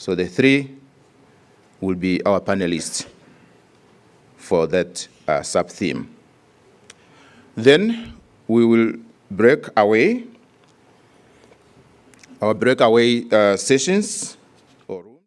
So the three will be our panelists for that sub-theme. Then we will break away, our breakaway sessions or rooms.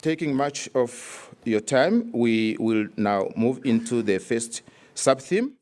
taking much of your time, we will now move into the first sub-theme.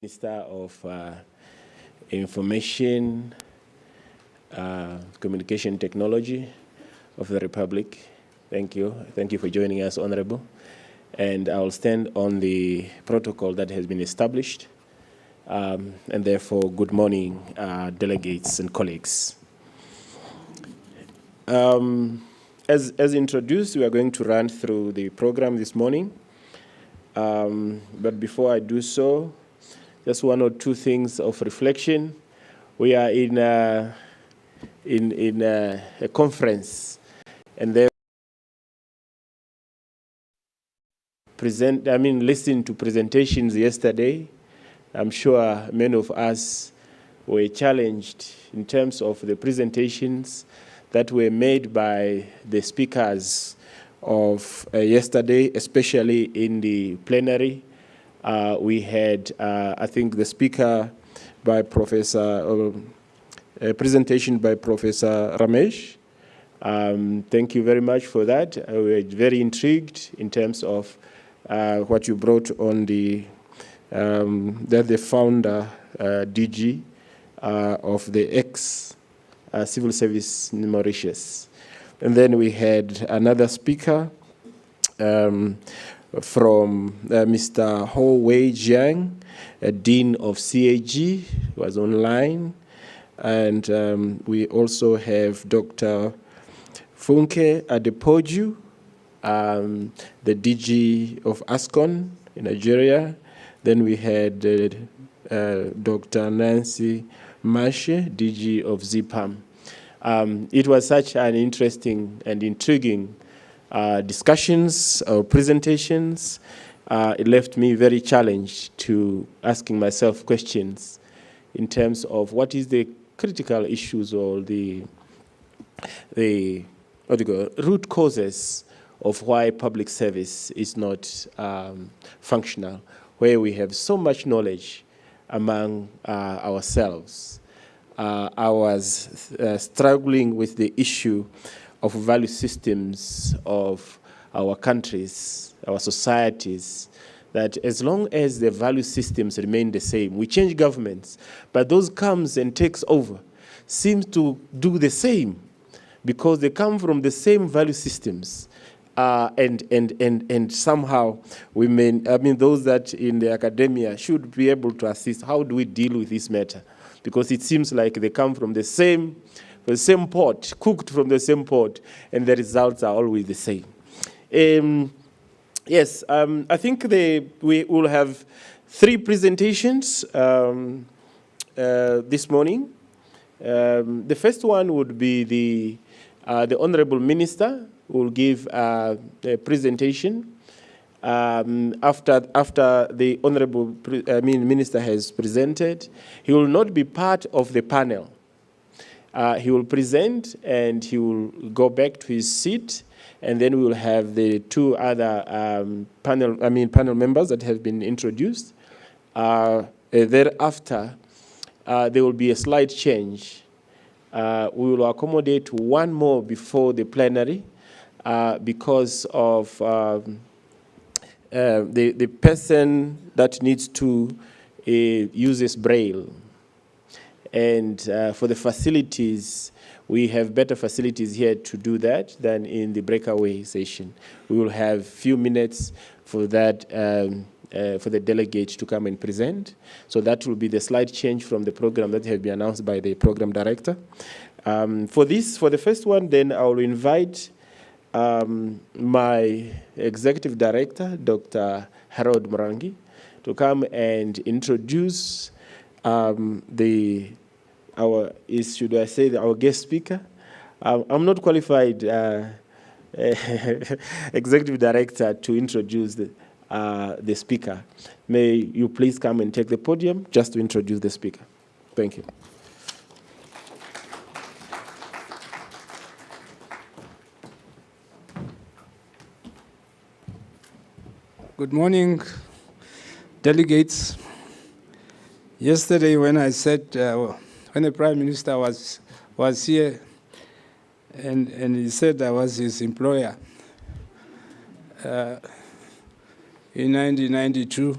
Minister of Information, Communication Technology of the Republic. Thank you. Thank you for joining us, Honorable. And I'll stand on the protocol that has been established. And therefore, good morning, delegates and colleagues. As introduced, we are going to run through the program this morning. But before I do so, just one or two things of reflection. We are in a conference, and there listening to presentations yesterday. I'm sure many of us were challenged in terms of the presentations that were made by the speakers of yesterday, especially in the plenary. We had, I think, the speaker by a presentation by Professor Ramesh. Thank you very much for that. We were very intrigued in terms of what you brought on the founder, DG of the ex-civil service in Mauritius. And then we had another speaker from Mr. Ho Wei Jiang, Dean of CAG, was online. And we also have Dr. Funke Adepoju, the DG of ASCON in Nigeria. Then we had Dr. Nancy Mashe, DG of ZIPAM. It was such an interesting and intriguing discussions or presentations. It left me very challenged to asking myself questions in terms of what is the critical issues or the root causes of why public service is not functional, where we have so much knowledge among ourselves. I was struggling with the issue of value systems of our countries, our societies, that as long as the value systems remain the same, we change governments, but those comes and takes over, seems to do the same because they come from the same value systems. And somehow we those that in the academia should be able to assist. How do we deal with this matter? Because it seems like they come from the same pot, cooked from the same pot, and the results are always the same. Yes, I think we will have 3 presentations this morning. The first one would be the Honorable Minister will give a presentation. After the Honorable Minister has presented, he will not be part of the panel. He will present and he will go back to his seat, and then we will have the 2 other panel members that have been introduced. Thereafter, there will be a slight change. We will accommodate 1 more before the plenary because of the person that needs to uses Braille. And for the facilities, we have better facilities here to do that than in the breakaway session. We will have a few minutes for that for the delegate to come and present. So that will be the slight change from the program that have been announced by the program director. For the first one, then I will invite my executive director, Dr. Harold Murangi, to come and introduce our guest speaker. I'm not qualified executive director to introduce the speaker. May you please come and take the podium just to introduce the speaker. Thank you. Good morning, delegates. Yesterday when I said, when the Prime Minister was here and he said I was his employer in 1992,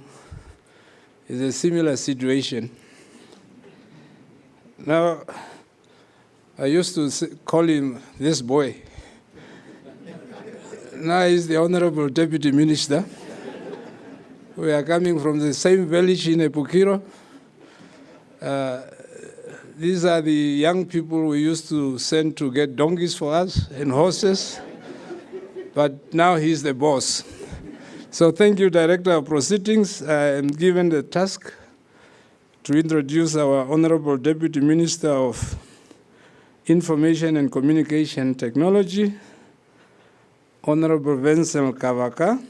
it's a similar situation. Now, I used to call him this boy. Now he's the Honorable Deputy Minister. We are coming from the same village in Epukiro. These are the young people we used to send to get donkeys for us and horses, but now he's the boss. So thank you, Director of Proceedings. I am given the task to introduce our Honorable Deputy Minister of Information and Communication Technology, Honorable Vincent Kavaka.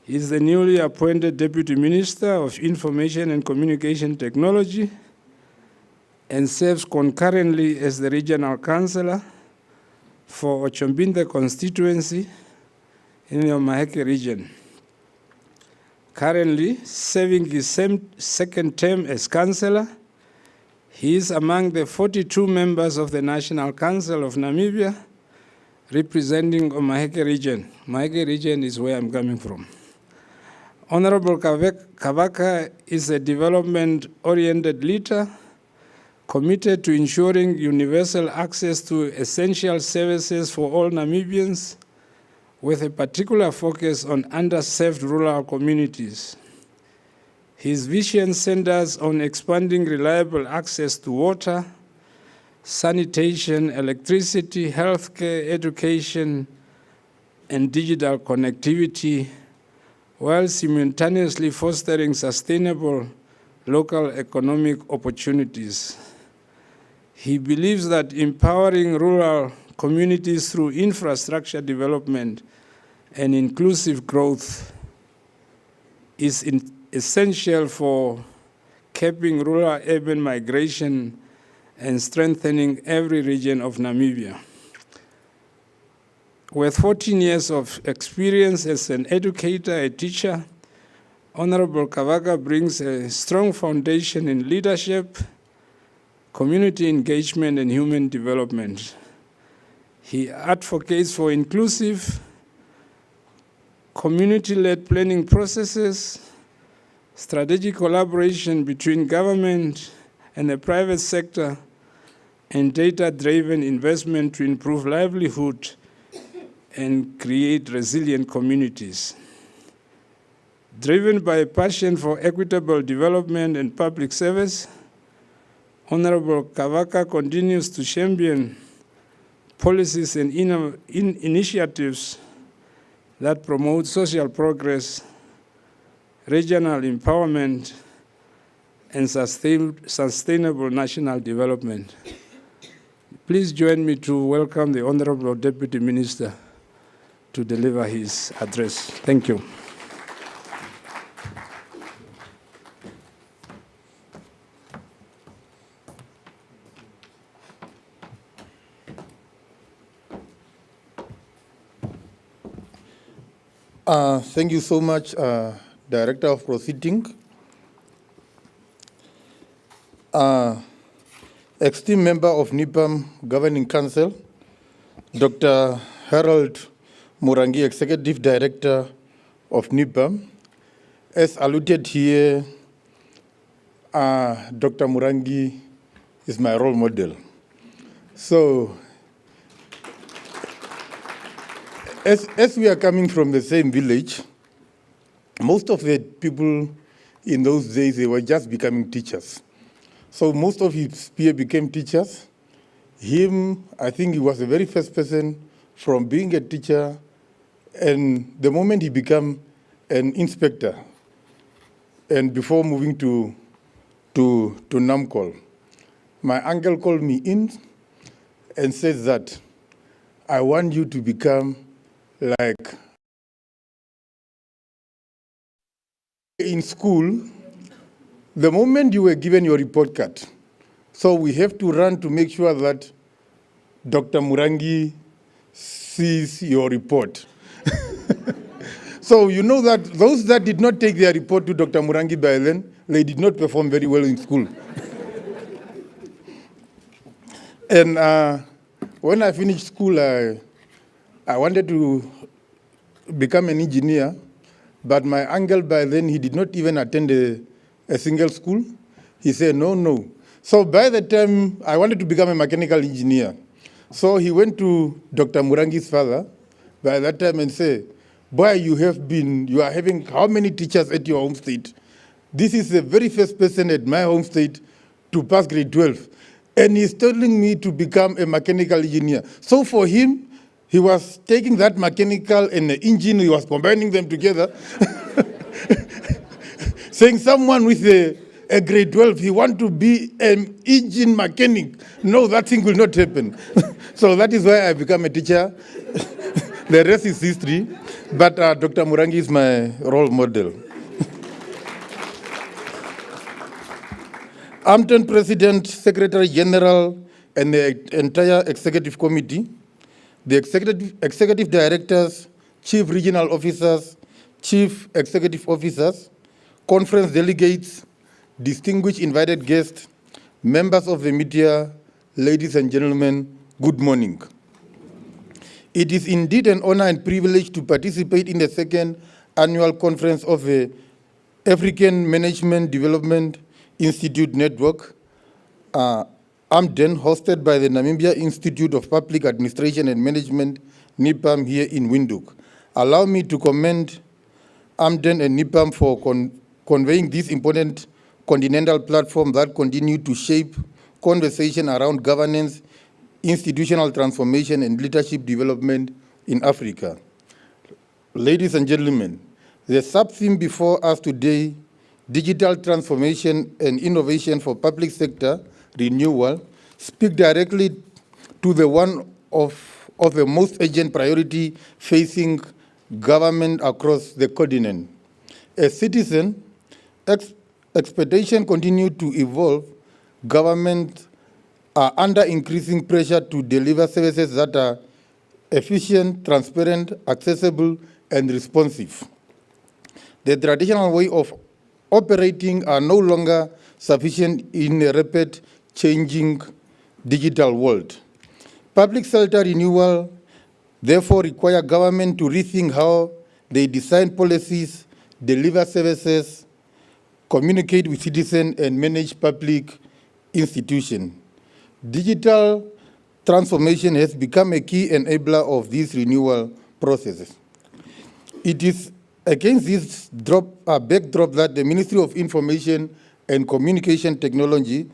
He's the newly appointed Deputy Minister of Information and Communication Technology and serves concurrently as the Regional Councillor for Ochombinde constituency in the Omaheke region. Currently serving his second term as Councillor, he is among the 42 members of the National Council of Namibia representing Omaheke region. Omaheke region is where I'm coming from. Honorable Kavaka is a development-oriented leader committed to ensuring universal access to essential services for all Namibians, with a particular focus on underserved rural communities. His vision centers on expanding reliable access to water, sanitation, electricity, healthcare, education, and digital connectivity, while simultaneously fostering sustainable local economic opportunities. He believes that empowering rural communities through infrastructure development and inclusive growth is essential for capping rural-urban migration and strengthening every region of Namibia. With 14 years of experience as an educator, a teacher, Honorable Kavaka brings a strong foundation in leadership, community engagement, and human development. He advocates for inclusive, community-led planning processes, strategic collaboration between government and the private sector, and data-driven investment to improve livelihood and create resilient communities. Driven by a passion for equitable development and public service, Honorable Kavaka continues to champion policies and initiatives that promote social progress, regional empowerment, and sustainable national development. Please join me to welcome the Honorable Deputy Minister to deliver his address. Thank you. Thank you so much, Director of Proceeding. Esteemed member of NIPAM Governing Council, Dr. Harold Murangi, Executive Director of NIPAM. As alluded here, Dr. Murangi is my role model. So, as we are coming from the same village, most of the people in those days, they were just becoming teachers. So most of his peers became teachers. Him, I think he was the very first person from being a teacher, and the moment he became an inspector, and before moving to NAMCOL, my uncle called me in and said that, I want you to become like in school, the moment you were given your report card, so we have to run to make sure that Dr. Murangi sees your report. So you know that those that did not take their report to Dr. Murangi by then, they did not perform very well in school. And when I finished school, I wanted to become an engineer, but my uncle by then, he did not even attend a single school. He said, no. So by the time I wanted to become a mechanical engineer, so he went to Dr. Murangi's father by that time and said, boy, you are having how many teachers at your home state? This is the very first person at my home state to pass grade 12. And he's telling me to become a mechanical engineer. So for him, he was taking that mechanical and the engine, he was combining them together, saying someone with a grade 12, he want to be an engine mechanic. No, that thing will not happen. So that is why I become a teacher. The rest is history. But Dr. Murangi is my role model. AMDIN President, Secretary General, and the entire Executive Committee, the executive Directors, Chief Regional Officers, Chief Executive Officers, Conference Delegates, distinguished invited guests, members of the media, ladies and gentlemen, good morning. It is indeed an honor and privilege to participate in the second annual conference of the African Management Development Institute Network, AMDIN, hosted by the Namibia Institute of Public Administration and Management, NIPAM, here in Windhoek. Allow me to commend AMDIN and NIPAM for conveying this important continental platform that continue to shape conversation around governance, institutional transformation, and leadership development in Africa. Ladies and gentlemen, the sub-theme before us today, digital transformation and innovation for public sector renewal, speak directly to the one of the most urgent priority facing government across the continent. As citizens, expectations continue to evolve. Governments are under increasing pressure to deliver services that are efficient, transparent, accessible, and responsive. The traditional way of operating are no longer sufficient in a rapid changing digital world. Public sector renewal therefore require government to rethink how they design policies, deliver services, communicate with citizens, and manage public institutions. Digital transformation has become a key enabler of these renewal processes. It is against this backdrop that the Ministry of Information and Communication Technology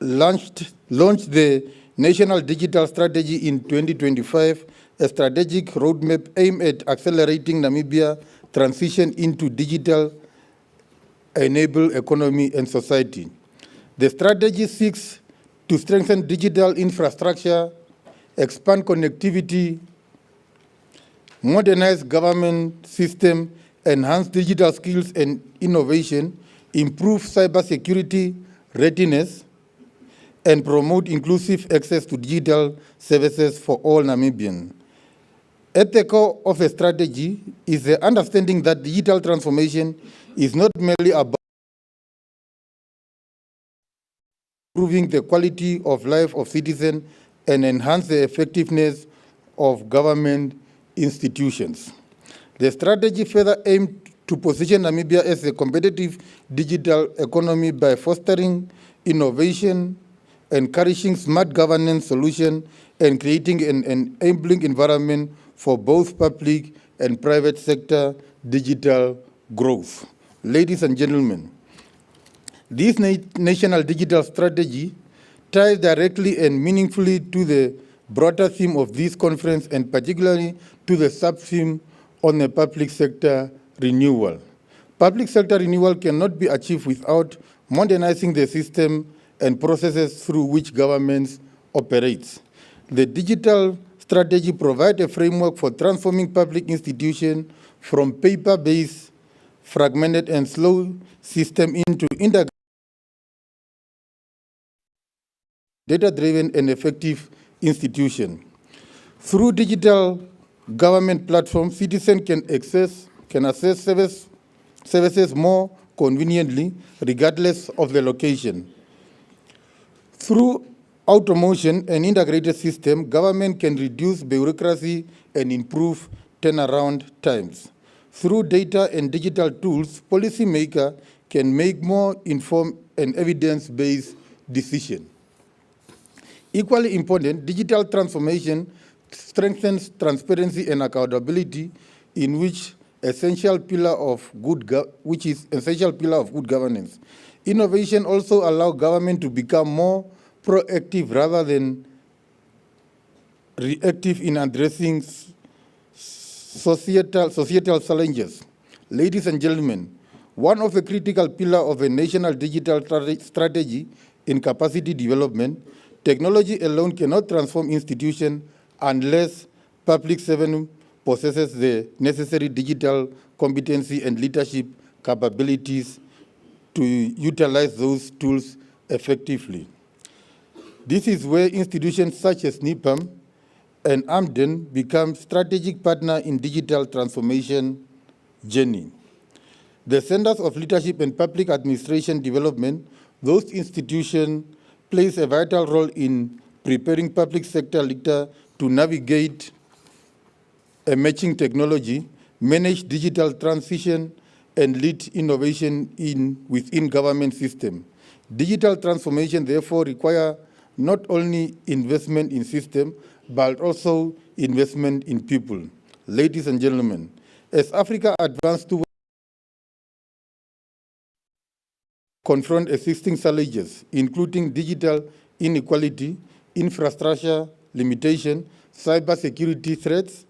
launched the National Digital Strategy in 2025, a strategic roadmap aimed at accelerating Namibia transition into digital-enabled economy and society. The strategy seeks to strengthen digital infrastructure, expand connectivity, modernize government system, enhance digital skills and innovation, improve cybersecurity readiness, and promote inclusive access to digital services for all Namibians. At the core of a strategy is the understanding that digital transformation is not merely about improving the quality of life of citizens and enhance the effectiveness of government institutions. The strategy further aimed to position Namibia as a competitive digital economy by fostering innovation, encouraging smart governance solutions, and creating an enabling environment for both public and private sector digital growth. Ladies and gentlemen, this national digital strategy ties directly and meaningfully to the broader theme of this conference, and particularly to the sub-theme on the public sector renewal. Public sector renewal cannot be achieved without modernizing the system and processes through which governments operate. The digital strategy provides a framework for transforming public institutions from paper-based, fragmented and slow system into integrated, data-driven and effective institution. Through digital government platforms, citizens can access services more conveniently, regardless of the location. Through automation and integrated system, government can reduce bureaucracy and improve turnaround times. Through data and digital tools, policymakers can make more informed and evidence-based decisions. Equally important, digital transformation strengthens transparency and accountability, in which is essential pillar of good governance. Innovation also allows government to become more proactive rather than reactive in addressing societal challenges. Ladies and gentlemen, one of the critical pillars of a national digital strategy in capacity development, technology alone cannot transform institutions unless public servant possesses the necessary digital competency and leadership capabilities to utilize those tools effectively. This is where institutions such as NIPAM and AMDIN become strategic partners in digital transformation journey. The Centers of Leadership and Public Administration Development, those institutions plays a vital role in preparing public sector leaders to navigate emerging technology, manage digital transition, and lead innovation within government system. Digital transformation therefore requires not only investment in system, but also investment in people. Ladies and gentlemen, as Africa advances to confront existing challenges, including digital inequality, infrastructure limitation, cybersecurity threats,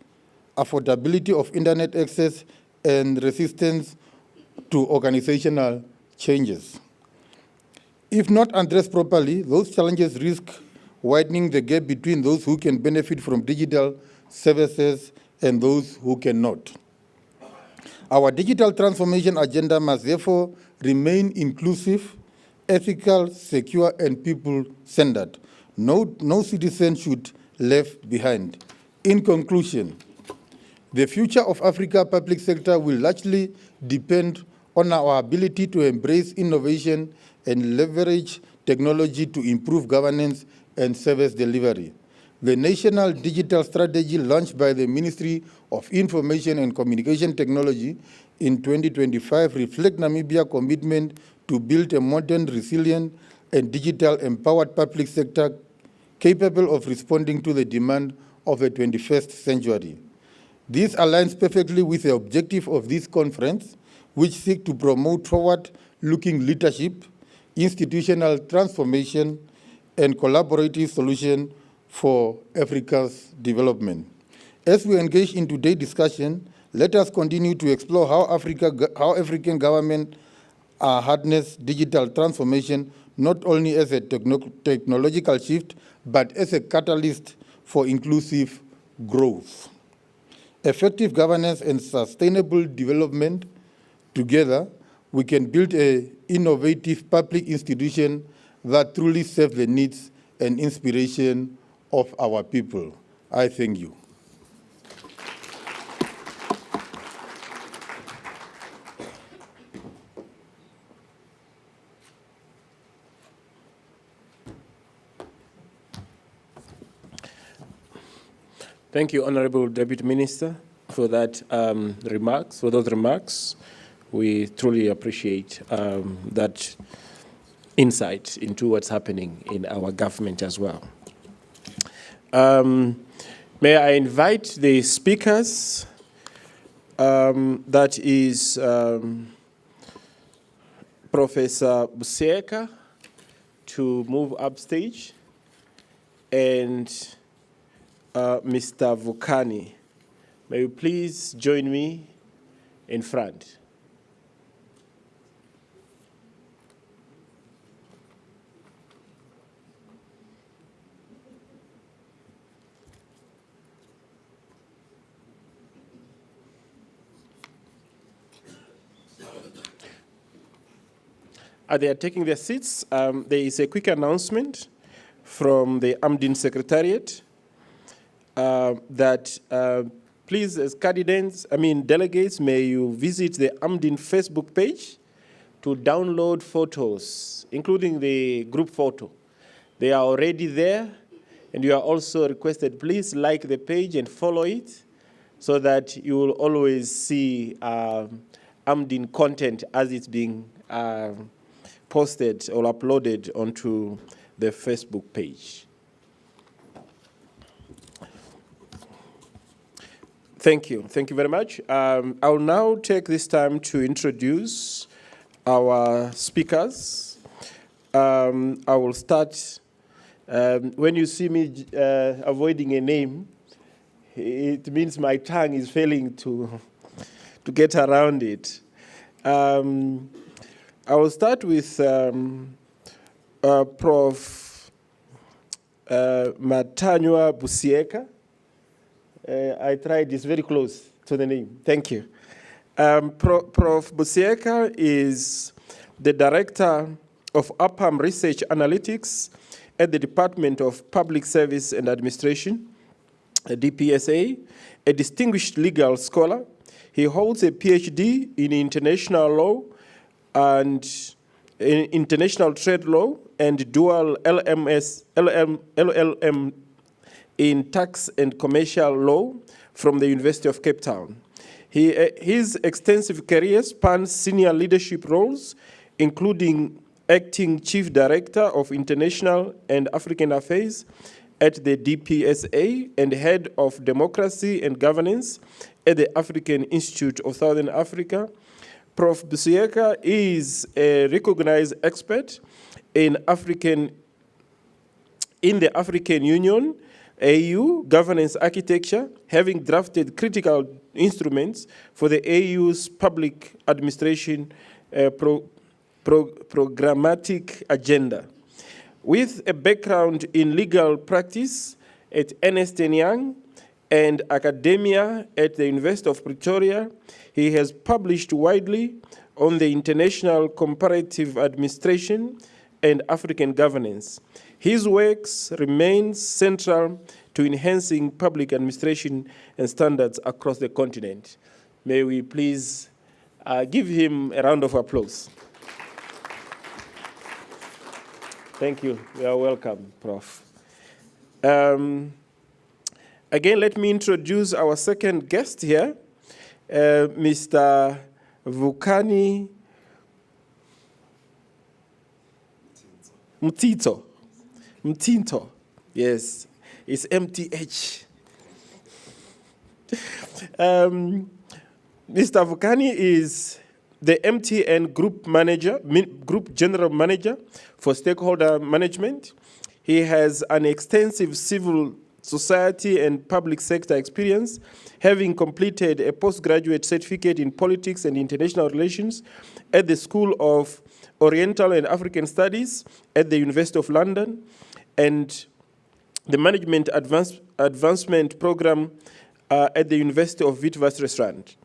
affordability of internet access, and resistance to organizational changes. If not addressed properly, those challenges risk widening the gap between those who can benefit from digital services and those who cannot. Our digital transformation agenda must therefore remain inclusive, ethical, secure, and people-centered. No citizen should be left behind. In conclusion, the future of Africa's public sector will largely depend on our ability to embrace innovation and leverage technology to improve governance and service delivery. The National Digital Strategy launched by the Ministry of Information and Communication Technology in 2025 reflects Namibia's commitment to build a modern, resilient, and digital-empowered public sector capable of responding to the demand of the 21st century. This aligns perfectly with the objective of this conference, which seeks to promote forward-looking leadership, institutional transformation, and collaborative solutions for Africa's development. As we engage in today's discussion, let us continue to explore how African governments harness digital transformation not only as a technological shift, but as a catalyst for inclusive growth. Effective governance and sustainable development, together, we can build an innovative public institution that truly serves the needs and inspiration of our people. I thank you. Thank you, Honorable Deputy Minister, for those remarks. We truly appreciate that insight into what's happening in our government as well. May I invite the speakers that is Professor Buseka to move upstage, and Mr. Vukani. May you please join me in front. As they are taking their seats, there is a quick announcement from the AMDIN Secretariat that please, as delegates, may you visit the AMDIN Facebook page to download photos, including the group photo. They are already there, and you are also requested, please like the page and follow it so that you will always see AMDIN content as it's being posted or uploaded onto the Facebook page. Thank you. Thank you very much. I will now take this time to introduce our speakers. I will start. When you see me avoiding a name, it means my tongue is failing to get around it. I will start with Prof. Matanywa Busieka. I tried, it's very close to the name. Thank you. Prof. Busieka is the Director of NIPAM Research Analytics at the Department of Public Service and Administration, DPSA, a distinguished legal scholar. He holds a PhD in international law and in international trade law and dual LLM in tax and commercial law from the University of Cape Town. His extensive career spans senior leadership roles, including acting Chief Director of International and African Affairs at the DPSA and Head of Democracy and Governance at the African Institute of Southern Africa. Prof. Busieka is a recognized expert in the African Union, AU, governance architecture, having drafted critical instruments for the AU's public administration programmatic agenda. With a background in legal practice at Ernst & Young and academia at the University of Pretoria, he has published widely on the international comparative administration and African governance. His works remain central to enhancing public administration and standards across the continent. May we please give him a round of applause. Thank you. You are welcome, Prof. Again, let me introduce our second guest here, Mr. Vukani Mtinto. Yes, it's MTH. Mr. Vukani is the MTN Group General Manager for Stakeholder Management. He has an extensive civil society and public sector experience, having completed a postgraduate certificate in politics and international relations at the School of Oriental and African Studies at the University of London, and the Management Advancement Program at the University of Witwatersrand.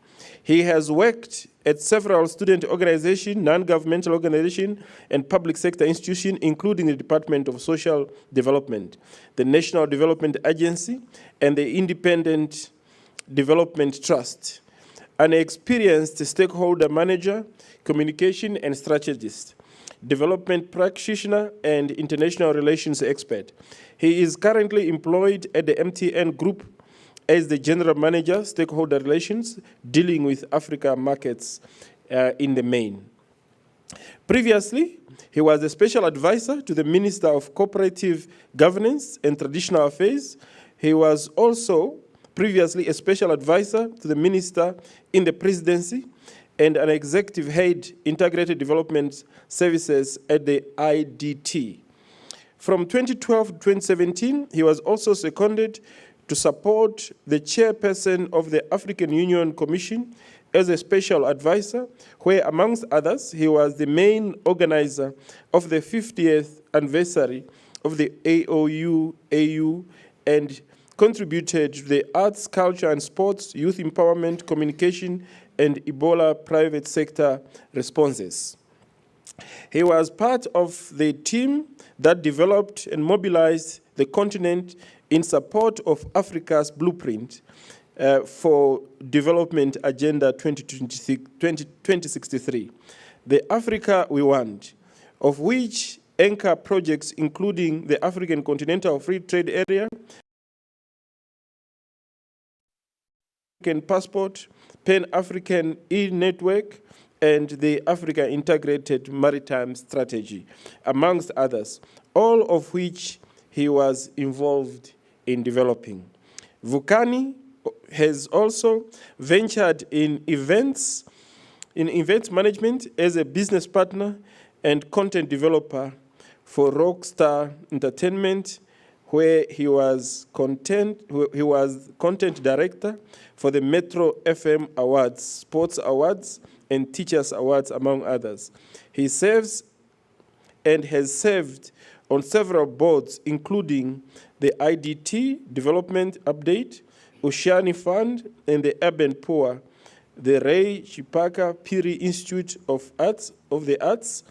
He has worked at several student organizations, non-governmental organizations, and public sector institutions, including the Department of Social Development, the National Development Agency, and the Independent Development Trust. An experienced stakeholder manager, communication and strategist, development practitioner, and international relations expert. He is currently employed at the MTN Group as the General Manager, Stakeholder Relations, dealing with Africa markets in the main. Previously, he was a special advisor to the Minister of Cooperative Governance and Traditional Affairs. He was also previously a special advisor to the minister in the presidency and an executive head, Integrated Development Services at the IDT. From 2012 to 2017, he was also seconded to support the chairperson of the African Union Commission as a special advisor, where, amongst others, he was the main organizer of the 50th anniversary of the AU and contributed to the arts, culture and sports, youth empowerment, communication, and Ebola private sector responses. He was part of the team that developed and mobilized the continent in support of Africa's blueprint for Development Agenda 2063, the Africa We Want, of which anchor projects including the African Continental Free Trade Area, African Passport, Pan-African E-Network, and the Africa Integrated Maritime Strategy, amongst others, all of which he was involved in developing. Vukani has also ventured in events management as a business partner and content developer for Rockstar Entertainment, where he was content director for the Metro FM Awards, Sports Awards, and Teachers Awards, among others. He serves and has served on several boards, including the IDT Development Update, Oceani Fund, and the Urban Poor, the Ray Chipaka Piri Institute of the Arts,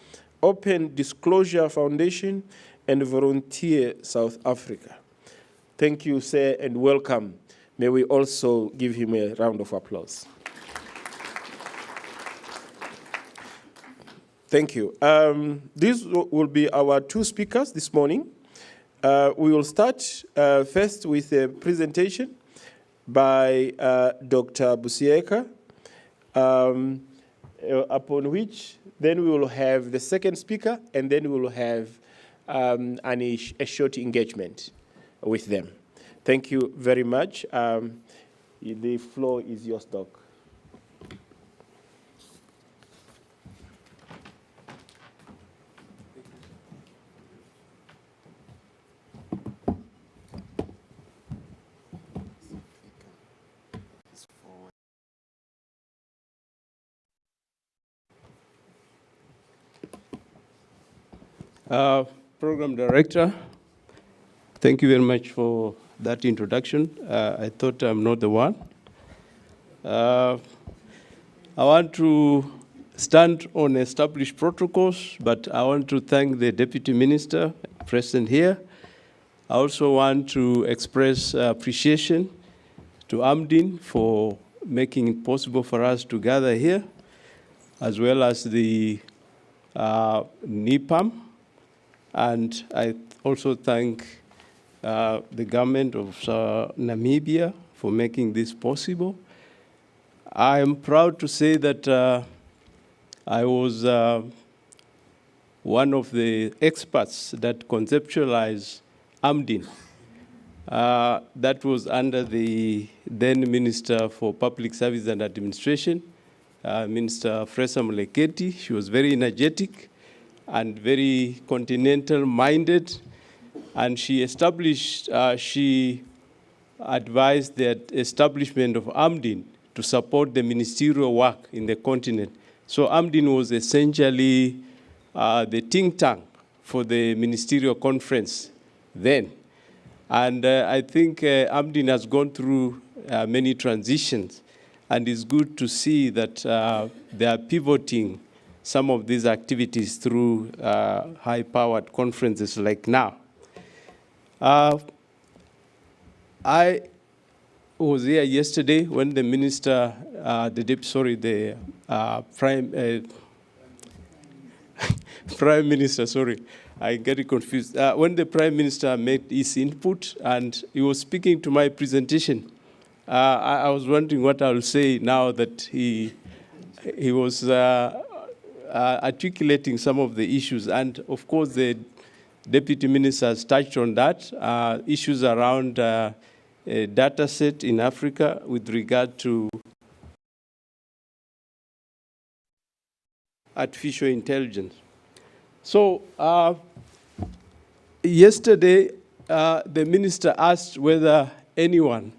Open Disclosure Foundation, and Volunteer South Africa. Thank you, sir, and welcome. May we also give him a round of applause. Thank you. These will be our two speakers this morning. We will start first with a presentation by Dr. Busieka, upon which then we will have the second speaker, and then we will have a short engagement with them. Thank you very much. The floor is yours, Doc. Program Director, thank you very much for that introduction. I thought I'm not the one. I want to stand on established protocols, but I want to thank the Deputy Minister present here. I also want to express appreciation to AMDIN for making it possible for us to gather here, as well as the NIPAM. And I also thank the government of Namibia for making this possible. I am proud to say that I was one of the experts that conceptualized AMDIN. That was under the then Minister for Public Service and Administration, Minister Fresa Muleketi. She was very energetic and very continental-minded, and she advised the establishment of AMDIN to support the ministerial work in the continent. So AMDIN was essentially the think tank for the Ministerial Conference then. And I think AMDIN has gone through many transitions, and it's good to see that they are pivoting some of these activities through high-powered conferences like now. I was here yesterday when the minister, Prime Minister, sorry, I get it confused. When the Prime Minister made his input and he was speaking to my presentation, I was wondering what I will say now that he was articulating some of the issues. And of course, the Deputy Minister has touched on that, issues around data set in Africa with regard to artificial intelligence. So yesterday, the minister asked whether anyone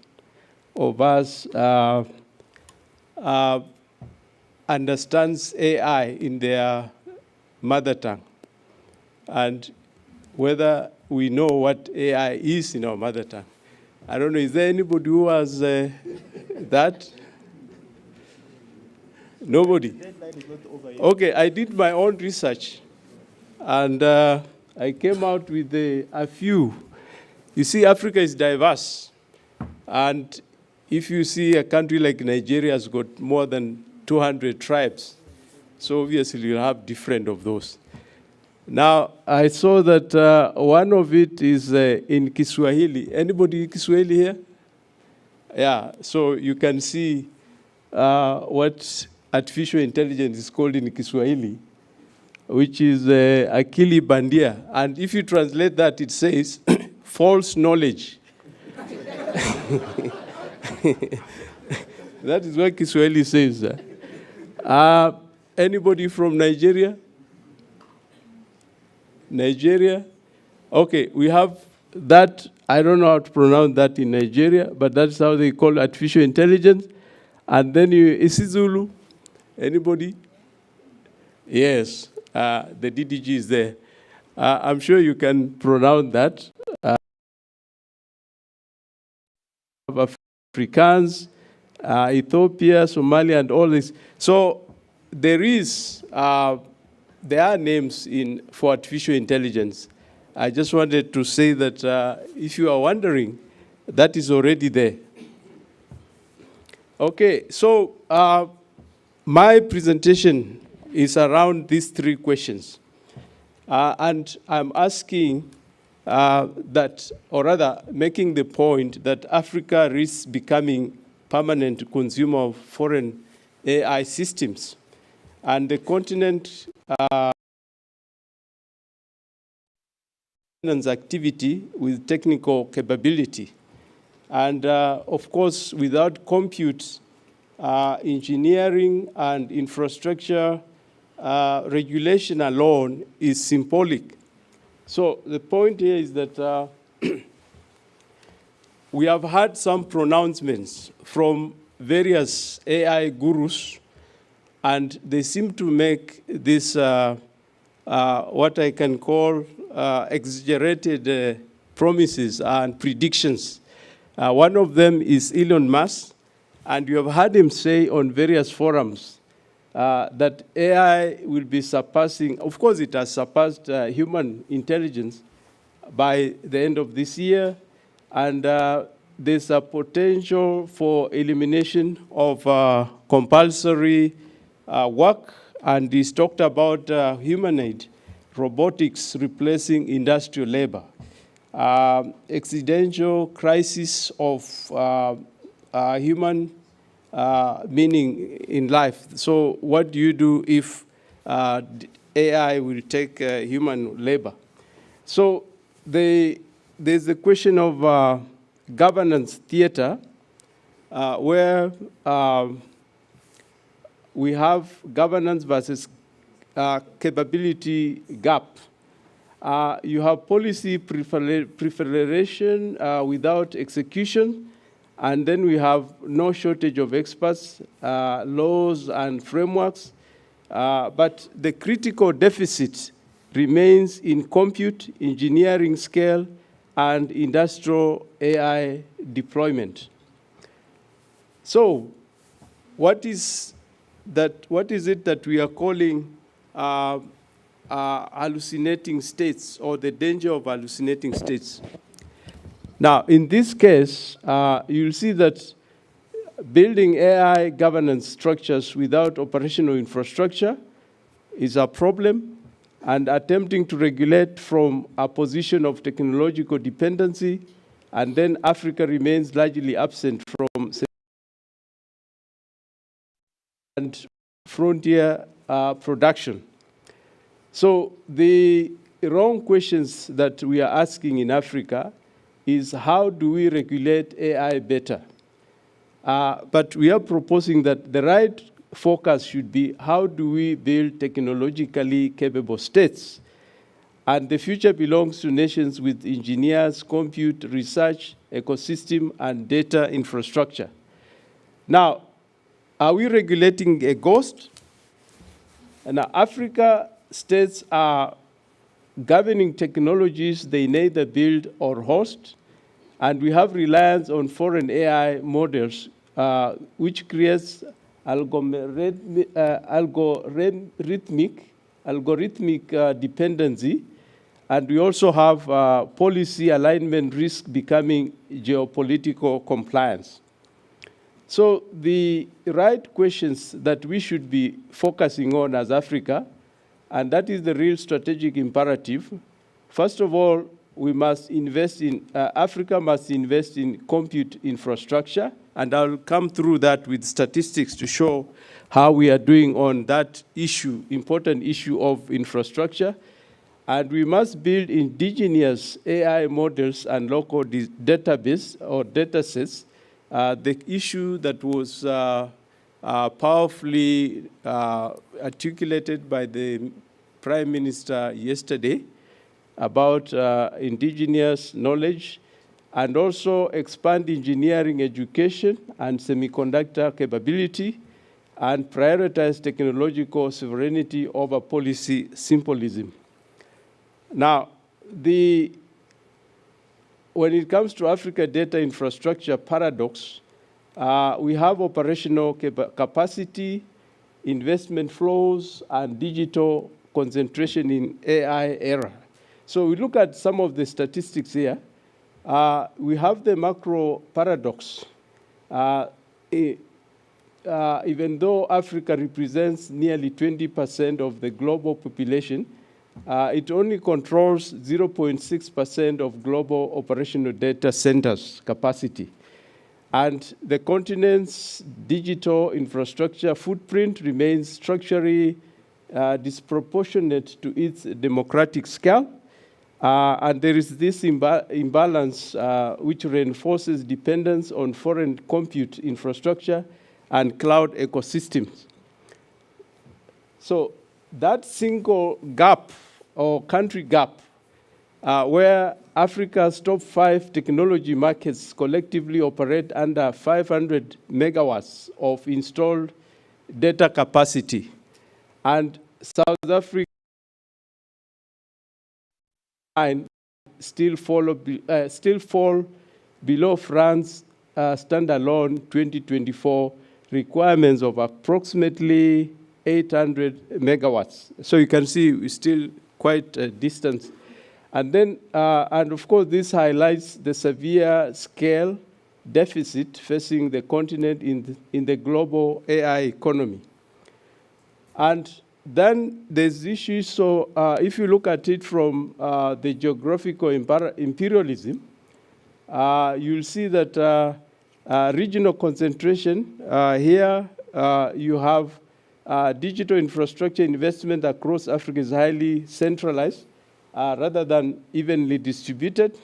of us understands AI in their mother tongue, and whether we know what AI is in our mother tongue. I don't know, is there anybody who has that? Nobody? Okay, I did my own research, and I came out with a few. You see, Africa is diverse, and if you see a country like Nigeria has got more than 200 tribes, so obviously you'll have different of those. Now, I saw that one of it is in Kiswahili. Anybody Kiswahili here? Yeah, so you can see what artificial intelligence is called in Kiswahili, which is akili bandia. And if you translate that, it says false knowledge. That is what Kiswahili says. Anybody from Nigeria? Nigeria? Okay, we have that. I don't know how to pronounce that in Nigeria, but that's how they call artificial intelligence. And then isiZulu. Anybody? Yes, the DDG is there. I'm sure you can pronounce that. Afrikaans, Ethiopia, Somalia, and all this. So there are names for artificial intelligence. I just wanted to say that if you are wondering, that is already there. Okay, so my presentation is around these three questions. And I'm asking that, or rather making the point that Africa risks becoming permanent consumer of foreign AI systems. And the continent activity with technical capability. And of course, without compute, engineering and infrastructure regulation alone is symbolic. So the point here is that we have had some pronouncements from various AI gurus, and they seem to make this what I can call exaggerated promises and predictions. One of them is Elon Musk, and you have heard him say on various forums that AI will be surpassing, of course it has surpassed human intelligence by the end of this year, and there's a potential for elimination of compulsory work, and he's talked about humanoid robotics replacing industrial labor, existential crisis of human meaning in life. So what do you do if AI will take human labor? So there's the question of governance theater, where we have governance versus capability gap. You have policy proliferation without execution, and then we have no shortage of experts, laws and frameworks, but the critical deficit remains in compute, engineering scale, and industrial AI deployment. So what is it that we are calling hallucinating states, or the danger of hallucinating states? Now, in this case, you'll see that building AI governance structures without operational infrastructure is a problem, and attempting to regulate from a position of technological dependency, and then Africa remains largely absent from and frontier production. So the wrong questions that we are asking in Africa is how do we regulate AI better? But we are proposing that the right focus should be how do we build technologically capable states? And the future belongs to nations with engineers, compute, research, ecosystem, and data infrastructure. Now, are we regulating a ghost? And Africa states are governing technologies they neither build or host, and we have reliance on foreign AI models, which creates algorithmic dependency, and we also have policy alignment risk becoming geopolitical compliance. So the right questions that we should be focusing on as Africa, and that is the real strategic imperative. First of all, we must invest in, Africa must invest in compute infrastructure, and I'll come through that with statistics to show how we are doing on that issue, important issue of infrastructure. And we must build indigenous AI models and local database or data sets. The issue that was powerfully articulated by the Prime Minister yesterday about indigenous knowledge, and also expand engineering education and semiconductor capability, and prioritize technological sovereignty over policy simplism. Now, when it comes to Africa data infrastructure paradox, we have operational capacity, investment flows, and digital concentration in AI era. So we look at some of the statistics here. We have the macro paradox. Even though Africa represents nearly 20% of the global population, it only controls 0.6% of global operational data centers capacity. And the continent's digital infrastructure footprint remains structurally disproportionate to its democratic scale. And there is this imbalance which reinforces dependence on foreign compute infrastructure and cloud ecosystems. So that single gap or country gap where Africa's top 5 technology markets collectively operate under 500 megawatts of installed data capacity, and South Africa still fall below France's standalone 2024 requirements of approximately 800 megawatts. So you can see we're still quite a distance. And then, and of course, this highlights the severe scale deficit facing the continent in the global AI economy. And then there's issues, so if you look at it from the geographical imperialism, you'll see that regional concentration, here you have digital infrastructure investment across Africa is highly centralized rather than evenly distributed,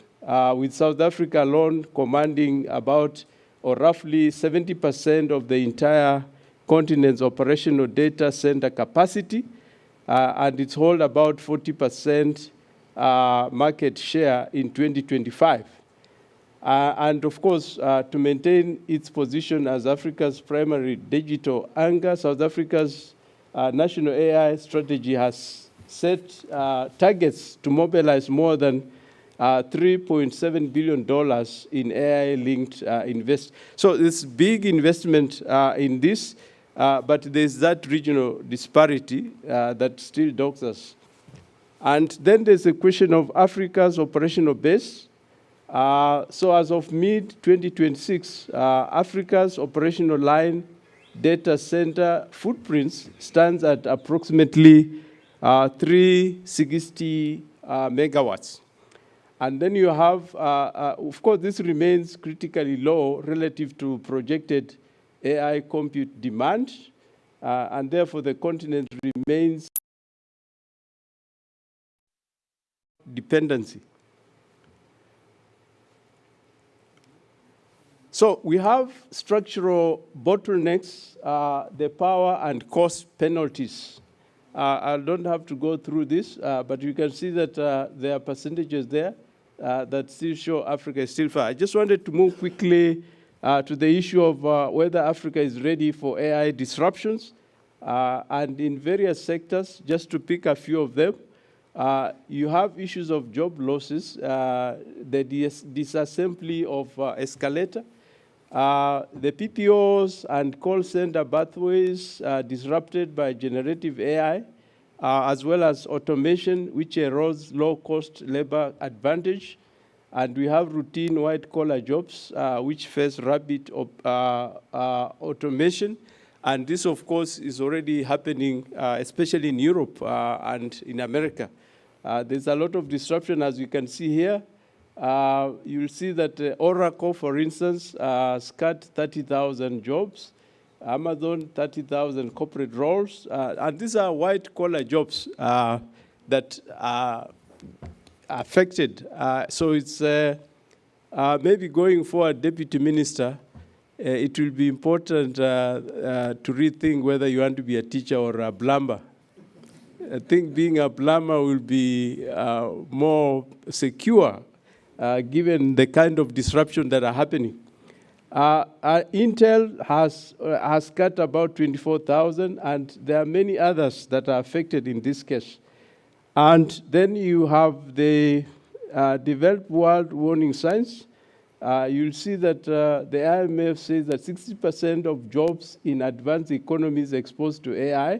with South Africa alone commanding about or roughly 70% of the entire continent's operational data center capacity, and it's hold about 40% market share in 2025. And of course, to maintain its position as Africa's primary digital anchor, South Africa's national AI strategy has set targets to mobilize more than $3.7 billion in AI-linked invest. So this big investment in this, but there's that regional disparity that still dogs us. And then there's a question of Africa's operational base. So as of mid-2026, Africa's operational line data center footprints stands at approximately 360 megawatts. And then you have, of course, this remains critically low relative to projected AI compute demand, and therefore the continent remains dependency. So we have structural bottlenecks, the power and cost penalties. I don't have to go through this, but you can see that there are percentages there that still show Africa is still far. I just wanted to move quickly to the issue of whether Africa is ready for AI disruptions. And in various sectors, just to pick a few of them, you have issues of job losses, the disassembly of escalator, the PPOs and call center pathways disrupted by generative AI, as well as automation, which erodes low-cost labor advantage. And we have routine white-collar jobs, which face rapid automation. And this, of course, is already happening, especially in Europe and in America. There's a lot of disruption, as you can see here. You'll see that Oracle, for instance, has cut 30,000 jobs, Amazon, 30,000 corporate roles. And these are white-collar jobs that are affected. So it's maybe going forward, Deputy Minister, it will be important to rethink whether you want to be a teacher or a plumber. I think being a plumber will be more secure given the kind of disruption that are happening. Intel has cut about 24,000, and there are many others that are affected in this case. And then you have the developed world warning signs. You'll see that the IMF says that 60% of jobs in advanced economies exposed to AI.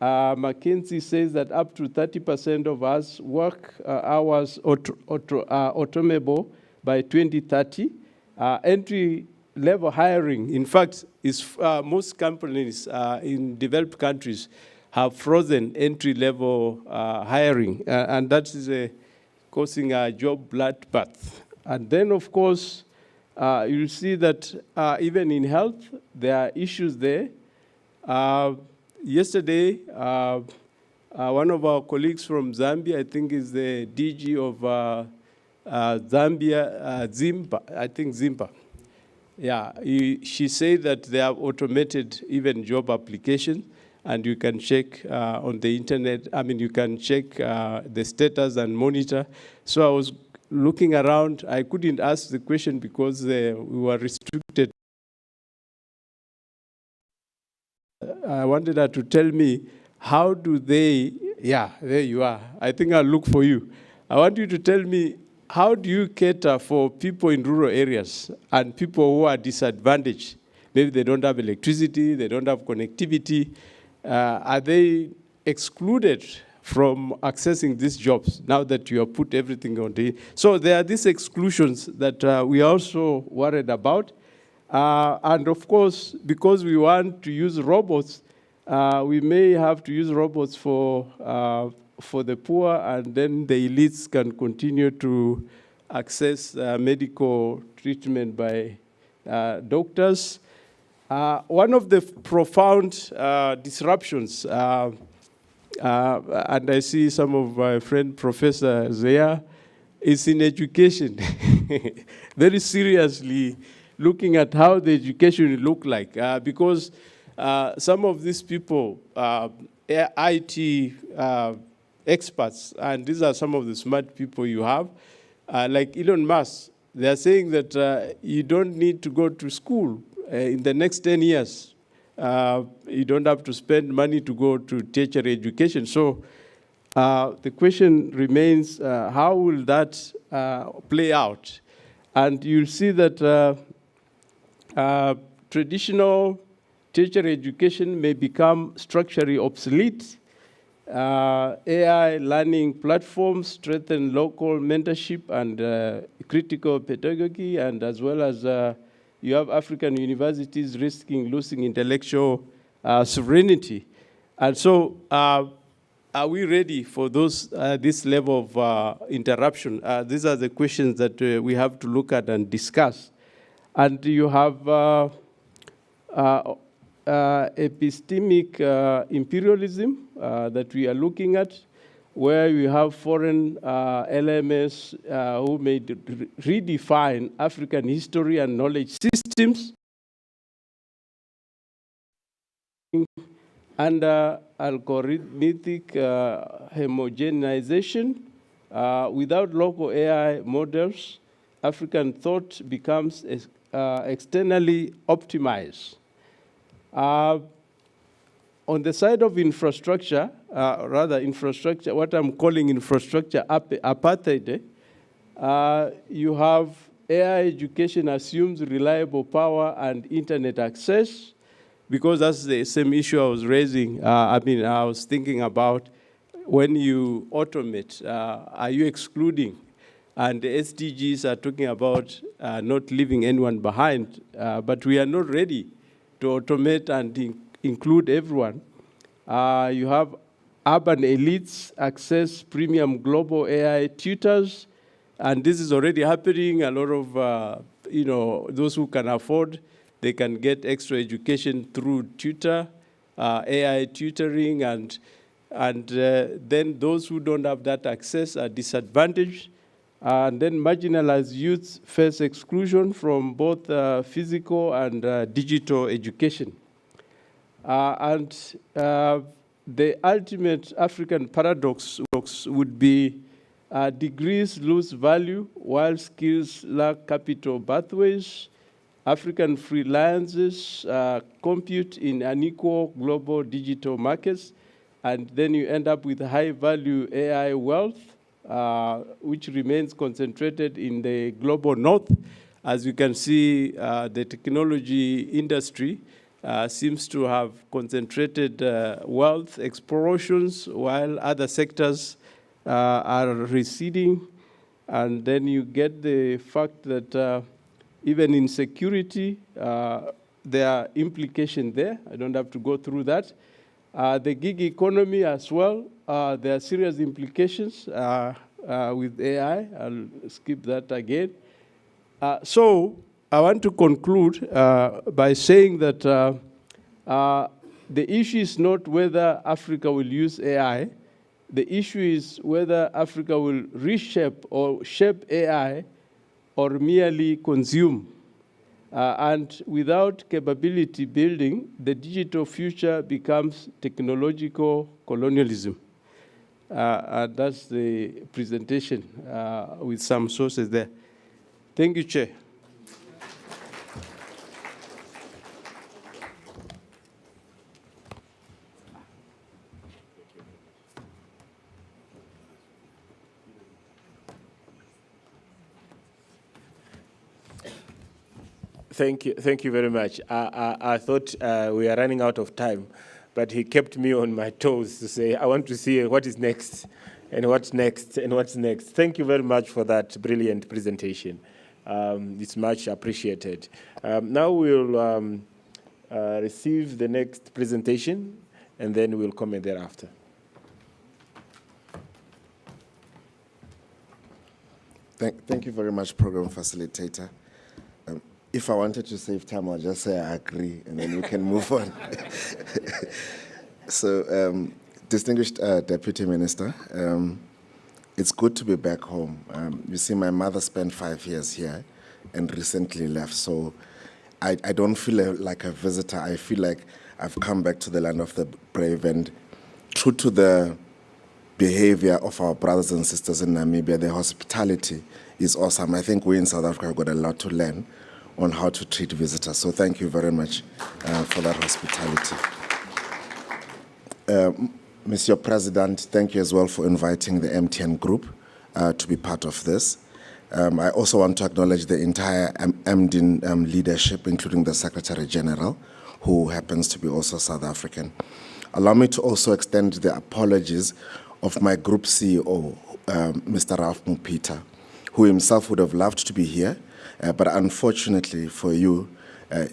McKinsey says that up to 30% of us work hours automable by 2030. Entry-level hiring, in fact, is most companies in developed countries have frozen entry-level hiring, and that is causing a job bloodbath. And then, of course, you'll see that even in health, there are issues there. Yesterday, one of our colleagues from Zambia, I think is the DG of Zambia, Zimba. Yeah, she said that they have automated even job application, and you can check on the internet. I mean, you can check the status and monitor. So I was looking around. I couldn't ask the question because we were restricted. I wanted her to tell me, how do they, yeah, there you are. I think I'll look for you. I want you to tell me, how do you cater for people in rural areas and people who are disadvantaged? Maybe they don't have electricity, they don't have connectivity. Are they excluded from accessing these jobs now that you have put everything on the... So there are these exclusions that we are also worried about. And of course, because we want to use robots, we may have to use robots for the poor, and then the elites can continue to access medical treatment by doctors. One of the profound disruptions, and I see some of my friend professors there, is in education. Very seriously looking at how the education will look like, because some of these people, IT experts, and these are some of the smart people you have, like Elon Musk, they are saying that you don't need to go to school in the next 10 years. You don't have to spend money to go to tertiary education. So the question remains, how will that play out? And you'll see that traditional tertiary education may become structurally obsolete. AI learning platforms strengthen local mentorship and critical pedagogy, and as well as you have African universities risking losing intellectual sovereignty. And so are we ready for this level of interruption? These are the questions that we have to look at and discuss. And you have epistemic imperialism that we are looking at, where we have foreign LMS who may redefine African history and knowledge systems. systems under algorithmic homogenization. Without local AI models, African thought becomes externally optimized. On the side of infrastructure, what I'm calling infrastructure apartheid, you have AI education assumes reliable power and internet access, because that's the same issue I was raising. I was thinking about when you automate, are you excluding? And the SDGs are talking about not leaving anyone behind, but we are not ready to automate and include everyone. You have urban elites access premium global AI tutors, and this is already happening. A lot of those who can afford, they can get extra education through tutor, AI tutoring, and then those who don't have that access are disadvantaged. And then marginalized youth face exclusion from both physical and digital education. The ultimate African paradox would be degrees lose value while skills lack capital pathways. African freelancers compete in unequal global digital markets, and then you end up with high-value AI wealth, which remains concentrated in the global north. As you can see, the technology industry seems to have concentrated wealth explorations, while other sectors are receding. And then you get the fact that even in security, there are implications there. I don't have to go through that. The gig economy as well, there are serious implications with AI. I'll skip that again. So I want to conclude by saying that the issue is not whether Africa will use AI. The issue is whether Africa will reshape or shape AI or merely consume. And without capability building, the digital future becomes technological colonialism. And that's the presentation with some sources there. Thank you, Chair. Thank you very much. I thought we are running out of time, but he kept me on my toes to say, I want to see what is next, and what's next, and what's next. Thank you very much for that brilliant presentation. It's much appreciated. Now we'll receive the next presentation, and then we'll comment thereafter. Thank you very much, Program Facilitator. If I wanted to save time, I'll just say I agree, and then we can move on. So, distinguished Deputy Minister, it's good to be back home. You see, my mother spent 5 years here and recently left, so I don't feel like a visitor. I feel like I've come back to the land of the brave, and true to the behavior of our brothers and sisters in Namibia, the hospitality is awesome. I think we in South Africa have got a lot to learn on how to treat visitors. So thank you very much for that hospitality. Mr. President, thank you as well for inviting the MTN group to be part of this. I also want to acknowledge the entire AMDIN leadership, including the Secretary General, who happens to be also South African. Allow me to also extend the apologies of my group CEO, Mr. Ralph Mupita, who himself would have loved to be here, but unfortunately for you,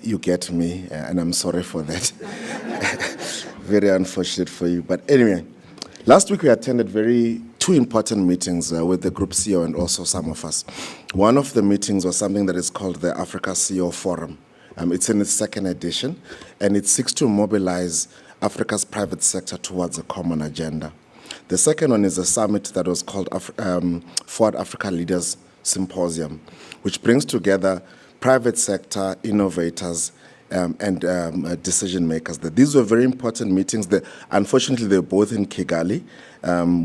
you get me, and I'm sorry for that. Very unfortunate for you. But anyway, last week we attended two important meetings with the group CEO and also some of us. One of the meetings was something that is called the Africa CEO Forum. It's in its second edition, and it seeks to mobilize Africa's private sector towards a common agenda. The second one is a summit that was called Forward Africa Leaders Symposium, which brings together private sector, innovators, and decision makers. These were very important meetings. Unfortunately, they're both in Kigali,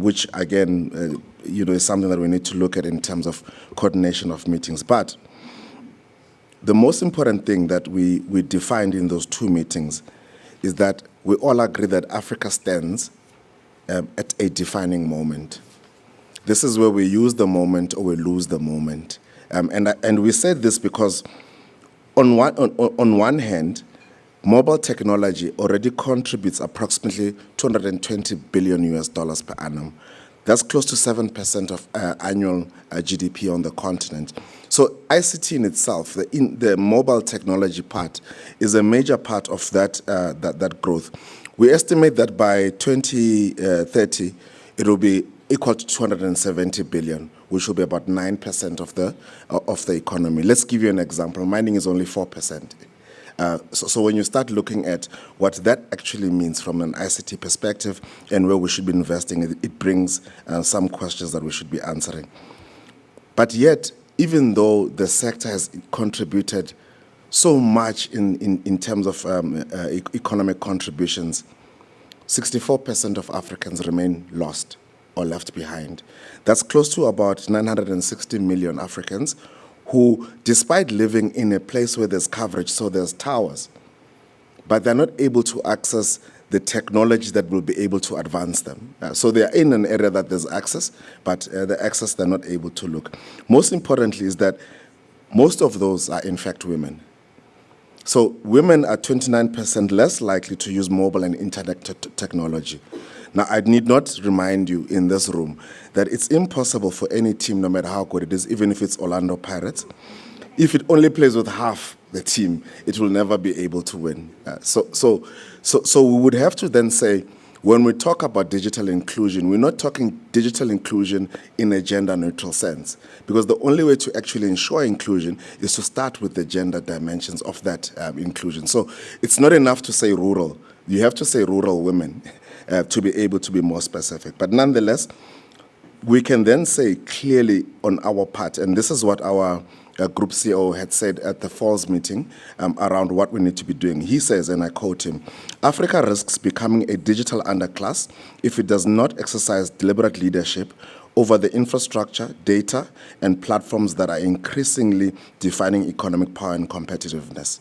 which again, is something that we need to look at in terms of coordination of meetings. But the most important thing that we defined in those two meetings is that we all agree that Africa stands at a defining moment. This is where we use the moment or we lose the moment. And we said this because on one hand, mobile technology already contributes approximately $220 billion per annum. That's close to 7% of annual GDP on the continent. So ICT in itself, the mobile technology part, is a major part of that growth. We estimate that by 2030, it will be equal to 270 billion, which will be about 9% of the economy. Let's give you an example. Mining is only 4%. So when you start looking at what that actually means from an ICT perspective and where we should be investing, it brings some questions that we should be answering. But yet, even though the sector has contributed so much in terms of economic contributions, 64% of Africans remain lost or left behind. That's close to about 960 million Africans who, despite living in a place where there's coverage, so there's towers, but they're not able to access the technology that will be able to advance them. So they're in an area that there's access, but the access they're not able to look. Most importantly is that most of those are in fact women. So women are 29% less likely to use mobile and internet technology. Now, I need not remind you in this room that it's impossible for any team, no matter how good it is, even if it's Orlando Pirates, if it only plays with half the team, it will never be able to win. So we would have to then say, when we talk about digital inclusion, we're not talking digital inclusion in a gender-neutral sense, because the only way to actually ensure inclusion is to start with the gender dimensions of that inclusion. So it's not enough to say rural. You have to say rural women to be able to be more specific. But nonetheless, we can then say clearly on our part, and this is what our Group CEO had said at the Falls meeting around what we need to be doing. He says, and I quote him, "Africa risks becoming a digital underclass if it does not exercise deliberate leadership over the infrastructure, data, and platforms that are increasingly defining economic power and competitiveness."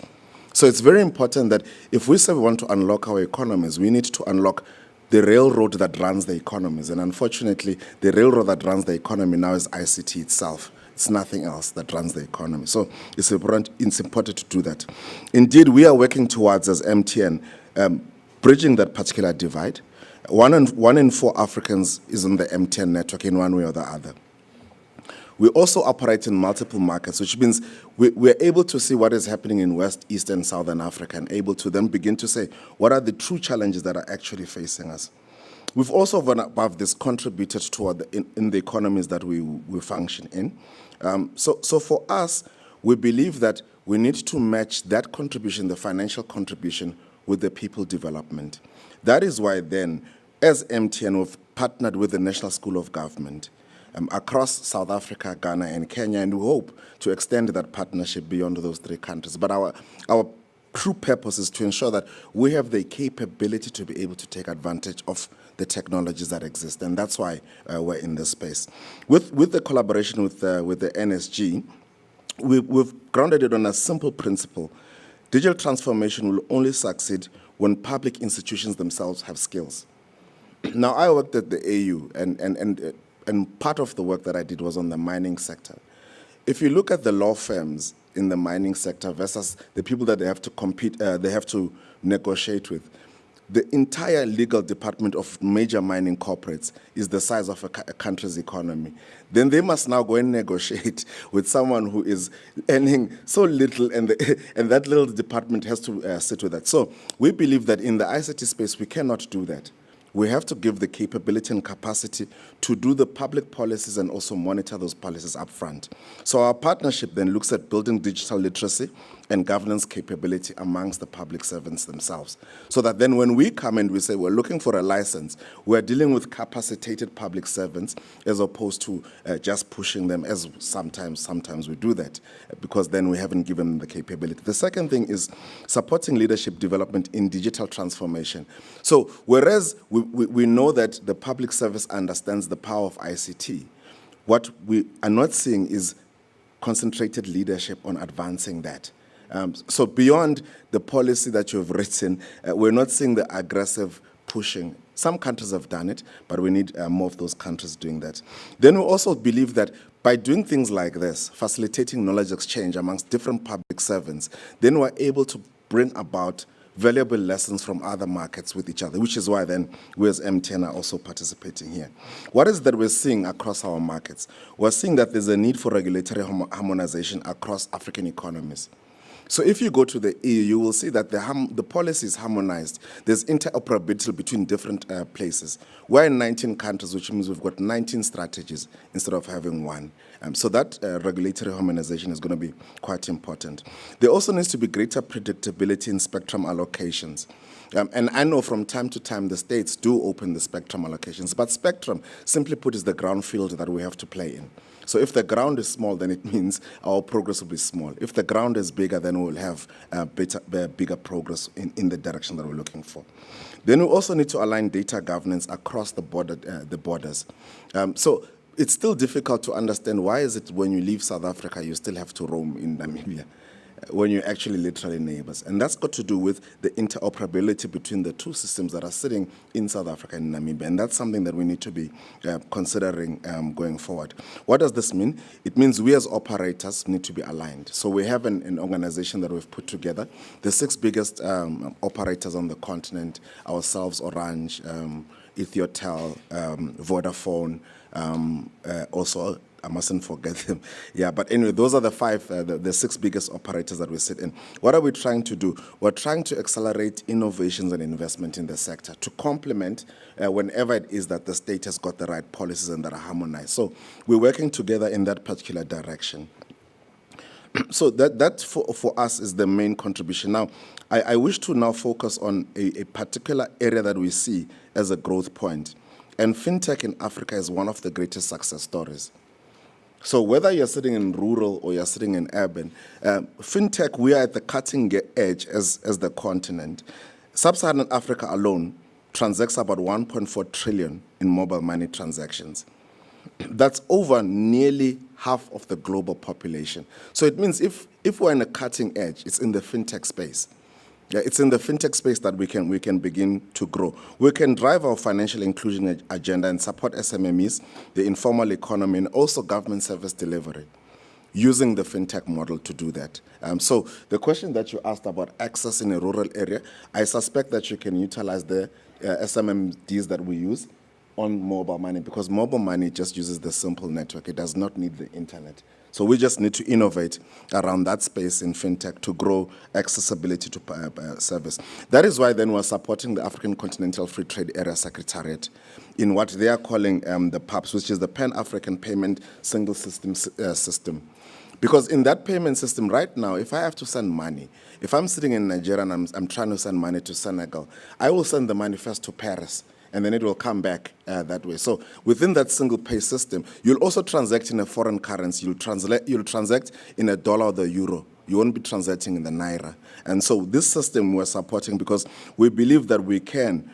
So it's very important that if we say we want to unlock our economies, we need to unlock the railroad that runs the economies. And unfortunately, the railroad that runs the economy now is ICT itself. It's nothing else that runs the economy. So it's important to do that. Indeed, we are working towards, as MTN, bridging that particular divide. One in four Africans is on the MTN network in one way or the other. We also operate in multiple markets, which means we're able to see what is happening in West, East, and Southern Africa, and able to then begin to say, what are the true challenges that are actually facing us? We've also, over and above this, contributed toward in the economies that we function in. So for us, we believe that we need to match that contribution, the financial contribution, with the people development. That is why then, as MTN, we've partnered with the National School of Government across South Africa, Ghana, and Kenya, and we hope to extend that partnership beyond those three countries. But our true purpose is to ensure that we have the capability to be able to take advantage of the technologies that exist, and that's why we're in this space. With the collaboration with the NSG, we've grounded it on a simple principle. Digital transformation will only succeed when public institutions themselves have skills. Now, I worked at the AU, and part of the work that I did was on the mining sector. If you look at the law firms in the mining sector versus the people that they have to compete, they have to negotiate with, the entire legal department of major mining corporates is the size of a country's economy. Then they must now go and negotiate with someone who is earning so little, and that little department has to sit with that. So we believe that in the ICT space, we cannot do that. we have to give the capability and capacity to do the public policies and also monitor those policies up front. So our partnership then looks at building digital literacy and governance capability amongst the public servants themselves. So that then when we come and we say we're looking for a license, we're dealing with capacitated public servants as opposed to just pushing them, as sometimes we do that, because then we haven't given them the capability. The second thing is supporting leadership development in digital transformation. So whereas we know that the public service understands the power of ICT, what we are not seeing is concentrated leadership on advancing that. So beyond the policy that you've written, we're not seeing the aggressive pushing. Some countries have done it, but we need more of those countries doing that. Then we also believe that by doing things like this, facilitating knowledge exchange amongst different public servants, then we're able to bring about valuable lessons from other markets with each other, which is why then we as MTN are also participating here. What is that we're seeing across our markets? We're seeing that there's a need for regulatory harmonization across African economies. So if you go to the EU, you will see that the policy is harmonized. There's interoperability between different places. We're in 19 countries, which means we've got 19 strategies instead of having one. So that regulatory harmonization is going to be quite important. There also needs to be greater predictability in spectrum allocations. And I know from time to time the states do open the spectrum allocations, but spectrum, simply put, is the ground field that we have to play in. So if the ground is small, then it means our progress will be small. If the ground is bigger, then we'll have bigger progress in the direction that we're looking for. Then we also need to align data governance across the borders. So it's still difficult to understand why is it when you leave South Africa, you still have to roam in Namibia, when you're actually literally neighbors. And that's got to do with the interoperability between the two systems that are sitting in South Africa and Namibia. And that's something that we need to be considering going forward. What does this mean? It means we as operators need to be aligned. So we have an organization that we've put together. The 6 biggest operators on the continent, ourselves, Orange, Ethiotel, Vodafone, also I mustn't forget them. Yeah, but anyway, those are the 6 biggest operators that we sit in. What are we trying to do? We're trying to accelerate innovations and investment in the sector to complement whenever it is that the state has got the right policies and that are harmonized. So we're working together in that particular direction. So that for us is the main contribution. Now, I wish to now focus on a particular area that we see as a growth point. And fintech in Africa is one of the greatest success stories. So whether you're sitting in rural or you're sitting in urban, fintech, we are at the cutting edge as the continent. Sub-Saharan Africa alone transacts about 1.4 trillion in mobile money transactions. That's over nearly half of the global population. So it means if we're in a cutting edge, it's in the fintech space. Yeah, it's in the fintech space that we can begin to grow. We can drive our financial inclusion agenda and support SMMEs, the informal economy, and also government service delivery, using the fintech model to do that. So the question that you asked about access in a rural area, I suspect that you can utilize the SMMDs that we use on mobile money, because mobile money just uses the simple network. It does not need the internet. So we just need to innovate around that space in fintech to grow accessibility to service. That is why then we're supporting the African Continental Free Trade Area Secretariat in what they are calling the PAPS, which is the Pan-African Payment Single System. Because in that payment system right now, if I have to send money, if I'm sitting in Nigeria and I'm trying to send money to Senegal, I will send the money first to Paris, and then it will come back that way. So within that single pay system, you'll also transact in a foreign currency. You'll transact in a dollar or the euro. You won't be transacting in the naira. And so this system we're supporting because we believe that we can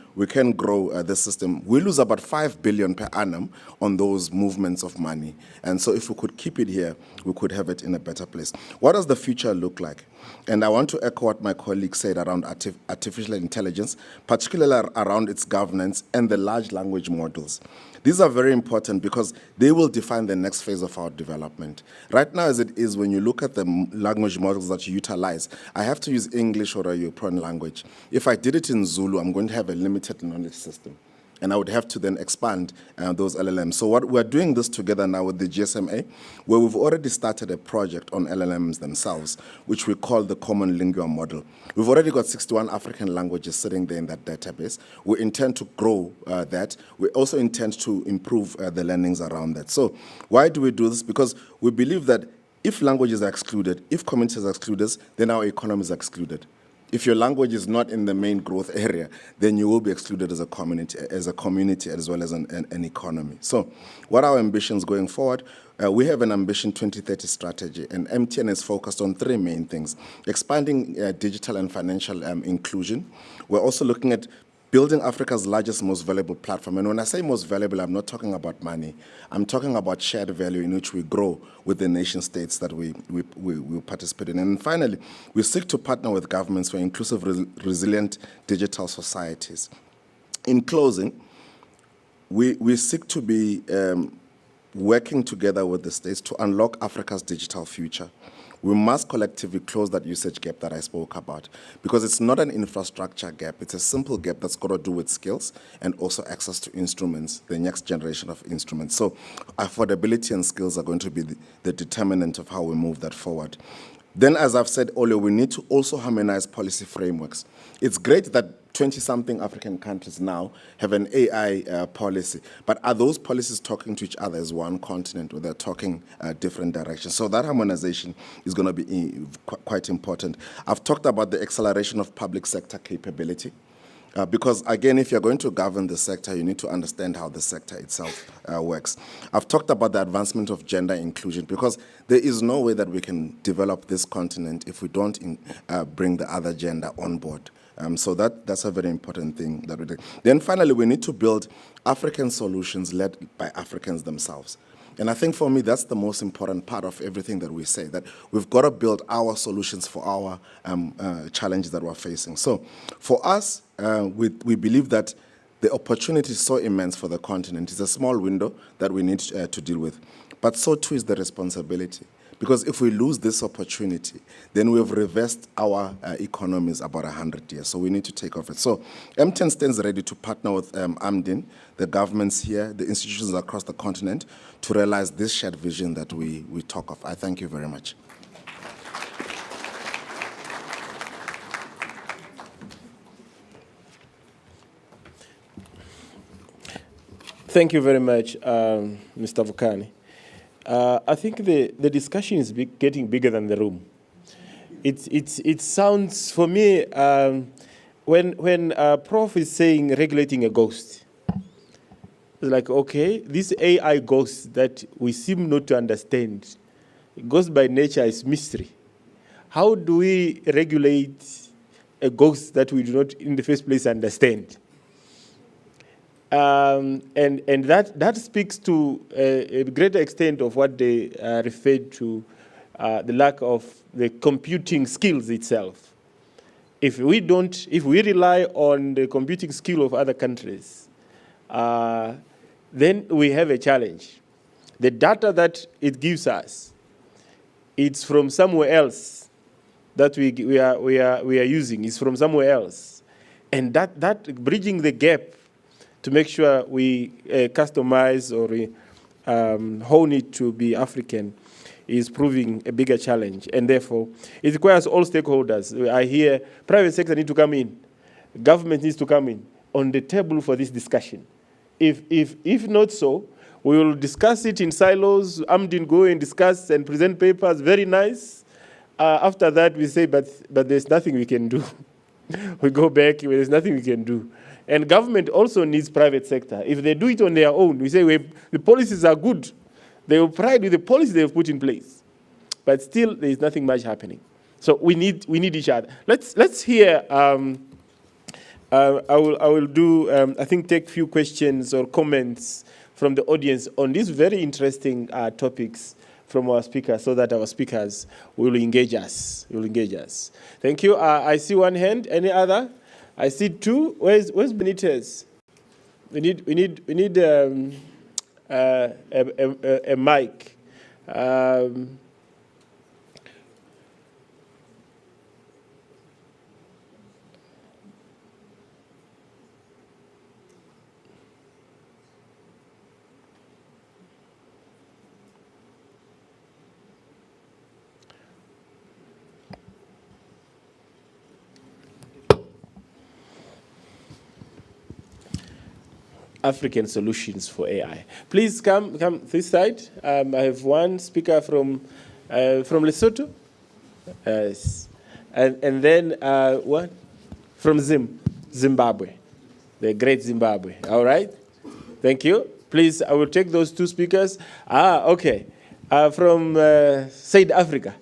grow this system. We lose about 5 billion per annum on those movements of money. And so if we could keep it here, we could have it in a better place. What does the future look like? And I want to echo what my colleague said around artificial intelligence, particularly around its governance and the large language models. These are very important because they will define the next phase of our development. Right now, as it is, when you look at the language models that you utilize, I have to use English or a European language. If I did it in Zulu, I'm going to have a limited knowledge system. And I would have to then expand those LLMs. So what we're doing this together now with the GSMA, where we've already started a project on LLMs themselves, which we call the Common Lingua Model. We've already got 61 African languages sitting there in that database. We intend to grow that. We also intend to improve the learnings around that. So why do we do this? Because we believe that if languages are excluded, if communities are excluded, then our economy is excluded. If your language is not in the main growth area, then you will be excluded as a community as well as an economy. So what are our ambitions going forward? We have an Ambition 2030 strategy, and MTN is focused on three main things: expanding digital and financial inclusion. We're also looking at building Africa's largest, most valuable platform. And when I say most valuable, I'm not talking about money. I'm talking about shared value in which we grow with the nation states that we participate in. And finally, we seek to partner with governments for inclusive, resilient digital societies. In closing, we seek to be working together with the states to unlock Africa's digital future. We must collectively close that usage gap that I spoke about, because it's not an infrastructure gap. It's a simple gap that's got to do with skills and also access to instruments, the next generation of instruments. So affordability and skills are going to be the determinant of how we move that forward. Then, as I've said earlier, we need to also harmonize policy frameworks. It's great that 20-something African countries now have an AI policy, but are those policies talking to each other as one continent, or they're talking different directions? So that harmonization is going to be quite important. I've talked about the acceleration of public sector capability. Because, again, if you're going to govern the sector, you need to understand how the sector itself works. I've talked about the advancement of gender inclusion, because there is no way that we can develop this continent if we don't bring the other gender on board. So that's a very important thing that we do. Then finally, we need to build African solutions led by Africans themselves. And I think for me, that's the most important part of everything that we say, that we've got to build our solutions for our challenges that we're facing. So for us, we believe that the opportunity is so immense for the continent. It's a small window that we need to deal with. But so too is the responsibility. Because if we lose this opportunity, then we have reversed our economies about 100 years. So we need to take off it. So MTN stands ready to partner with AMDIN, the governments here, the institutions across the continent, to realize this shared vision that we talk of. I thank you very much. Thank you very much, Mr. Vukani. I think the discussion is getting bigger than the room. It sounds, for me, when Prof is saying regulating a ghost, it's like, okay, this AI ghost that we seem not to understand, ghost by nature is mystery. How do we regulate a ghost that we do not in the first place understand? And that speaks to a greater extent of what they referred to, the lack of the computing skills itself. If we rely on the computing skill of other countries, then we have a challenge. The data that it gives us, it's from somewhere else that we are using. It's from somewhere else, and that bridging the gap to make sure we customize or hone it to be African is proving a bigger challenge. And therefore, it requires all stakeholders. I hear private sector need to come in. Government needs to come in on the table for this discussion. If not so, we will discuss it in silos. AMDIN go and discuss and present papers, very nice. After that, we say, but there's nothing we can do. We go back, there's nothing we can do. And government also needs private sector. If they do it on their own, we say the policies are good. They will pride with the policies they have put in place. But still, there is nothing much happening. So we need each other. Let's hear. I will do. I think take few questions or comments from the audience on these very interesting topics from our speakers, so that our speakers will engage us. Thank you. I see one hand. Any other? I see two. Where's Benitez? We need a mic. African solutions for AI. Please come this side. I have one speaker from Lesotho. Yes. And then what? From Zimbabwe, the great Zimbabwe. All right. Thank you. Please, I will take those two speakers. Okay. From South Africa.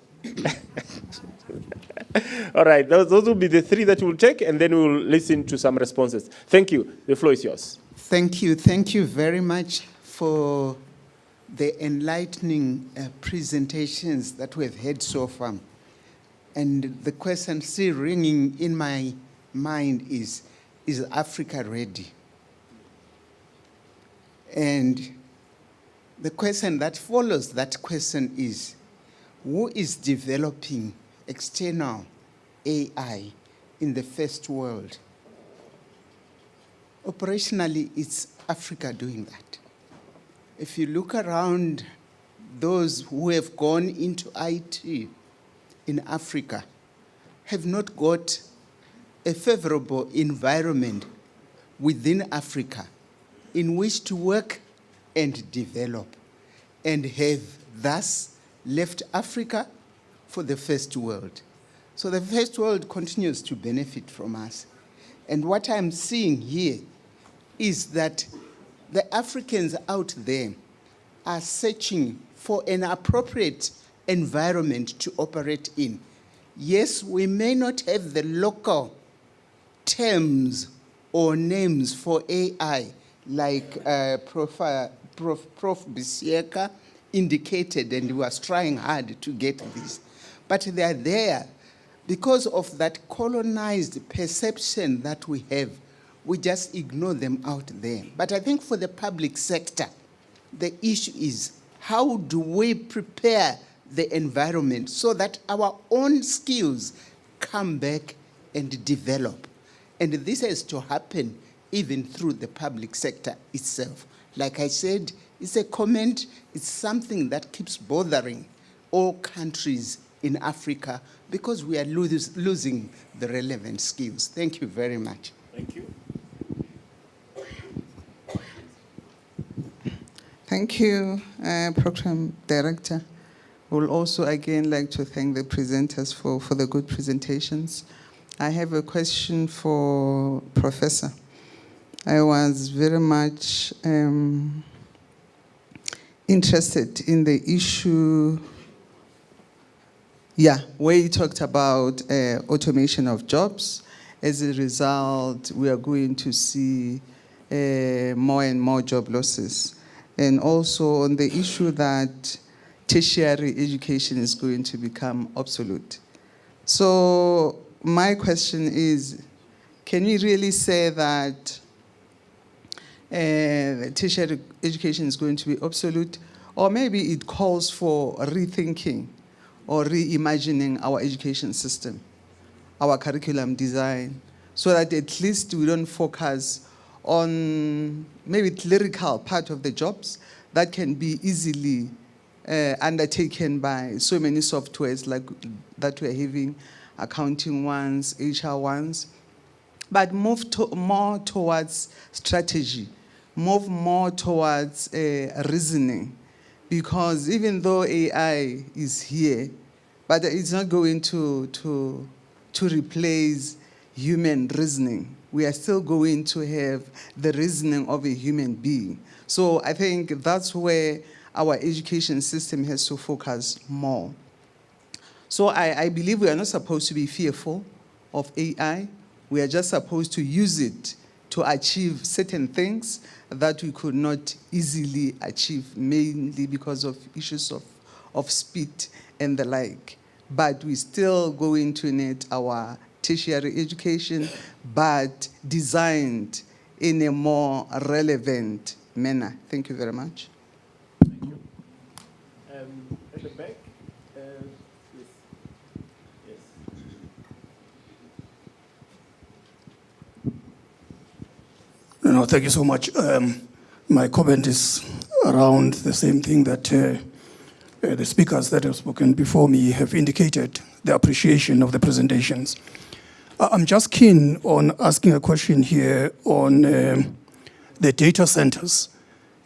All right. Those will be the three that we'll take, and then we'll listen to some responses. Thank you. The floor is yours. Thank you. Thank you very much for the enlightening presentations that we've had so far. And the question still ringing in my mind is Africa ready? And the question that follows that question is, who is developing external AI in the first world? Operationally, it's Africa doing that. If you look around, those who have gone into IT in Africa have not got a favorable environment within Africa in which to work and develop, and have thus left Africa for the first world. So the first world continues to benefit from us. And what I'm seeing here is that the Africans out there are searching for an appropriate environment to operate in. Yes, we may not have the local terms or names for AI like Prof. Bisieka indicated, and he was trying hard to get this. But they are there because of that colonized perception that we have. We just ignore them out there. But I think for the public sector, the issue is how do we prepare the environment so that our own skills come back and develop. And this has to happen even through the public sector itself. Like I said, it's a comment, it's something that keeps bothering all countries in Africa because we are losing the relevant skills. Thank you very much. Thank you. Thank you, Program Director. We'll also again like to thank the presenters for the good presentations. I have a question for Professor. I was very much interested in the issue, where you talked about automation of jobs. As a result, we are going to see more and more job losses. And also on the issue that tertiary education is going to become obsolete. So my question is, can we really say that tertiary education is going to be obsolete? Or maybe it calls for rethinking or reimagining our education system, our curriculum design, so that at least we don't focus on maybe clerical part of the jobs that can be easily undertaken by so many softwares like that we're having, accounting ones, HR ones, but move more towards strategy, move more towards reasoning, because even though AI is here, but it's not going to replace human reasoning. We are still going to have the reasoning of a human being. So I think that's where our education system has to focus more. So I believe we are not supposed to be fearful of AI. We are just supposed to use it to achieve certain things that we could not easily achieve, mainly because of issues of speed and the like. But we still going to need our tertiary education, but designed in a more relevant manner. Thank you very much. Thank you. At the back, yes. No, thank you so much. My comment is around the same thing that the speakers that have spoken before me have indicated, the appreciation of the presentations. I'm just keen on asking a question here on the data centers,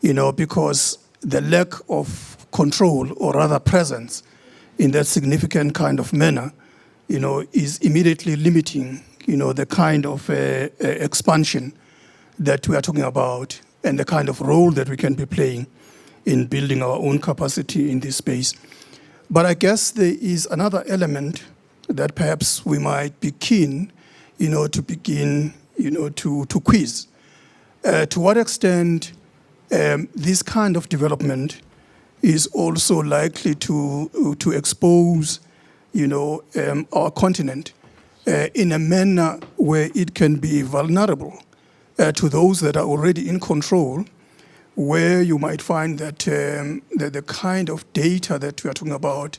because the lack of control or rather presence in that significant kind of manner, is immediately limiting, the kind of expansion that we are talking about and the kind of role that we can be playing in building our own capacity in this space. But I guess there is another element that perhaps we might be keen, to begin, to quiz. To what extent this kind of development is also likely to expose, our continent in a manner where it can be vulnerable to those that are already in control, where you might find that the kind of data that we are talking about,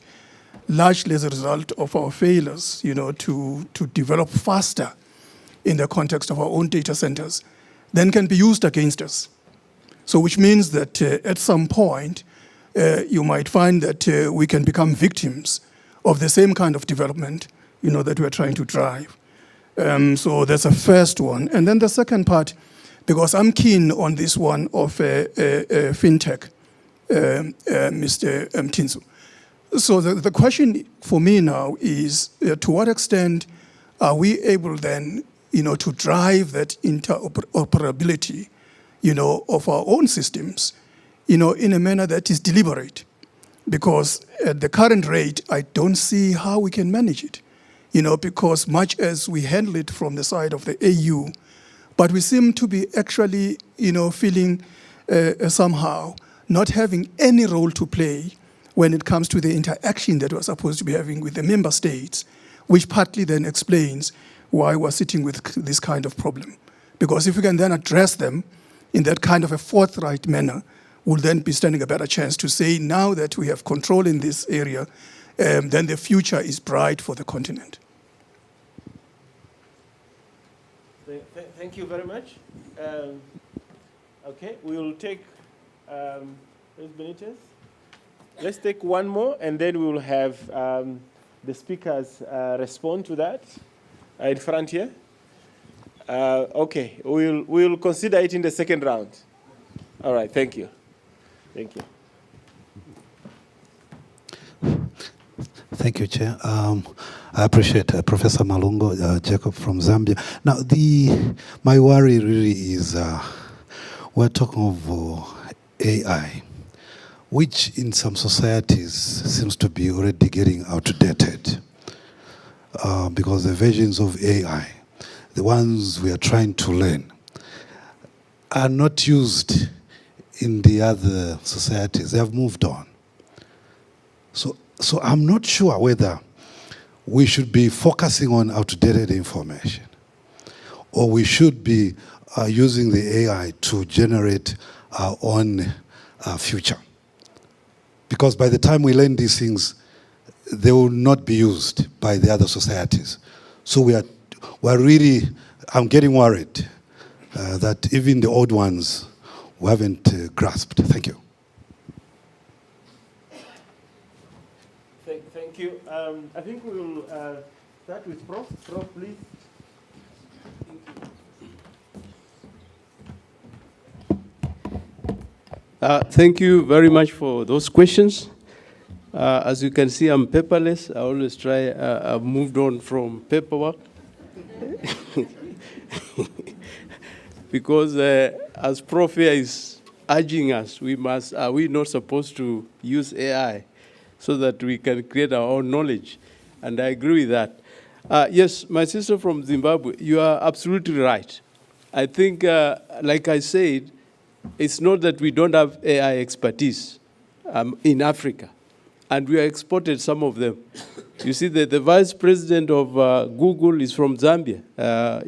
largely as a result of our failures, to develop faster in the context of our own data centers, then can be used against us. So which means that at some point, you might find that we can become victims of the same kind of development, that we're trying to drive. So that's a first one. And then the second part, because I'm keen on this one of fintech, Mr. Mtinsu. So the question for me now is, to what extent are we able then, to drive that interoperability, of our own systems, in a manner that is deliberate? Because at the current rate, I don't see how we can manage it, because much as we handle it from the side of the AU, but we seem to be actually, feeling somehow not having any role to play when it comes to the interaction that we're supposed to be having with the member states, which partly then explains why we're sitting with this kind of problem. Because if we can then address them in that kind of a forthright manner, we'll then be standing a better chance to say, now that we have control in this area, then the future is bright for the continent. Thank you very much. Okay, we will take, Ms. Benitez. Let's take one more, and then we will have the speakers respond to that in front here. Okay, we'll consider it in the second round. All right, thank you. Thank you. Thank you, Chair. I appreciate Professor Malungo, Jacob from Zambia. Now, my worry really is we're talking of AI, which in some societies seems to be already getting outdated because the versions of AI, the ones we are trying to learn, are not used in the other societies. They have moved on. So I'm not sure whether we should be focusing on outdated information or we should be using the AI to generate our own future. Because by the time we learn these things, they will not be used by the other societies. So we're really, I'm getting worried that even the old ones we haven't grasped. Thank you. Thank you. I think we will start with Prof. Prof, please. Thank you very much for those questions. As you can see, I'm paperless. I always try, I've moved on from paperwork. Because as Prof is urging us, are we not supposed to use AI so that we can create our own knowledge? And I agree with that. Yes, my sister from Zimbabwe, you are absolutely right. I think, like I said, it's not that we don't have AI expertise in Africa, and we have exported some of them. You see, the vice president of Google is from Zambia.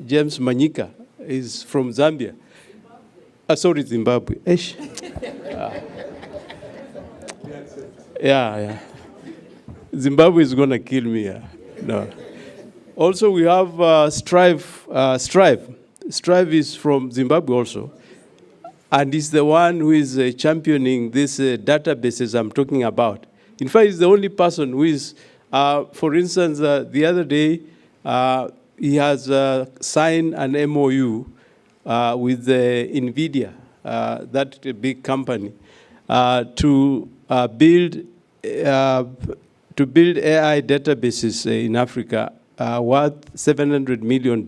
James Manyika is from Zambia. Sorry, Zimbabwe. Yeah. Zimbabwe is going to kill me. No. Also, we have Strive. Strive is from Zimbabwe also. And he's the one who is championing these databases I'm talking about. In fact, he's the only person who is, for instance, the other day, he has signed an MOU with NVIDIA, that big company, to build AI databases in Africa worth $700 million.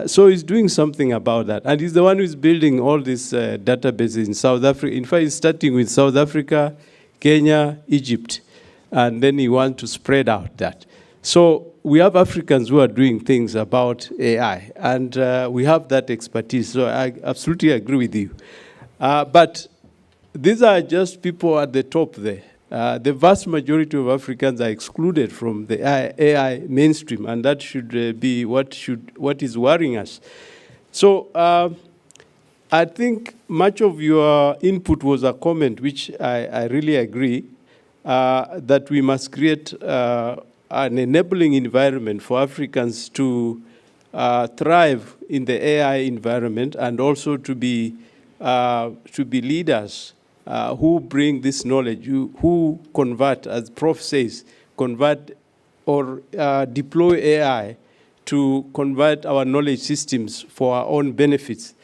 So he's doing something about that. And he's the one who's building all these databases in South Africa. In fact, he's starting with South Africa, Kenya, Egypt. And then he wants to spread out that. So we have Africans who are doing things about AI. And we have that expertise. So I absolutely agree with you. But these are just people at the top there. The vast majority of Africans are excluded from the AI mainstream, and that should be what is worrying us. So I think much of your input was a comment, which I really agree, that we must create an enabling environment for Africans to thrive in the AI environment, and also to be leaders who bring this knowledge, who convert, as Prof says, convert or deploy AI to convert our knowledge systems for our own benefits.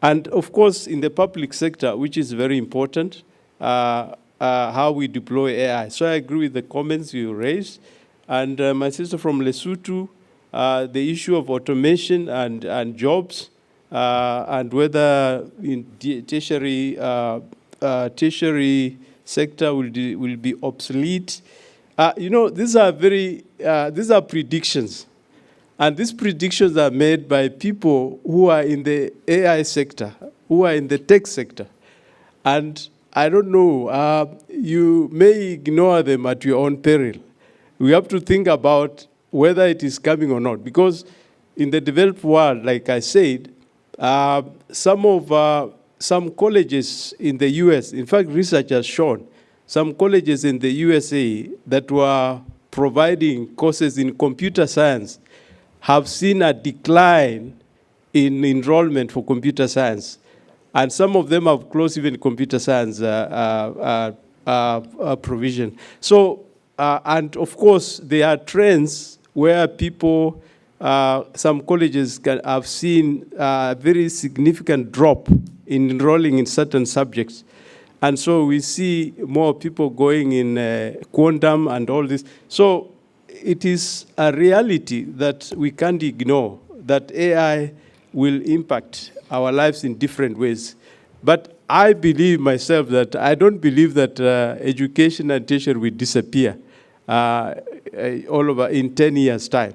And of course, in the public sector, which is very important, how we deploy AI. So I agree with the comments you raised. And my sister from Lesotho, the issue of automation and jobs, and whether in tertiary sector will be obsolete. These are predictions. And these predictions are made by people who are in the AI sector, who are in the tech sector. And I don't know, you may ignore them at your own peril. We have to think about whether it is coming or not. Because in the developed world, like I said, some colleges in the US, in fact, research has shown, some colleges in the USA that were providing courses in computer science have seen a decline in enrollment for computer science. And some of them have closed even computer science provision. So, and of course, there are trends where people, some colleges have seen a very significant drop in enrolling in certain subjects. And so we see more people going in quantum and all this. So it is a reality that we can't ignore, that AI will impact our lives in different ways. But I believe myself that I don't believe that education and tertiary will disappear all over in 10 years' time.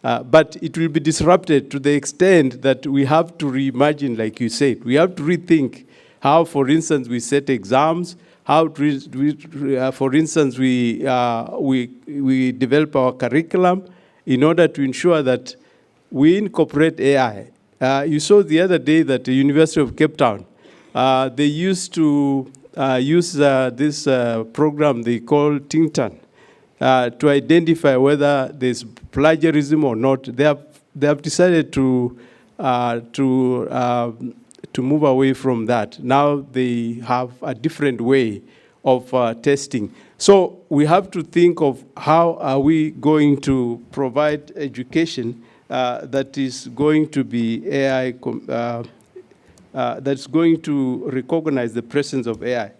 But it will be disrupted to the extent that we have to reimagine, like you said. We have to rethink how, for instance, we set exams, how, for instance, we develop our curriculum in order to ensure that we incorporate AI. You saw the other day that the University of Cape Town, they used to use this program they call Tintan to identify whether there's plagiarism or not. They have decided to move away from that. Now they have a different way of testing. So we have to think of how are we going to provide education that is going to be AI, that's going to recognize the presence of AI.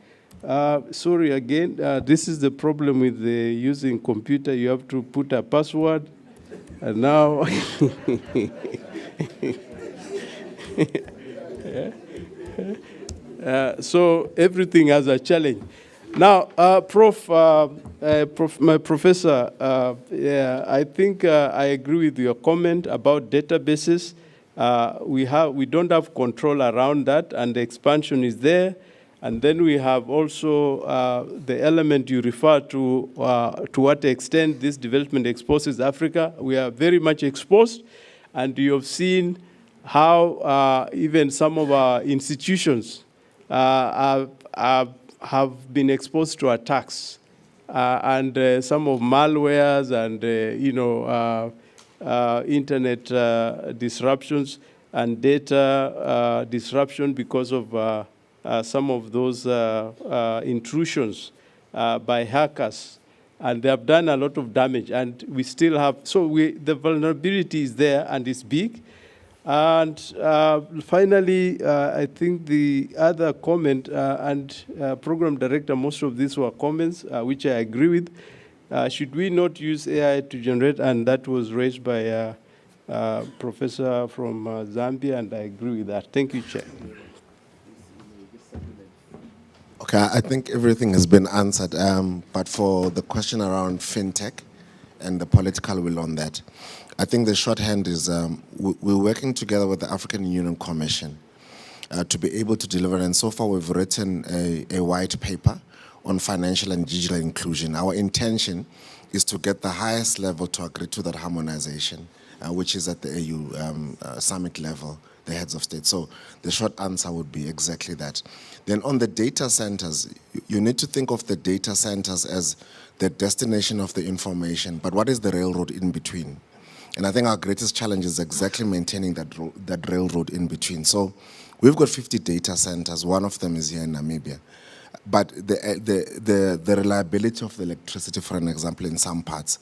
Sorry again, this is the problem with using computer. You have to put a password, and now so everything has a challenge. Now, my professor, I think I agree with your comment about databases. We don't have control around that, and the expansion is there. And then we have also the element you refer to what extent this development exposes Africa. We are very much exposed, and you have seen how even some of our institutions have been exposed to attacks, and some of malwares and internet disruptions and data disruption because of some of those intrusions by hackers. And they have done a lot of damage, and we still have, so the vulnerability is there and it's big. And finally, I think the other comment and program director, most of these were comments, which I agree with. Should we not use AI to generate? And that was raised by a professor from Zambia, and I agree with that. Thank you, Chair. Okay, I think everything has been answered, but for the question around fintech and the political will on that, I think the shorthand is we're working together with the African Union Commission to be able to deliver, and so far we've written a white paper on financial and digital inclusion. Our intention is to get the highest level to agree to that harmonization, which is at the AU summit level, the heads of state. So the short answer would be exactly that. Then on the data centers, you need to think of the data centers as the destination of the information, but what is the railroad in between? And I think our greatest challenge is exactly maintaining that railroad in between. So we've got 50 data centers. One of them is here in Namibia. But the reliability of the electricity, for an example, in some parts,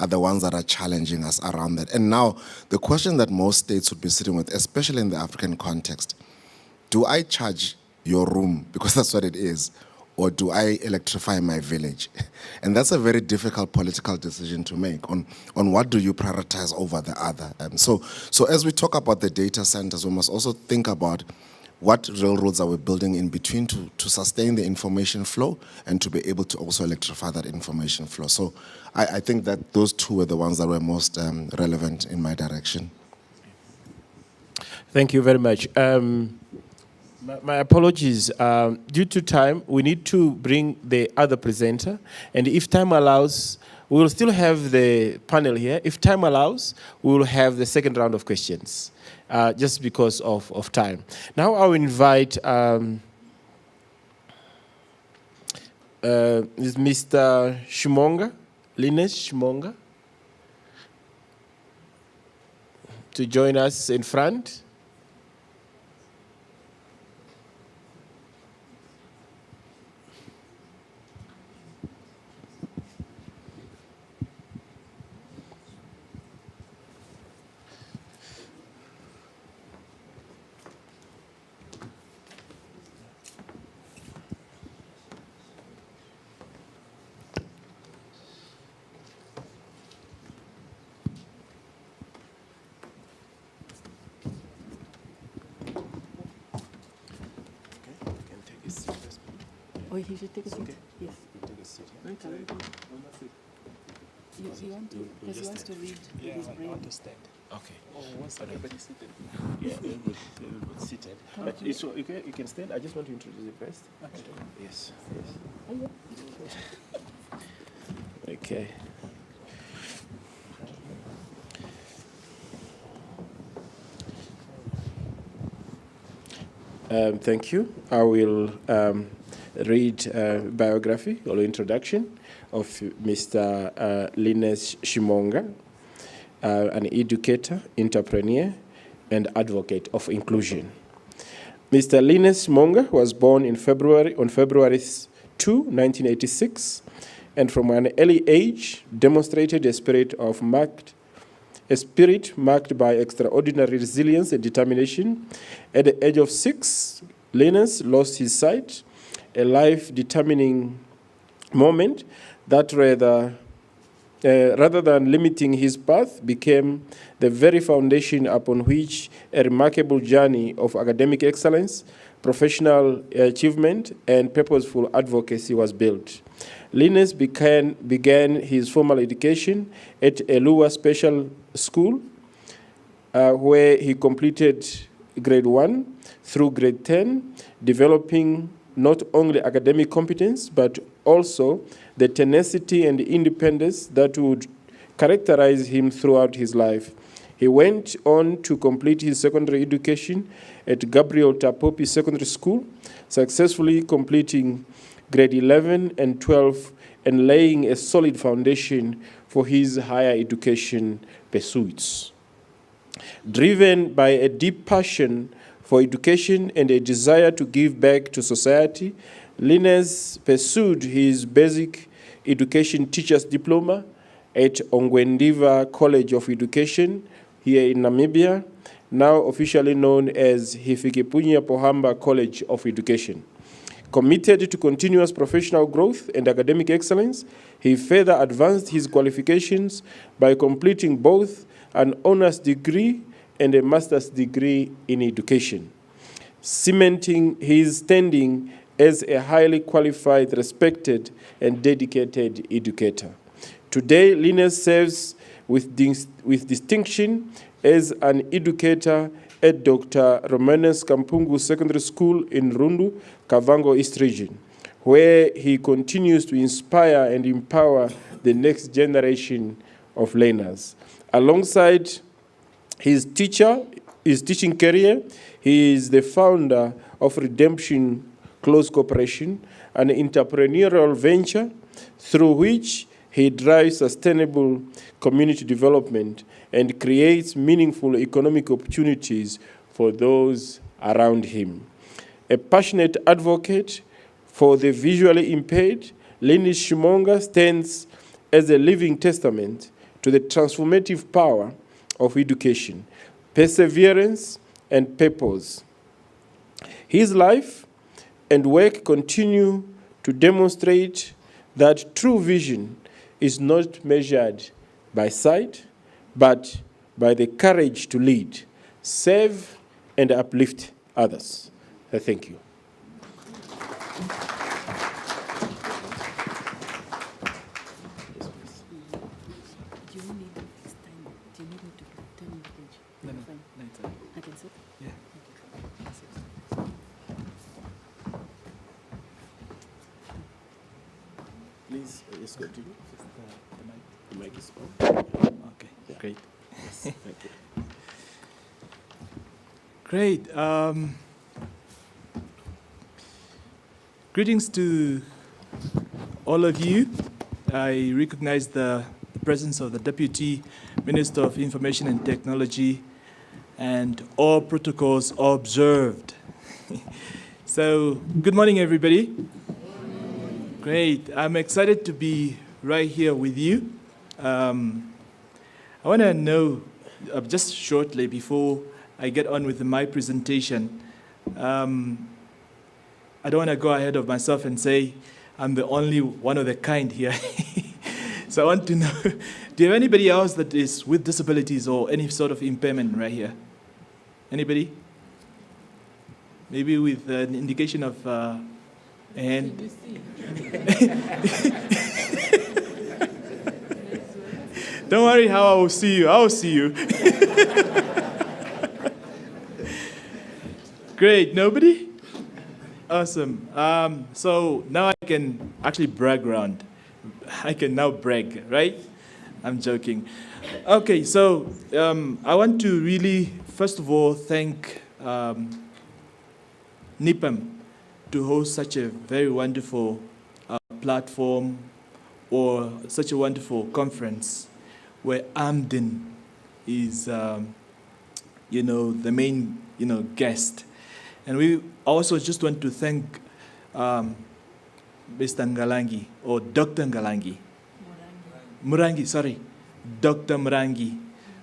are the ones that are challenging us around that. And now, the question that most states would be sitting with, especially in the African context, do I charge your room, because that's what it is, or do I electrify my village? And that's a very difficult political decision to make on what do you prioritize over the other. So as we talk about the data centers, we must also think about what railroads are we building in between to sustain the information flow and to be able to also electrify that information flow. So I think that those two were the ones that were most relevant in my direction. Thank you very much. My apologies. Due to time, we need to bring the other presenter. And if time allows, we will still have the panel here. If time allows, we will have the second round of questions, just because of time. Now I will invite is Mr. Shimonga, Linus Shimonga, to join us in front. Oh, he should take a seat. Okay. Yes. Take a seat. You want to? Because he wants to read his brain. I understand. Okay. Oh, once everybody seated. Yeah, everybody seated. But it's okay. You can stand. I just want to introduce you first. Okay. Yes. Okay. Thank you. I will read biography or introduction of Mr. Linus Shimonga, an educator, entrepreneur, and advocate of inclusion. Mr. Linus Shimonga was born on February 2, 1986, and from an early age demonstrated a spirit marked by extraordinary resilience and determination. At the age of 6, Linus lost his sight, a life-determining moment that rather than limiting his path, became the very foundation upon which a remarkable journey of academic excellence, professional achievement, and purposeful advocacy was built. Linus began his formal education at Elua Special School, where he completed grade 1 through grade 10, developing not only academic competence, but also the tenacity and independence that would characterize him throughout his life. He went on to complete his secondary education at Gabriel Tapopi Secondary School, successfully completing grade 11 and 12 and laying a solid foundation for his higher education pursuits. Driven by a deep passion for education and a desire to give back to society, Linus pursued his basic education teacher's diploma at Ongwendiva College of Education here in Namibia, now officially known as Hifikepunye Pohamba College of Education. Committed to continuous professional growth and academic excellence, he further advanced his qualifications by completing both an honors degree and a master's degree in education, cementing his standing as a highly qualified, respected, and dedicated educator. Today, Linus serves with distinction as an educator at Dr. Romanus Kampungu Secondary School in Rundu, Kavango East Region, where he continues to inspire and empower the next generation of learners. Alongside his teaching career, he is the founder of Redemption Close Corporation, an entrepreneurial venture through which he drives sustainable community development and creates meaningful economic opportunities for those around him. A passionate advocate for the visually impaired, Linus Shimonga stands as a living testament to the transformative power of education, perseverance, and purpose. His life and work continue to demonstrate that true vision is not measured by sight, but by the courage to lead, serve, and uplift others. Thank you. Please, just continue. The mic is on. Okay, yeah. Great. Yes, thank you. Great. Greetings to all of you. I recognize the presence of the Deputy Minister of Information and Technology, and all protocols are observed. So, good morning, everybody. Great. I'm excited to be right here with you. I want to know, just shortly before I get on with my presentation, I don't want to go ahead of myself and say I'm the only one of the kind here. So I want to know, do you have anybody else that is with disabilities or any sort of impairment right here? Anybody? Maybe with an indication of a hand. Don't worry how I will see you. I will see you. Great. Nobody? Awesome. So now I can actually brag around. I can now brag, right? I'm joking. Okay, so I want to really, first of all, thank NIPAM to host such a very wonderful platform or such a wonderful conference where Amdin is, the main, guest. And we also just want to thank Mr. Ngalangi, or Dr. Ngalangi. Murangi, sorry. Dr. Murangi,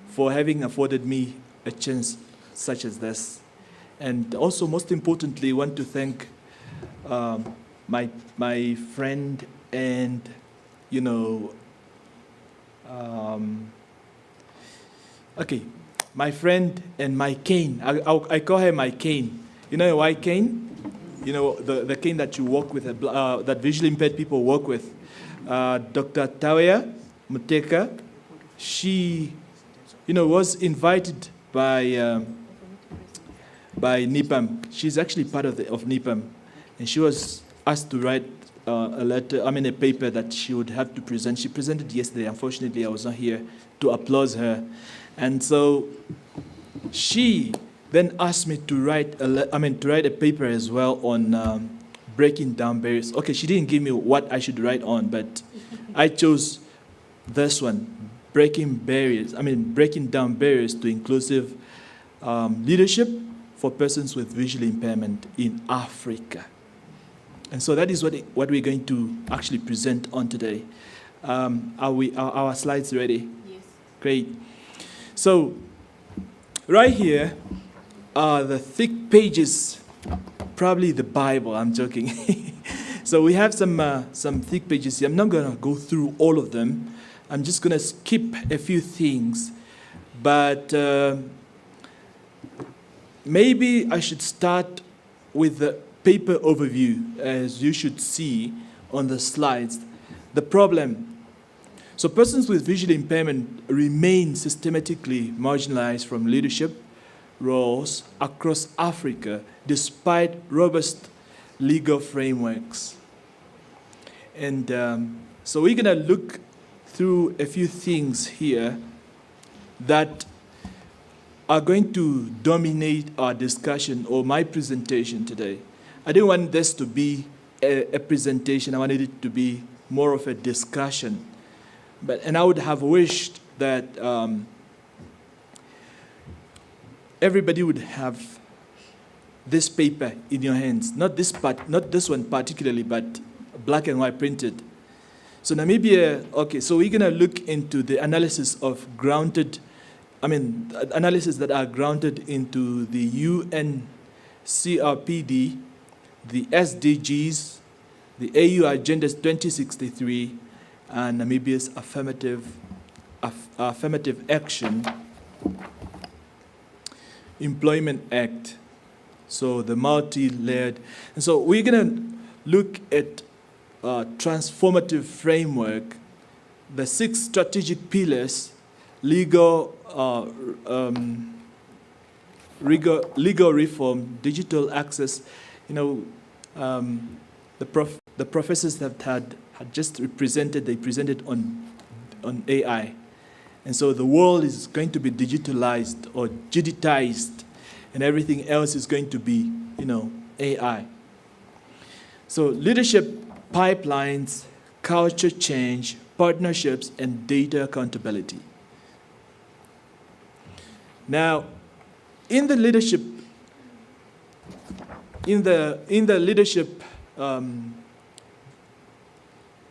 for having afforded me a chance such as this. And also, most importantly, want to thank my friend and, my friend and my cane. I call her my cane. You know why cane? You know, the cane that you walk with, that visually impaired people walk with. Dr. Tawea Muteka, she, was invited by NIPAM. She's actually part of NIPAM. And she was asked to write a paper that she would have to present. She presented yesterday. Unfortunately, I was not here to applaud her. And so she then asked me to write a paper as well on breaking down barriers. Okay, she didn't give me what I should write on, but I chose this one, breaking down barriers to inclusive leadership for persons with visual impairment in Africa. And so that is what we're going to actually present on today. Are our slides ready? Yes. Great. So right here are the thick pages, probably the Bible, I'm joking. So we have some thick pages here. I'm not going to go through all of them. I'm just going to skip a few things. But maybe I should start with the paper overview, as you should see on the slides. The problem. So persons with visual impairment remain systematically marginalized from leadership roles across Africa, despite robust legal frameworks. And so we're going to look through a few things here that are going to dominate our discussion or my presentation today. I didn't want this to be a presentation. I wanted it to be more of a discussion. And I would have wished that everybody would have this paper in your hands. Not this one particularly, but black and white printed. So Namibia, okay, so we're going to look into the analysis of analysis that are grounded into the UN CRPD, the SDGs, the AU Agenda 2063, and Namibia's affirmative action Employment Act. So the multi-layered. And so we're going to look at transformative framework, the 6 strategic pillars, legal reform, digital access. The professors that had just presented on AI. And so the world is going to be digitalized or digitized, and everything else is going to be, AI. So leadership pipelines, culture change, partnerships, and data accountability. Now, in the leadership,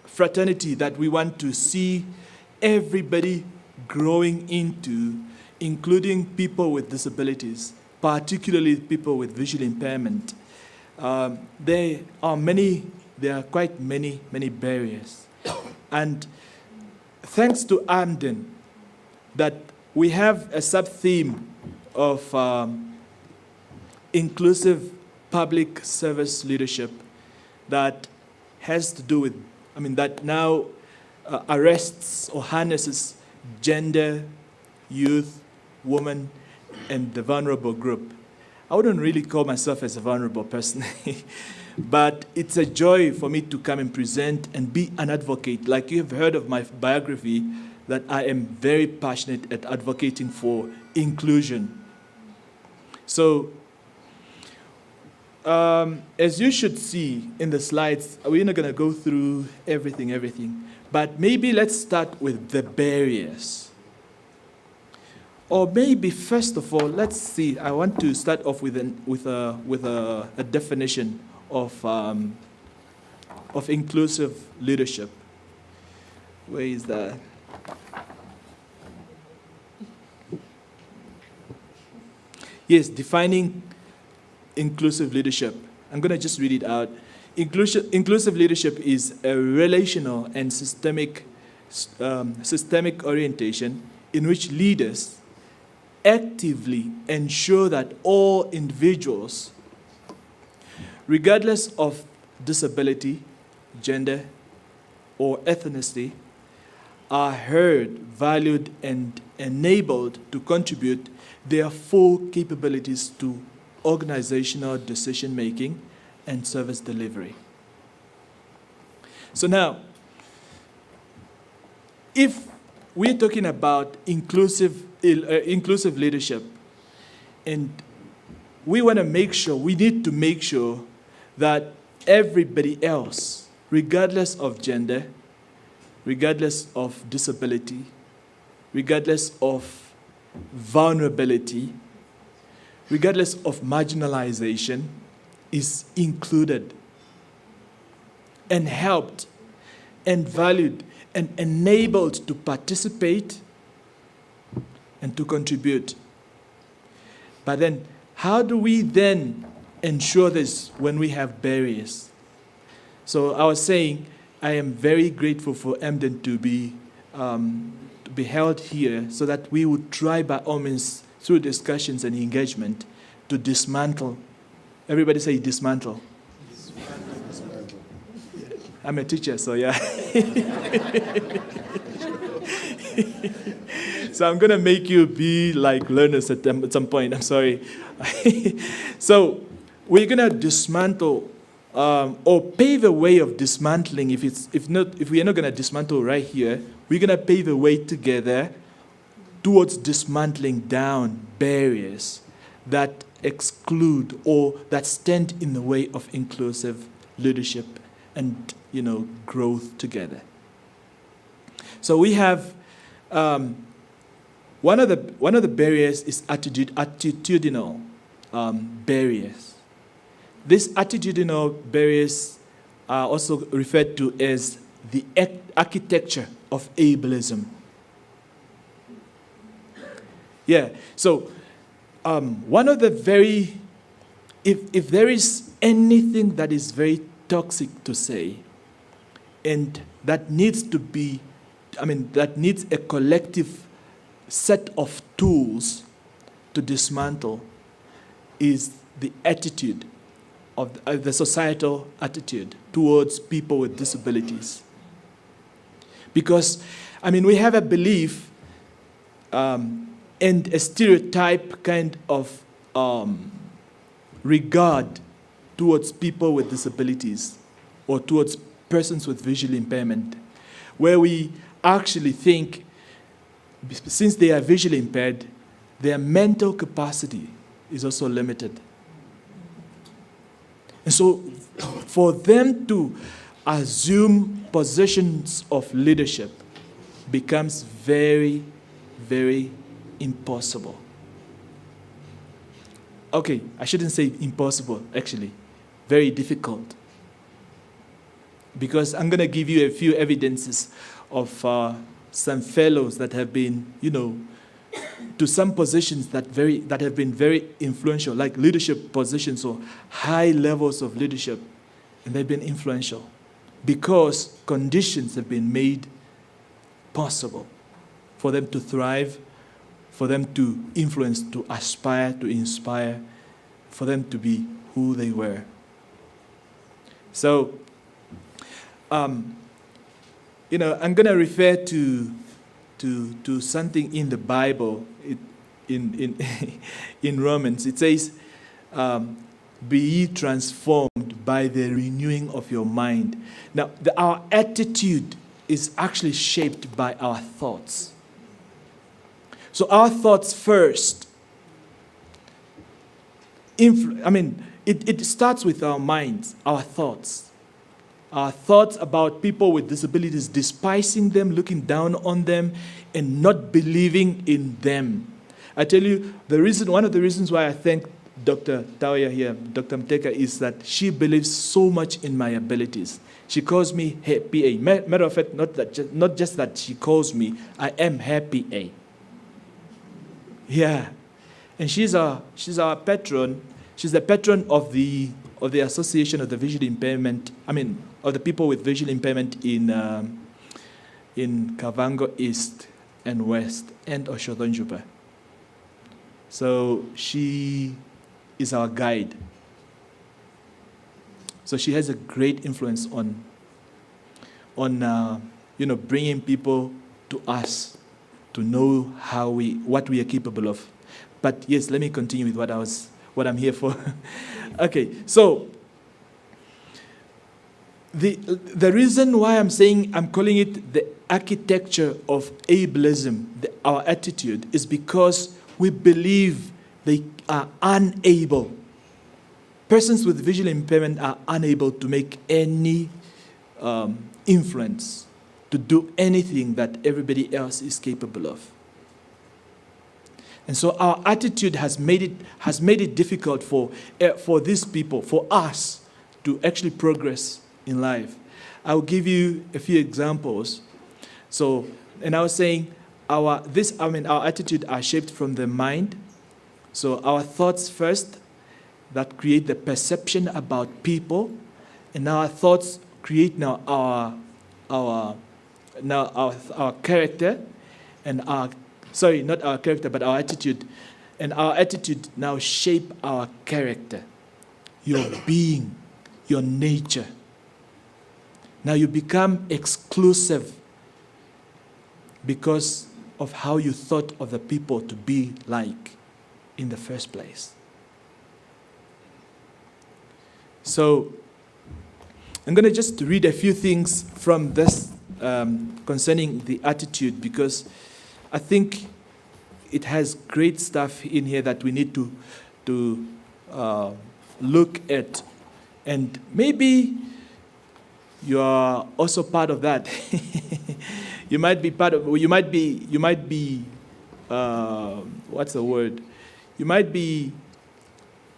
fraternity that we want to see everybody growing into, including people with disabilities, particularly people with visual impairment, there are quite many barriers. And thanks to AMDIN, that we have a sub-theme of inclusive public service leadership that has to do with, that now arrests or harnesses gender, youth, women, and the vulnerable group. I wouldn't really call myself as a vulnerable person, but it's a joy for me to come and present and be an advocate. Like you've heard of my biography, that I am very passionate at advocating for inclusion. So, as you should see in the slides, we're not going to go through everything, but maybe let's start with the barriers. Or maybe first of all, let's see. I want to start off with a definition of inclusive leadership. Where is that? Yes, defining inclusive leadership. I'm going to just read it out. Inclusive leadership is a relational and systemic orientation in which leaders actively ensure that all individuals, regardless of disability, gender, or ethnicity, are heard, valued, and enabled to contribute their full capabilities to organizational decision-making and service delivery. So now, if we're talking about inclusive leadership, and we need to make sure that everybody else, regardless of gender, regardless of disability, regardless of vulnerability, regardless of marginalization, is included and helped and valued and enabled to participate and to contribute. But then, how do we then ensure this when we have barriers? So I was saying, I am very grateful for AMDIN to be held here so that we would try by all means, through discussions and engagement, to dismantle. Everybody say dismantle. I'm a teacher, so yeah. So I'm going to make you be like learners at some point. I'm sorry. So we're going to dismantle or pave a way of dismantling. If we are not going to dismantle right here, we're going to pave a way together towards dismantling down barriers that exclude or that stand in the way of inclusive leadership and growth together. So we have one of the barriers is attitudinal barriers. These attitudinal barriers are also referred to as the architecture of ableism. Yeah. So one of the if there is anything that is very toxic to say, and that needs that needs a collective set of tools to dismantle, is the attitude of the societal attitude towards people with disabilities. Because, we have a belief and a stereotype kind of regard towards people with disabilities or towards persons with visual impairment, where we actually think, since they are visually impaired, their mental capacity is also limited. And so for them to assume positions of leadership becomes very, very impossible. Okay, I shouldn't say impossible, actually. Very difficult. Because I'm going to give you a few evidences of some fellows that have been, to some positions that have been very influential, like leadership positions or high levels of leadership, and they've been influential because conditions have been made possible for them to thrive, for them to influence, to aspire, to inspire, for them to be who they were. So, I'm going to refer to something in the Bible, in Romans. It says, be ye transformed by the renewing of your mind. Now, our attitude is actually shaped by our thoughts. So our thoughts first, it starts with our minds, our thoughts. Our thoughts about people with disabilities, despising them, looking down on them, and not believing in them. I tell you, one of the reasons why I thank Dr. Tauya here, Dr. Mteka, is that she believes so much in my abilities. She calls me her PA. Matter of fact, not just that she calls me, I am her PA. Yeah. And she's our patron. She's the patron of the Association of the Visual Impairment, of the people with visual impairment in Kavango East and West and Oshodonjupa. So she is our guide. So she has a great influence on bringing people to us to know what we are capable of. But yes, let me continue with what I'm here for. Okay, so the reason why I'm calling it the architecture of ableism, our attitude, is because we believe they are unable. Persons with visual impairment are unable to make any influence, to do anything that everybody else is capable of. And so our attitude has made it difficult for these people, for us, to actually progress in life. I'll give you a few examples. So, and I was saying, our attitude are shaped from the mind, So our thoughts first that create the perception about people, and our thoughts create now our character, and our, sorry, not our character, but our attitude. And our attitude now shape our character, your being, your nature. Now you become exclusive because of how you thought of the people to be like in the first place. So I'm going to just read a few things from this concerning the attitude, because I think it has great stuff in here that we need to look at. And maybe you are also part of that. You might be part of, you might be, what's the word? You might be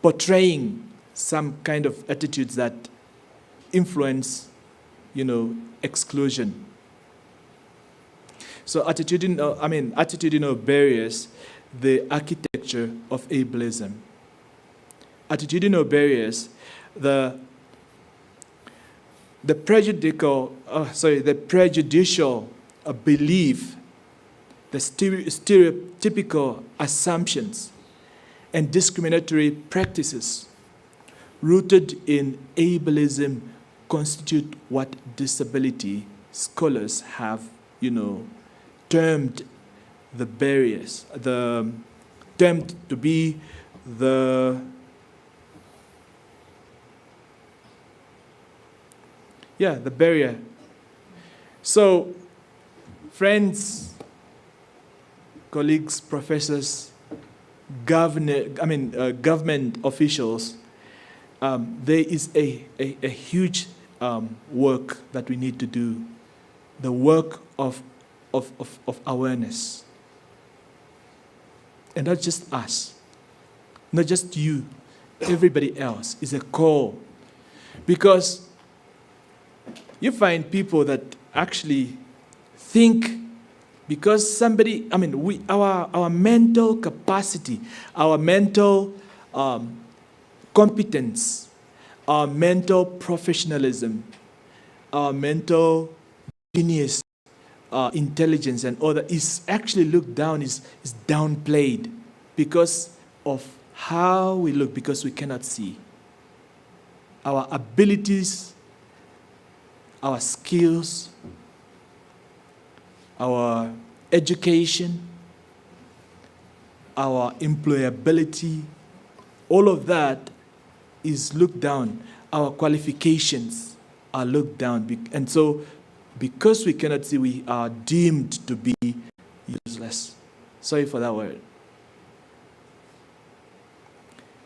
portraying some kind of attitudes that influence, exclusion. So attitudinal barriers, the architecture of ableism. Attitudinal barriers, the prejudicial belief, the stereotypical assumptions, and discriminatory practices rooted in ableism constitute what disability scholars have, termed the barriers, termed to be the barrier. So, friends, colleagues, professors, government officials, there is a huge work that we need to do, the work of awareness. And not just us, not just you, everybody else is a call. Because you find people that actually think because somebody, our mental capacity, our mental competence, our mental professionalism, our mental genius, intelligence and all that is actually looked down, is downplayed because of how we look, because we cannot see. Our abilities, our skills, our education, our employability, all of that is looked down. Our qualifications are looked down. And so, because we cannot see, we are deemed to be useless. Sorry for that word.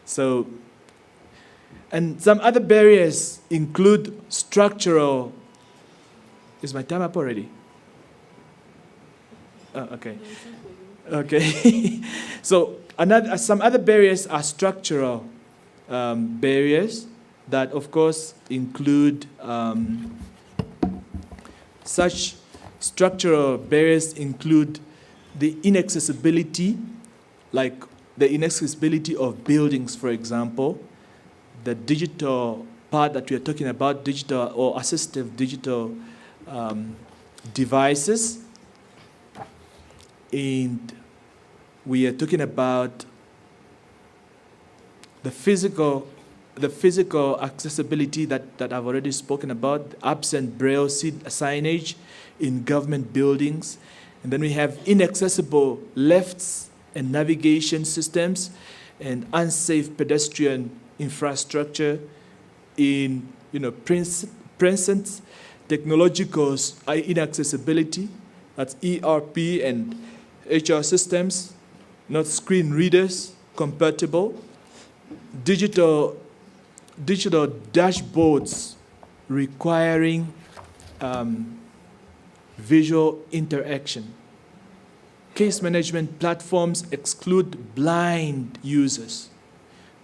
So, and some other barriers include structural. Is my time up already? Oh, okay. Okay. So some other barriers are structural barriers that, of course, include such structural barriers include the inaccessibility, like the inaccessibility of buildings, for example, the digital part that we are talking about, digital or assistive digital devices, and we are talking about the physical accessibility that I've already spoken about, absent braille signage in government buildings, and then we have inaccessible lifts and navigation systems and unsafe pedestrian infrastructure in present technological inaccessibility, that's ERP and HR systems, not screen readers compatible, digital dashboards requiring visual interaction. Case management platforms exclude blind users.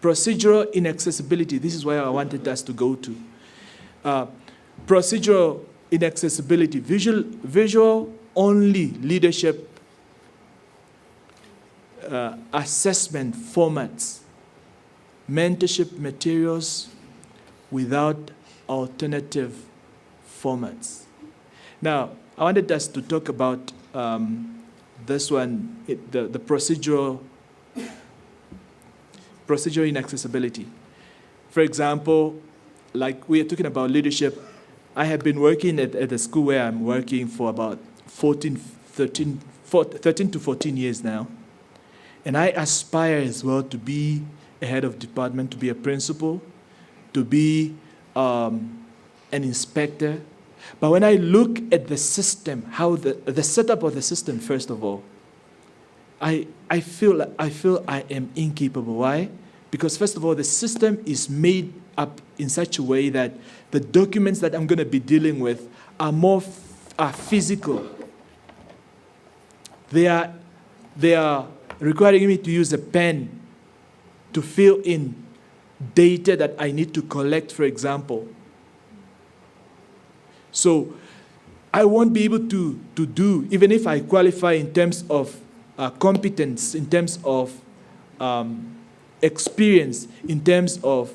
Procedural inaccessibility, this is where I wanted us to go to. Procedural inaccessibility, visual only leadership assessment formats, mentorship materials without alternative formats. Now, I wanted us to talk about this one, the procedural inaccessibility. For example, like we are talking about leadership, I have been working at the school where I'm working for about 13 to 14 years now. And I aspire as well to be a head of department, to be a principal, to be an inspector. But when I look at the system, how the setup of the system, first of all, I feel I am incapable. Why? Because first of all, the system is made up in such a way that the documents that I'm going to be dealing with are physical. They are requiring me to use a pen to fill in data that I need to collect, for example. So I won't be able to do, even if I qualify in terms of competence, in terms of experience, in terms of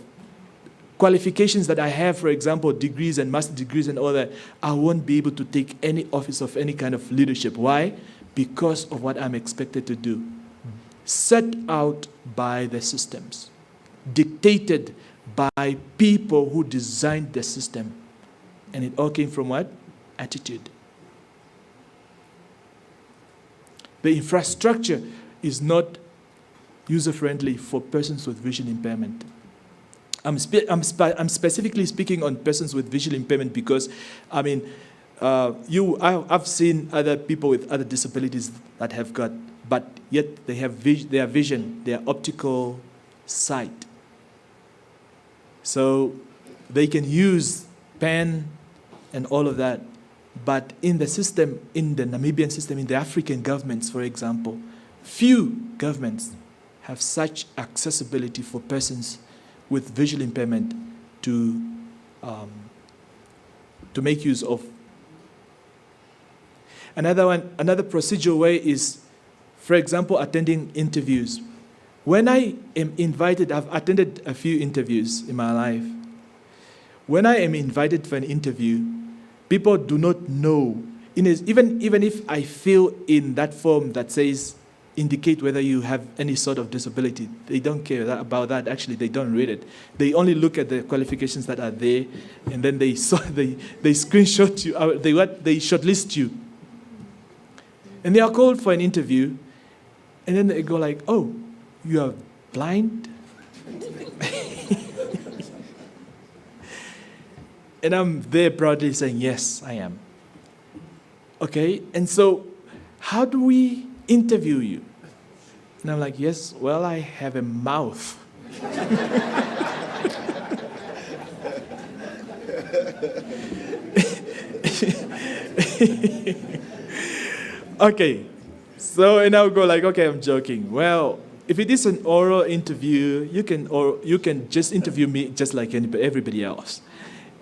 qualifications that I have, for example, degrees and master degrees and all that, I won't be able to take any office of any kind of leadership. Why? Because of what I'm expected to do. Set out by the systems, dictated by people who designed the system. And it all came from what? Attitude. The infrastructure is not user-friendly for persons with visual impairment. I'm specifically speaking on persons with visual impairment because, I mean, I've seen other people with other disabilities that have got, but yet they have their vision, their optical sight. So they can use pen and all of that. But in the system, in the Namibian system, in the African governments, for example, few governments have such accessibility for persons with visual impairment to make use of. Another procedural way is, for example, attending interviews. When I am invited, I've attended a few interviews in my life. When I am invited for an interview, people do not know. Even if I fill in that form that says, indicate whether you have any sort of disability, they don't care about that. Actually, they don't read it. They only look at the qualifications that are there, and then they screenshot you, they shortlist you. And they are called for an interview, and then they go like, oh, you are blind? And I'm there proudly saying, yes, I am. Okay, and so how do we interview you? And I'm like, yes, well, I have a mouth. Okay, so and I'll go like, okay, I'm joking. Well, if it is an oral interview, you can just interview me just like everybody else.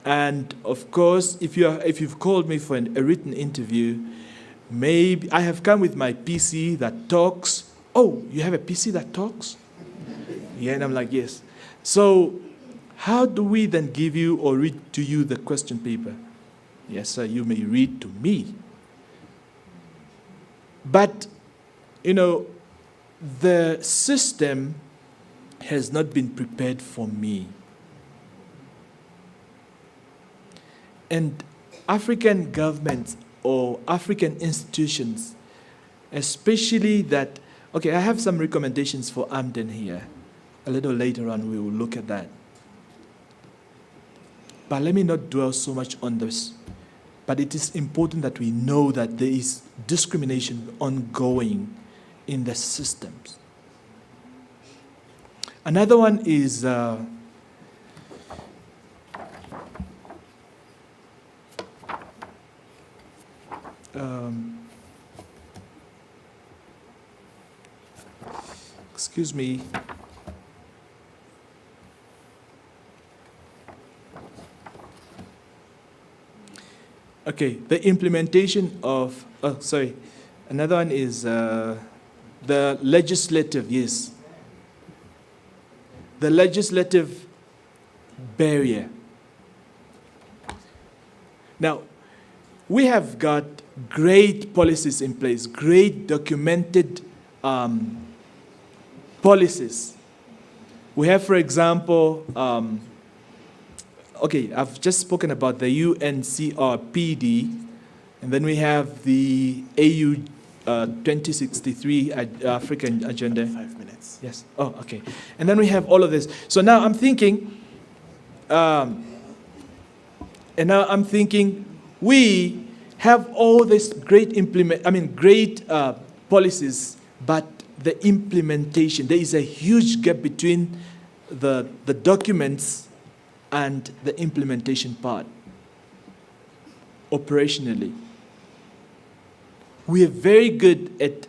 And of course, if you've called me for a written interview, maybe I have come with my PC that talks. Oh, you have a PC that talks? Yeah, and I'm like, yes. So how do we then give you or read to you the question paper? Yes, sir, you may read to me. But, the system has not been prepared for me. And African governments or African institutions, especially that, okay, I have some recommendations for AMDIN here. A little later on, we will look at that. But let me not dwell so much on this. But it is important that we know that there is discrimination ongoing in the systems. Another one is excuse me. Okay, the implementation of, another one is the legislative, yes. The legislative barrier. Now, we have got great policies in place, great documented policies. We have, for example, okay, I've just spoken about the UNCRPD, and then we have the AU 2063 African Agenda. 5 minutes. Yes. Oh, okay. And then we have all of this. So now I'm thinking, we have all this great great policies, but the implementation, there is a huge gap between the documents and the implementation part. Operationally, we are very good at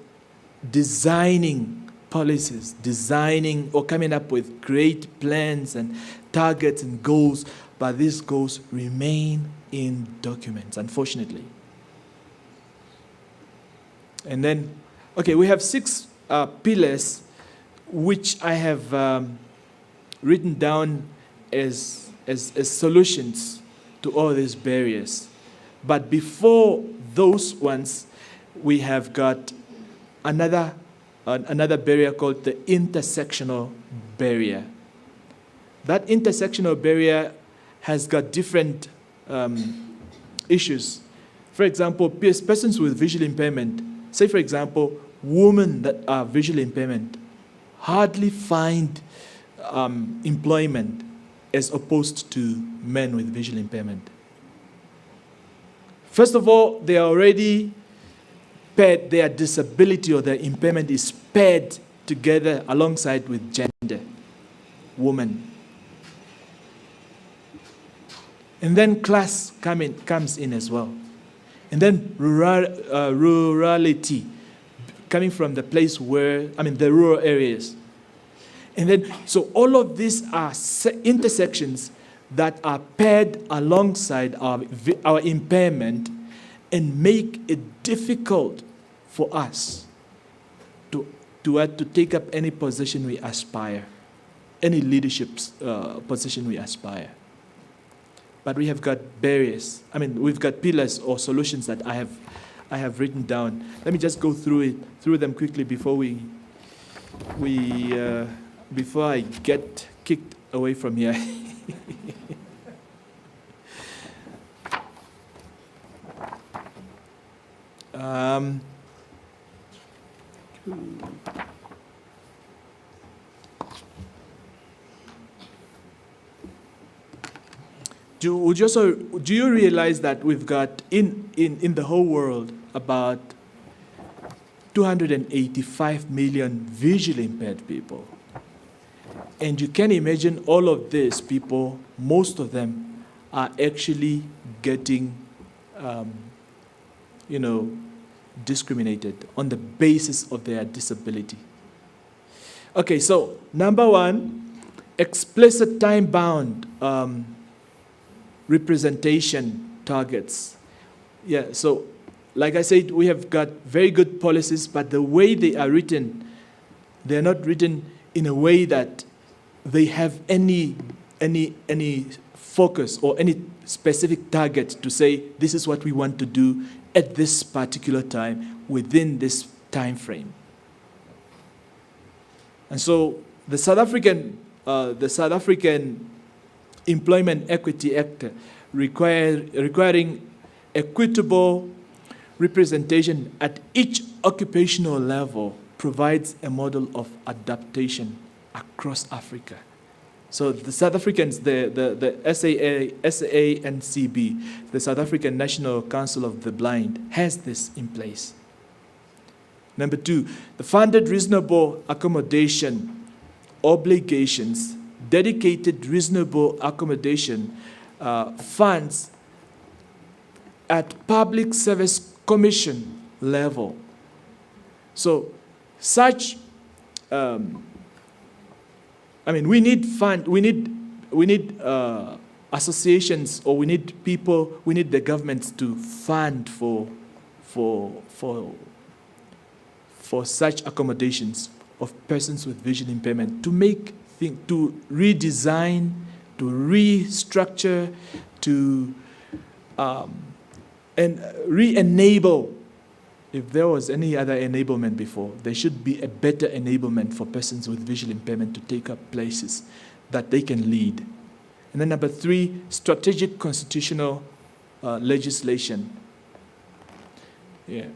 designing policies, designing or coming up with great plans and targets and goals, but these goals remain in documents, unfortunately. And then, okay, we have 6 pillars which I have written down as solutions to all these barriers. But before those ones, we have got another barrier called the intersectional barrier. That intersectional barrier has got different issues. For example, persons with visual impairment, say for example, women that are visually impairment, hardly find employment as opposed to men with visual impairment. First of all, they are already paired, their disability or their impairment is paired together alongside with gender, woman. And then class comes in as well. And then rurality, coming from the place where, the rural areas. And then, so all of these are intersections that are paired alongside our impairment and make it difficult for us to take up any position we aspire, any leadership position we aspire. But we have got barriers. We've got pillars or solutions that I have written down. Let me just go through them quickly before before I get kicked away from here. Do you realize that we've got in the whole world about 285 million visually impaired people? And you can imagine all of these people, most of them are actually getting, discriminated on the basis of their disability. Okay, so number 1, explicit time-bound representation targets. Yeah, so like I said, we have got very good policies, but the way they are written, they're not written in a way that they have any focus or any specific target to say this is what we want to do at this particular time within this time frame. And so the South African Employment Equity Act requiring equitable representation at each occupational level provides a model of adaptation across Africa. So the South Africans, the SANCB, the South African National Council of the Blind, has this in place. Number 2, the funded reasonable accommodation obligations, dedicated reasonable accommodation funds at Public Service Commission level. So such, we need associations, or we need people, we need the governments to fund for for such accommodations of persons with visual impairment, to redesign, to restructure, to and re-enable. If there was any other enablement before, there should be a better enablement for persons with visual impairment to take up places that they can lead. And then number 3, strategic constitutional legislation. Yeah.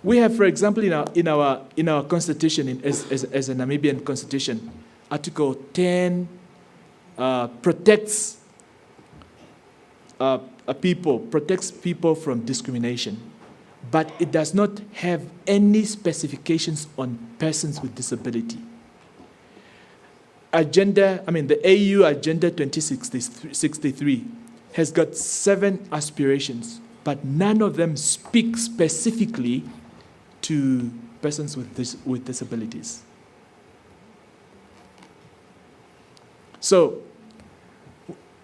We have, for example, in our constitution, as a Namibian constitution, Article 10 protects people from discrimination, but it does not have any specifications on persons with disability. The AU Agenda 2063 has got 7 aspirations, but none of them speak specifically to persons with disabilities. So,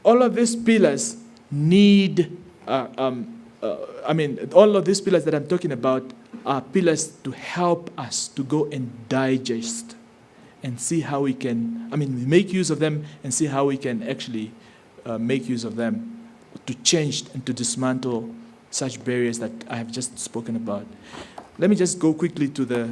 all of these pillars need, all of these pillars that I'm talking about are pillars to help us to go and digest and see how we can, make use of them and see how we can actually make use of them to change and to dismantle such barriers that I have just spoken about. Let me just go quickly to the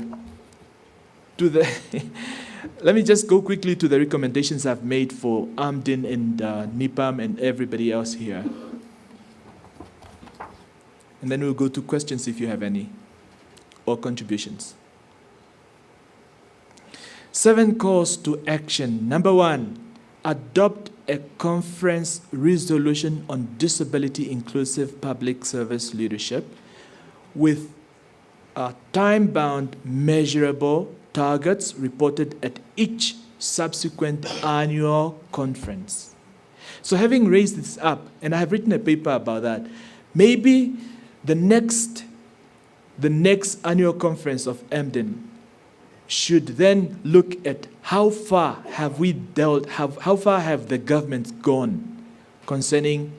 recommendations I've made for AMDIN and NIPAM and everybody else here. And then we'll go to questions if you have any, or contributions. 7 calls to action. Number 1, adopt a conference resolution on disability inclusive public service leadership with time-bound, measurable targets reported at each subsequent annual conference. So having raised this up, and I have written a paper about that, maybe the next annual conference of AMDIN should then look at how far have the government gone concerning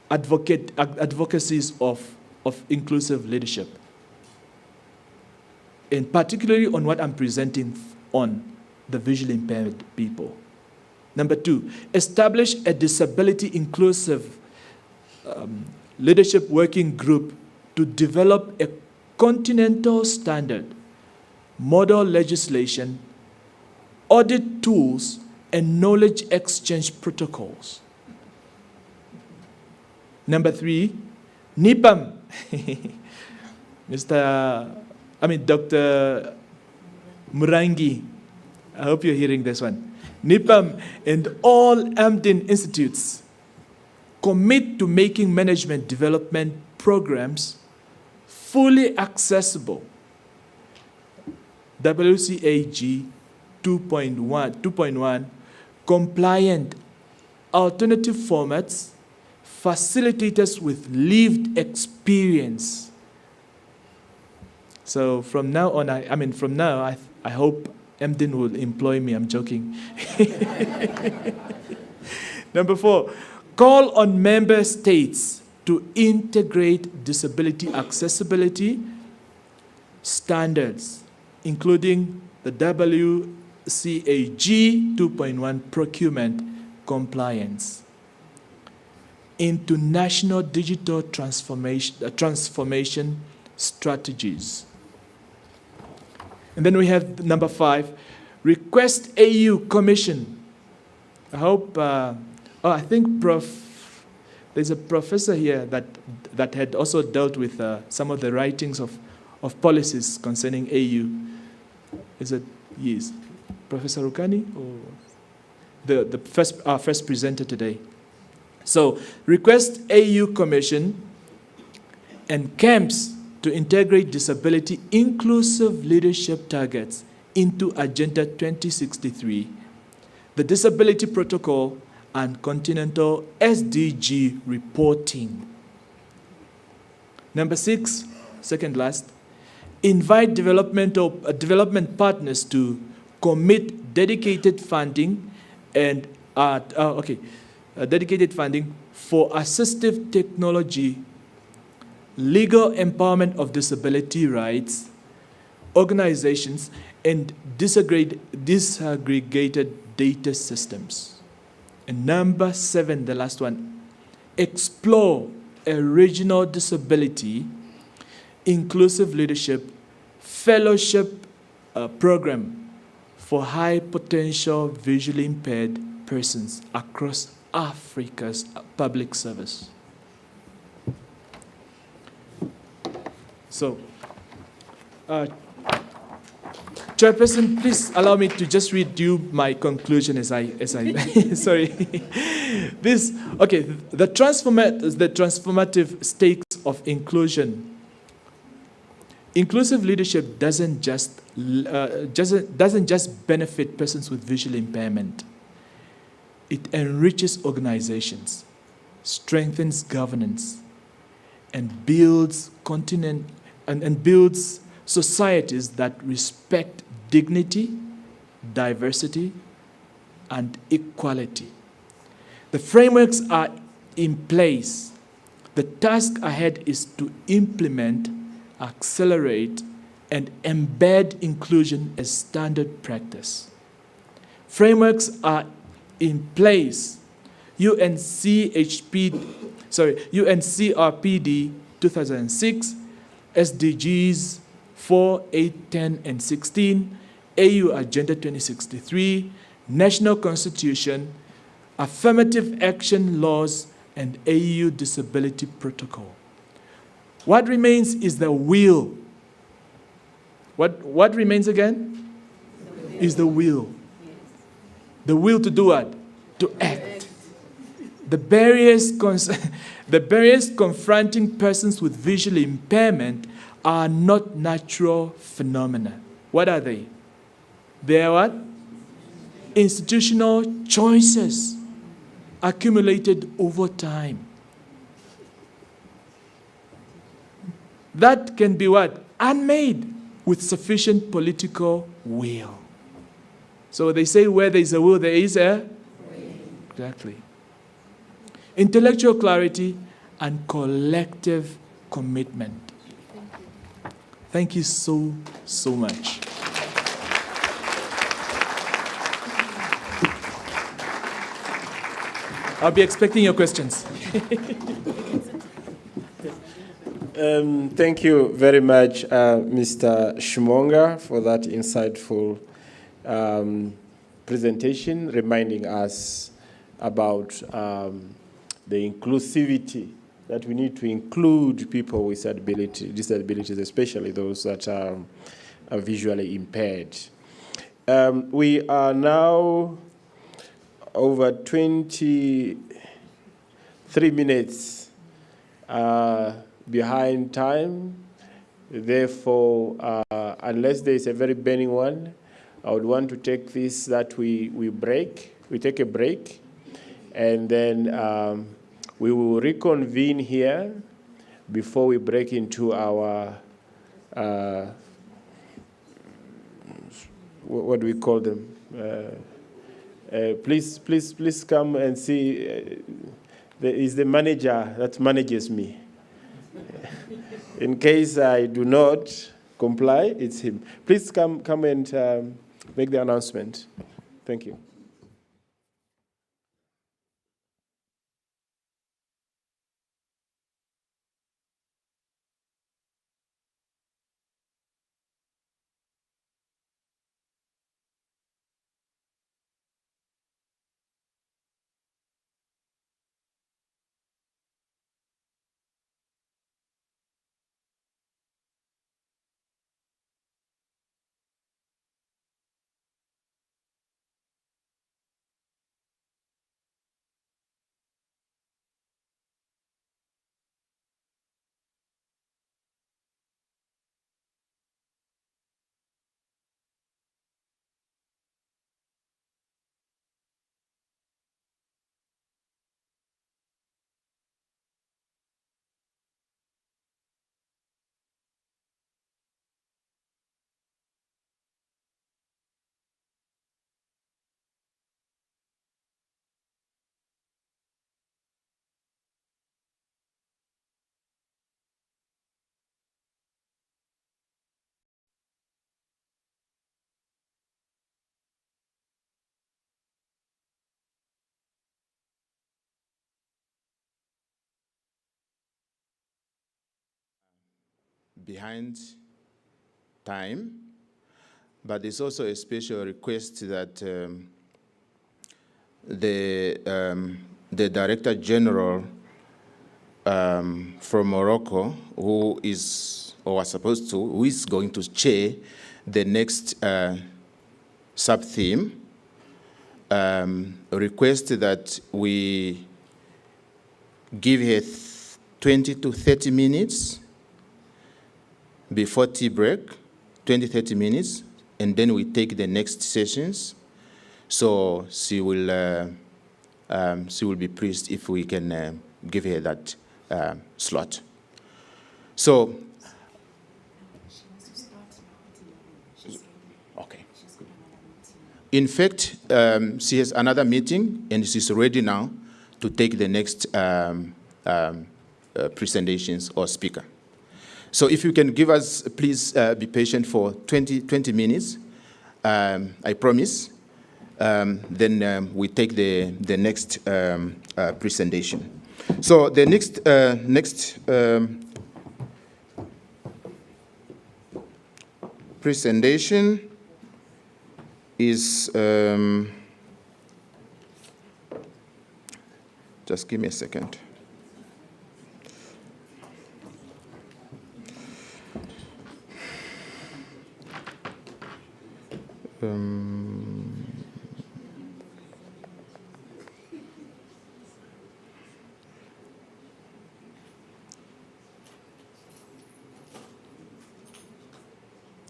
advocacies of inclusive leadership, and particularly on what I'm presenting on the visually impaired people. Number 2, establish a disability inclusive leadership working group to develop a continental standard, model legislation, audit tools, and knowledge exchange protocols. Number 3, NIPAM, Dr. Murangi, I hope you're hearing this one. NIPAM and all AMDIN institutes commit to making management development programs fully accessible. WCAG 2.1, compliant, alternative formats, facilitators with lived experience. So from now on, I hope AMDIN will employ me. I'm joking. Number 4, call on member states to integrate disability accessibility standards, including the WCAG 2.1 procurement compliance, into national digital transformation strategies. And then we have number 5, request AU Commission. I hope, I think there's a professor here that had also dealt with some of the writings of policies concerning AU. Is it, yes, Professor Rukani, or our first presenter today? So, request AU Commission and camps to integrate disability inclusive leadership targets into Agenda 2063, the Disability Protocol, and continental SDG reporting. Number 6, second last, invite development partners to commit dedicated funding and dedicated funding for assistive technology legal empowerment of disability rights, organizations, and disaggregated data systems. And number 7, the last one, explore a regional disability inclusive leadership fellowship program for high potential visually impaired persons across Africa's public service. So, Chairperson, please allow me to just read you my conclusion as I sorry. The transformative stakes of inclusion. Inclusive leadership doesn't just benefit persons with visual impairment. It enriches organizations, strengthens governance, and builds builds societies that respect dignity, diversity, and equality. The frameworks are in place. The task ahead is to implement, accelerate, and embed inclusion as standard practice. Frameworks are in place. UNCRPD 2006, SDGs 4, 8, 10, and 16, AU Agenda 2063, National Constitution, Affirmative Action Laws, and AU Disability Protocol. What remains is the will. What remains again? Is the will. The will to do what? To act. The barriers confronting persons with visual impairment are not natural phenomena. What are they? They are what? Institutional choices accumulated over time. That can be what? Unmade with sufficient political will. So they say where there is a will, there is a way. Exactly. Intellectual clarity and collective commitment. Thank you so, so much. I'll be expecting your questions. Thank you very much, Mr. Shimonga, for that insightful presentation, reminding us about the inclusivity, that we need to include people with disabilities, especially those that are visually impaired. We are now over 23 minutes behind time. Therefore, unless there is a very burning one, I would want to take this that we take a break, and then we will reconvene here before we break into our, what do we call them? Please come and see. There is the manager that manages me. In case I do not comply, it's him. Please come and make the announcement. Thank you. behind time, but there's also a special request that the Director General from Morocco, who is going to chair the next sub-theme, request that we give her 20 to 30 minutes before tea break, 20, 30 minutes, and then we take the next sessions. So she will be pleased if we can give her that slot. So, okay. In fact, she has another meeting, and she's ready now to take the next presentations or speaker. So if you can give us, please be patient for 20 minutes, I promise. Then we take the next presentation. So the next presentation is, just give me a second.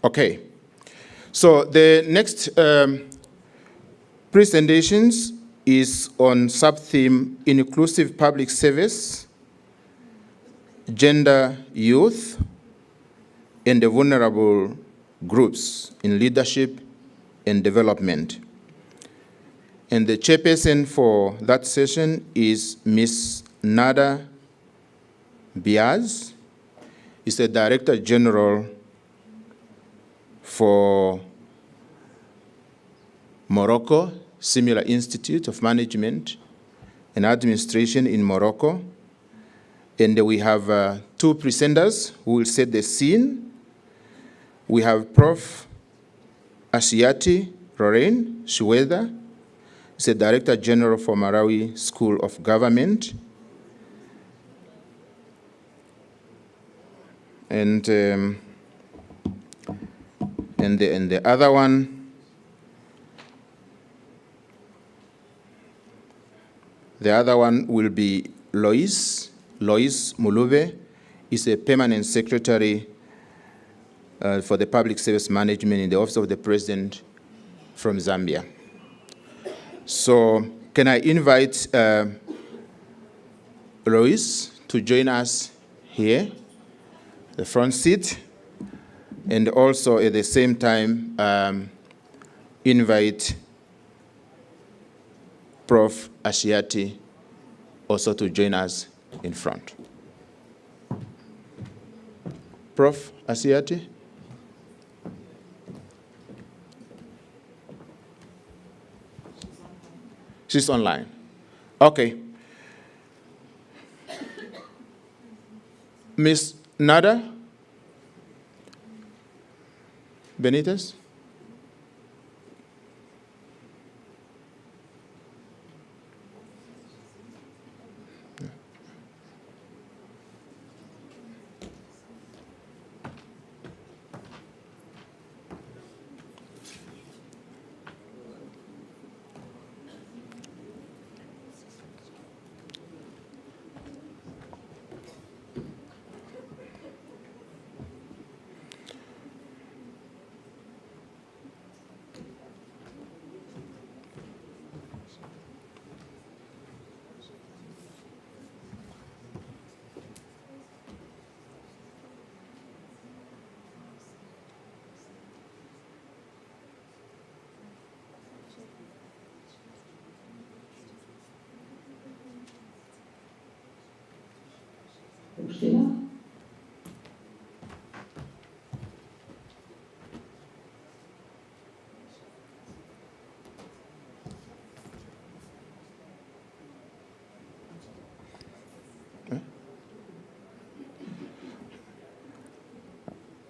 Okay, so the next presentations is on sub-theme Inclusive Public Service, Gender, Youth, and the Vulnerable Groups in Leadership and Development. And the chairperson for that session is Ms. Nada Biaz. Is the Director General for Morocco, Similar Institute of Management and Administration in Morocco. And we have two presenters who will set the scene. We have Prof. Ashiati Lorraine Shueda, is the Director General for Malawi School of Government. And the other one, will be Lois Mulube, is a permanent secretary for the public service management in the Office of the President from Zambia. So can I invite Lois to join us here, the front seat, and also at the same time invite Prof. Ashiati also to join us in front. Prof. Ashiati? She's online. Okay. Ms. Nada Benitez?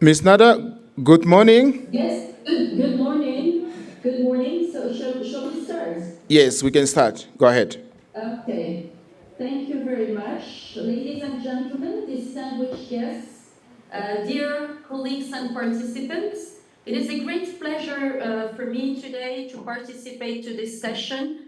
Ms. Nada, good morning. Yes, good morning. Good morning. So shall we start? Yes, we can start. Go ahead. Okay. Thank you very much. Ladies and gentlemen, distinguished guests, dear colleagues and participants, it is a great pleasure for me today to participate to this session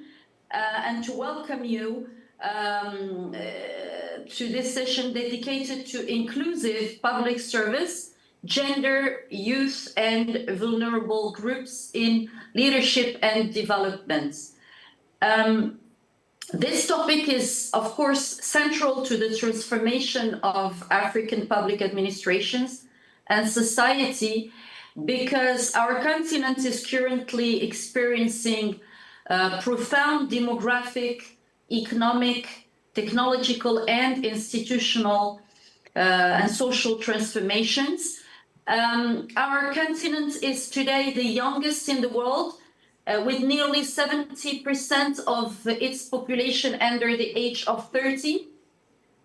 and to welcome you to this session dedicated to inclusive public service, gender, youth, and vulnerable groups in leadership and development. This topic is, of course, central to the transformation of African public administrations and society because our continent is currently experiencing profound demographic, economic, technological, and institutional and social transformations. Our continent is today the youngest in the world, with nearly 70% of its population under the age of 30.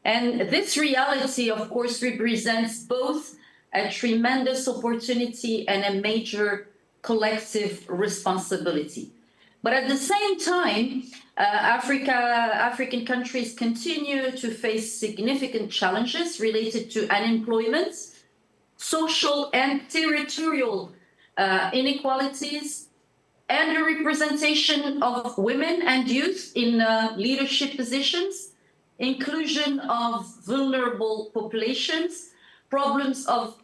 And this reality, of course, represents both a tremendous opportunity and a major collective responsibility. But at the same time, African countries continue to face significant challenges related to unemployment, social and territorial inequalities, and the representation of women and youth in leadership positions, inclusion of vulnerable populations, problems of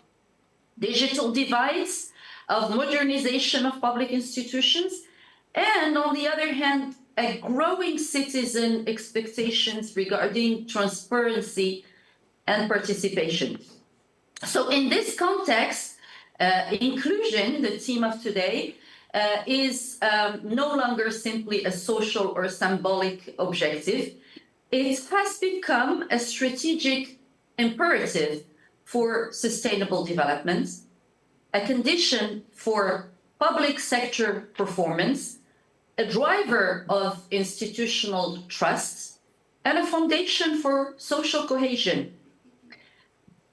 digital divides, of modernization of public institutions, and on the other hand, a growing citizen expectations regarding transparency and participation. So in this context, inclusion, the theme of today, is no longer simply a social or symbolic objective. It has become a strategic imperative for sustainable development, a condition for public sector performance, a driver of institutional trust, and a foundation for social cohesion.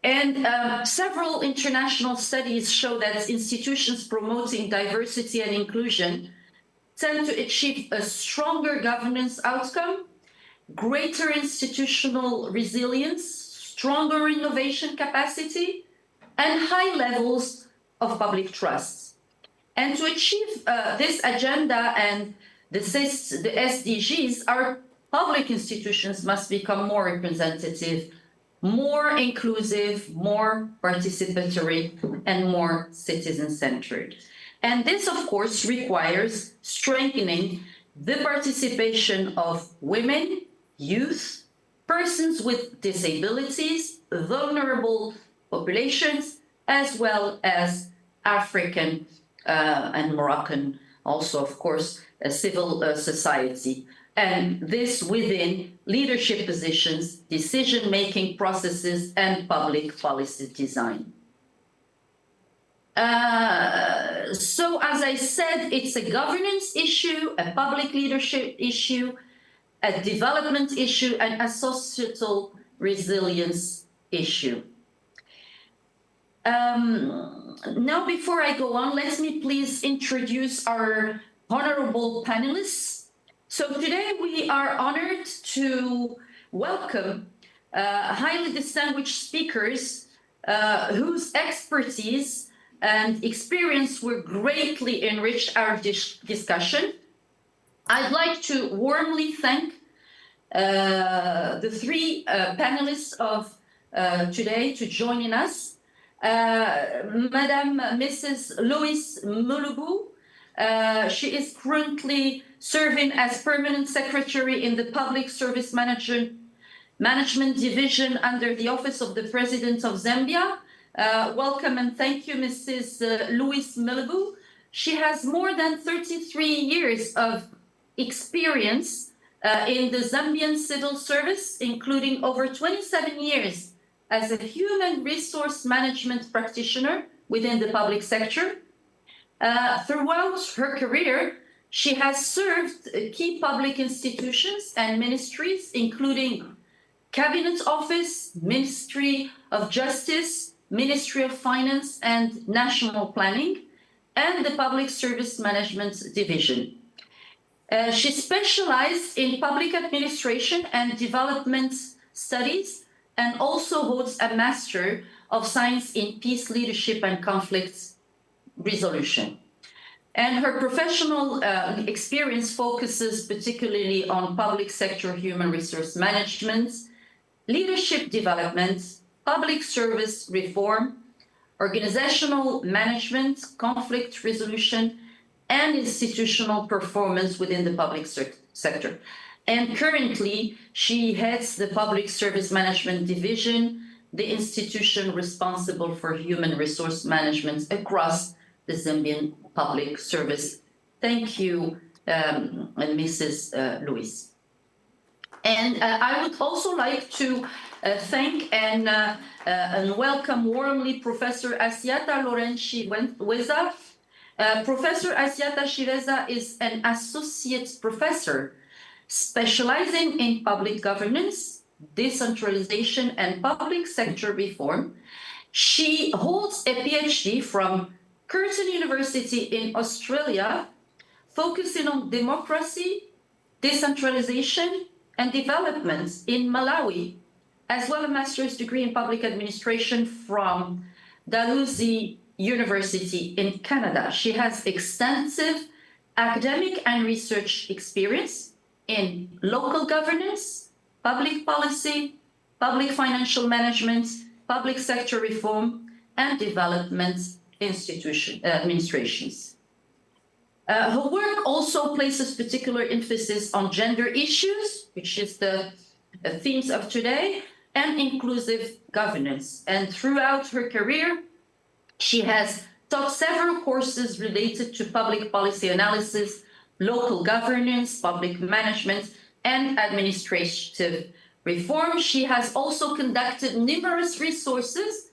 And several international studies show that institutions promoting diversity and inclusion tend to achieve a stronger governance outcome, greater institutional resilience, stronger innovation capacity, and high levels of public trust. And to achieve this agenda and the SDGs, our public institutions must become more representative, more inclusive, more participatory, and more citizen-centered. And this, of course, requires strengthening the participation of women, youth, persons with disabilities, vulnerable populations, as well as African and Moroccan, also, of course, a civil society. And this within leadership positions, decision-making processes, and public policy design. So, as I said, it's a governance issue, a public leadership issue, a development issue, and a societal resilience issue. Now, before I go on, let me please introduce our honorable panelists. So today we are honored to welcome highly distinguished speakers whose expertise and experience will greatly enrich our discussion. I'd like to warmly thank the three panelists of today to join us. Madam Mrs. Louise Mulubu. She is currently serving as permanent secretary in the Public Service Management Division under the Office of the President of Zambia. Welcome and thank you, Mrs. Louise Mulubu. She has more than 33 years of experience in the Zambian civil service, including over 27 years as a human resource management practitioner within the public sector. Throughout her career, she has served key public institutions and ministries, including Cabinet Office, Ministry of Justice, Ministry of Finance and National Planning, and the Public Service Management Division. She specialized in public administration and development studies and also holds a Master of Science in Peace Leadership and Conflict Resolution. And her professional experience focuses particularly on public sector human resource management, leadership development, public service reform, organizational management, conflict resolution, and institutional performance within the public sector. And currently, she heads the Public Service Management Division, the institution responsible for human resource management across the Zambian public service. Thank you, Mrs. Louise. And I would also like to thank and welcome warmly Professor Asiata Loren-Chiweza. Professor Asiata Chiweza is an associate professor specializing in public governance, decentralization, and public sector reform. She holds a PhD from Curtin University in Australia, focusing on democracy, decentralization, and development in Malawi, as well as a master's degree in public administration from Dalhousie University in Canada. She has extensive academic and research experience in local governance, public policy, public financial management, public sector reform, and development administrations. Her work also places particular emphasis on gender issues, which is the themes of today, and inclusive governance. And throughout her career, she has taught several courses related to public policy analysis, local governance, public management, and administrative reform. She has also conducted numerous resources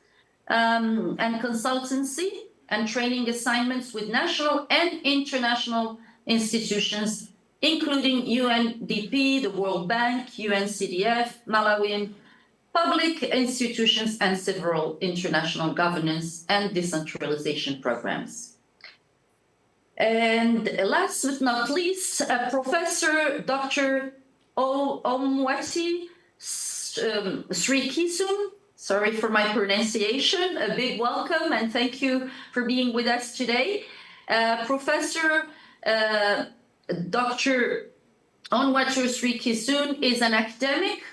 and consultancy and training assignments with national and international institutions, including UNDP, the World Bank, UNCDF, Malawian public institutions, and several international governance and decentralization programs. And last but not least, Professor Dr. Omwati Srikisun, sorry for my pronunciation, a big welcome and thank you for being with us today. Professor Dr. Onwatu Srikisun is an academic,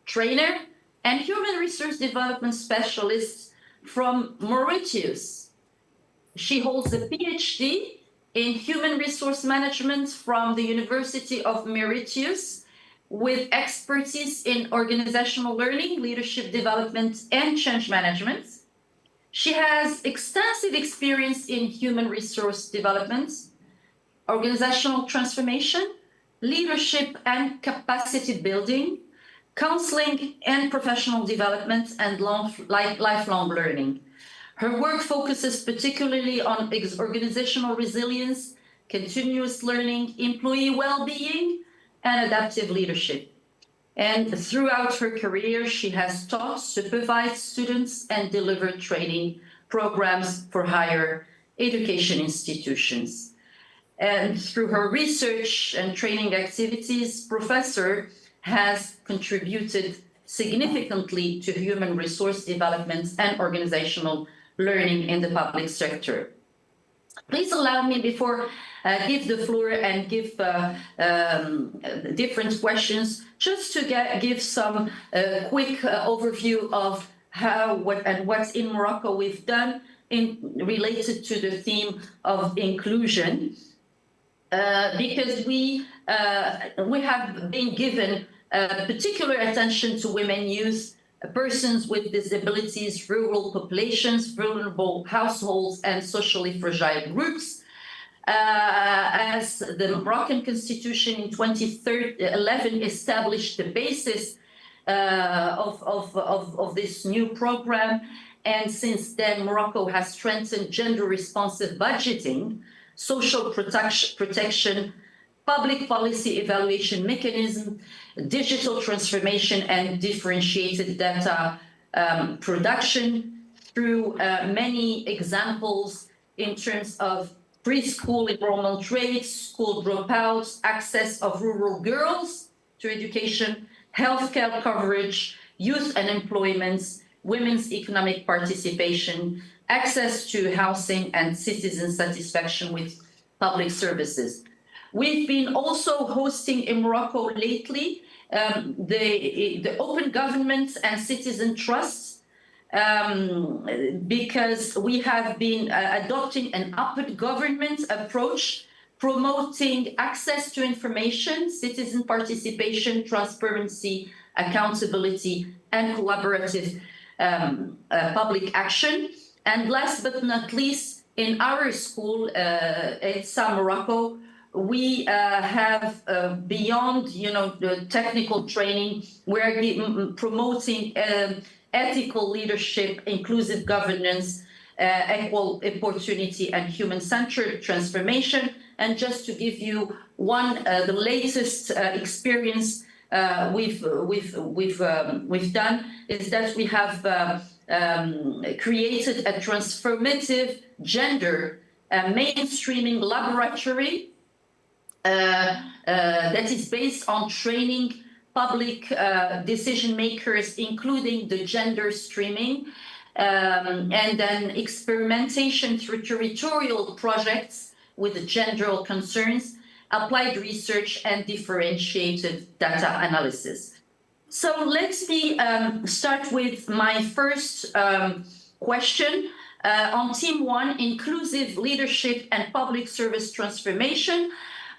trainer, and human resource development specialist from Mauritius. She holds a PhD in human resource management from the University of Mauritius, with expertise in organizational learning, leadership development, and change management. She has extensive experience in human resource development, organizational transformation, leadership and capacity building, counseling and professional development, and lifelong learning. Her work focuses particularly on organizational resilience, continuous learning, employee well-being, and adaptive leadership. And throughout her career, she has taught, supervised students, and delivered training programs for higher education institutions. And through her research and training activities, Professor has contributed significantly to human resource development and organizational learning in the public sector. Please allow me, before I give the floor and give different questions, just to give some quick overview of what's in Morocco we've done related to the theme of inclusion, because we have been given particular attention to women, youth, persons with disabilities, rural populations, vulnerable households, and socially fragile groups. As the Moroccan Constitution in 2011 established the basis of this new program, and since then Morocco has strengthened gender-responsive budgeting, social protection, public policy evaluation mechanism, digital transformation, and differentiated data production through many examples in terms of preschool enrollment rates, school dropouts, access of rural girls to education, healthcare coverage, youth unemployment, women's economic participation, access to housing, and citizen satisfaction with public services. We've been also hosting in Morocco lately the Open Government and Citizen Trust, because we have been adopting an open government approach, promoting access to information, citizen participation, transparency, accountability, and collaborative public action. And last but not least, in our school at Sam Morocco, we have beyond, the technical training, we're promoting ethical leadership, inclusive governance, equal opportunity, and human-centered transformation. And just to give you one, the latest experience we've done is that we have created a transformative gender mainstreaming laboratory that is based on training public decision makers, including the gender streaming, and then experimentation through territorial projects with gender concerns, applied research, and differentiated data analysis. So let me start with my first question on Team 1, Inclusive Leadership and Public Service Transformation.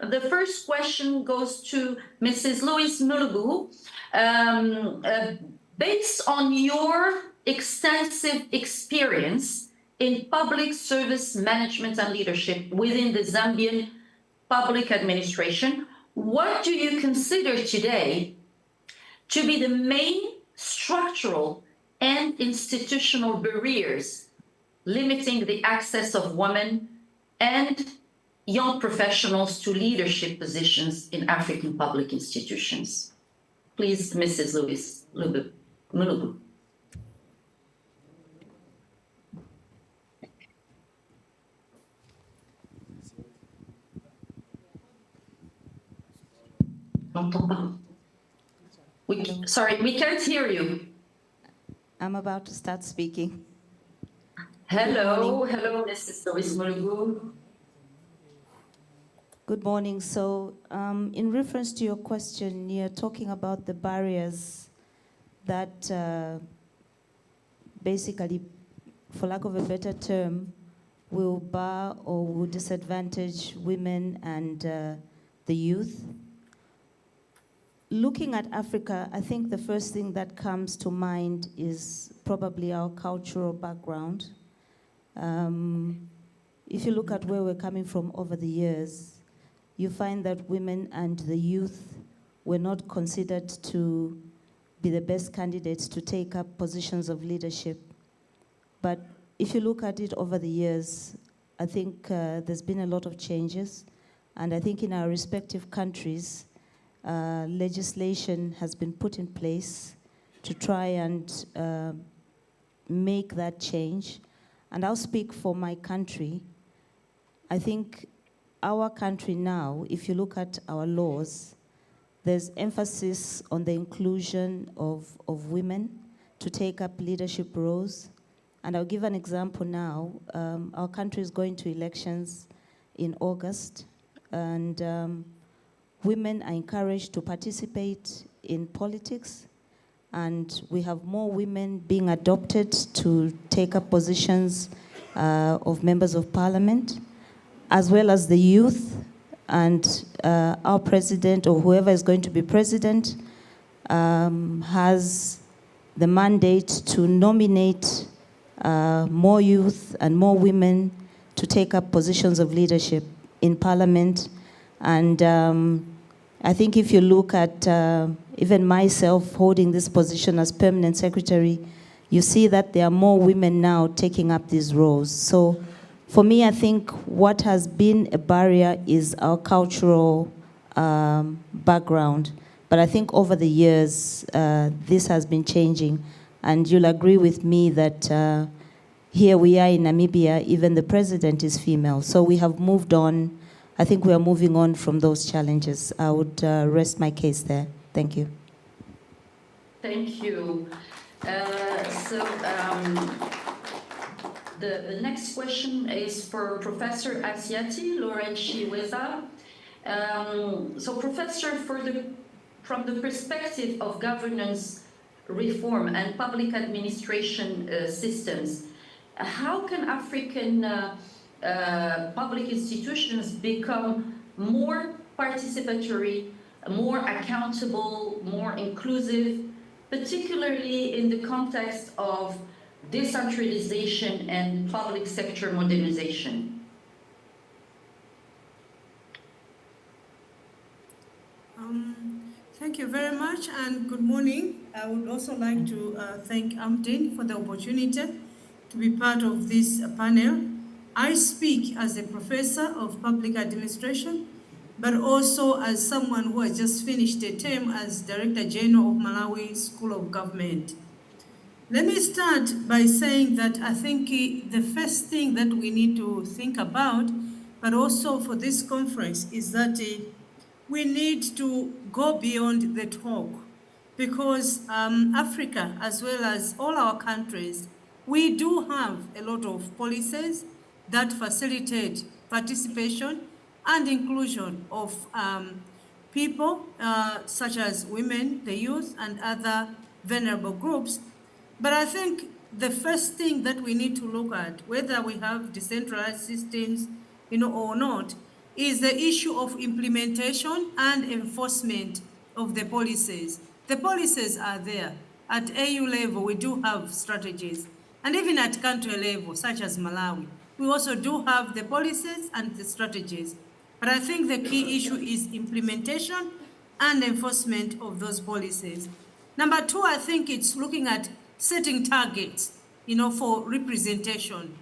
The first question goes to Mrs. Louise Mulugu. Based on your extensive experience in public service management and leadership within the Zambian public administration, what do you consider today to be the main structural and institutional barriers limiting the access of women and young professionals to leadership positions in African public institutions? Please, Mrs. Louise Mulugu. Sorry, we can't hear you. I'm about to start speaking. Hello, Mrs. Louise Mulugu. Good morning. So, in reference to your question, you're talking about the barriers that basically, for lack of a better term, will bar or will disadvantage women and the youth. Looking at Africa, I think the first thing that comes to mind is probably our cultural background. If you look at where we're coming from over the years, you find that women and the youth were not considered to be the best candidates to take up positions of leadership. But if you look at it over the years, I think there's been a lot of changes. And I think in our respective countries, legislation has been put in place to try and make that change. And I'll speak for my country. I think our country now, if you look at our laws, there's emphasis on the inclusion of women to take up leadership roles. And I'll give an example now. Our country is going to elections in August, and women are encouraged to participate in politics, and we have more women being adopted to take up positions of members of parliament, as well as the youth. And our president, or whoever is going to be president, has the mandate to nominate more youth and more women to take up positions of leadership in parliament. And I think if you look at even myself holding this position as permanent secretary, you see that there are more women now taking up these roles. So for me, I think what has been a barrier is our cultural background. But I think over the years, this has been changing. And you'll agree with me that here we are in Namibia, even the president is female. So we have moved on. I think we are moving on from those challenges. I would rest my case there. Thank you. Thank you. The next question is for Professor Asiati Lauren Shiweza. So Professor, from the perspective of governance reform and public administration systems, how can African public institutions become more participatory, more accountable, more inclusive, particularly in the context of decentralization and public sector modernization? Thank you very much and good morning. I would also like to thank AMDIN for the opportunity to be part of this panel. I speak as a professor of public administration, but also as someone who has just finished a term as Director General of Malawi School of Government. Let me start by saying that I think the first thing that we need to think about, but also for this conference, is that we need to go beyond the talk, because Africa, as well as all our countries, we do have a lot of policies that facilitate participation and inclusion of people such as women, the youth, and other vulnerable groups. But I think the first thing that we need to look at, whether we have decentralized systems, or not, is the issue of implementation and enforcement of the policies. The policies are there. At AU level, we do have strategies. And even at country level, such as Malawi, we also do have the policies and the strategies. But I think the key issue is implementation and enforcement of those policies. Number two, I think it's looking at setting targets, for representation.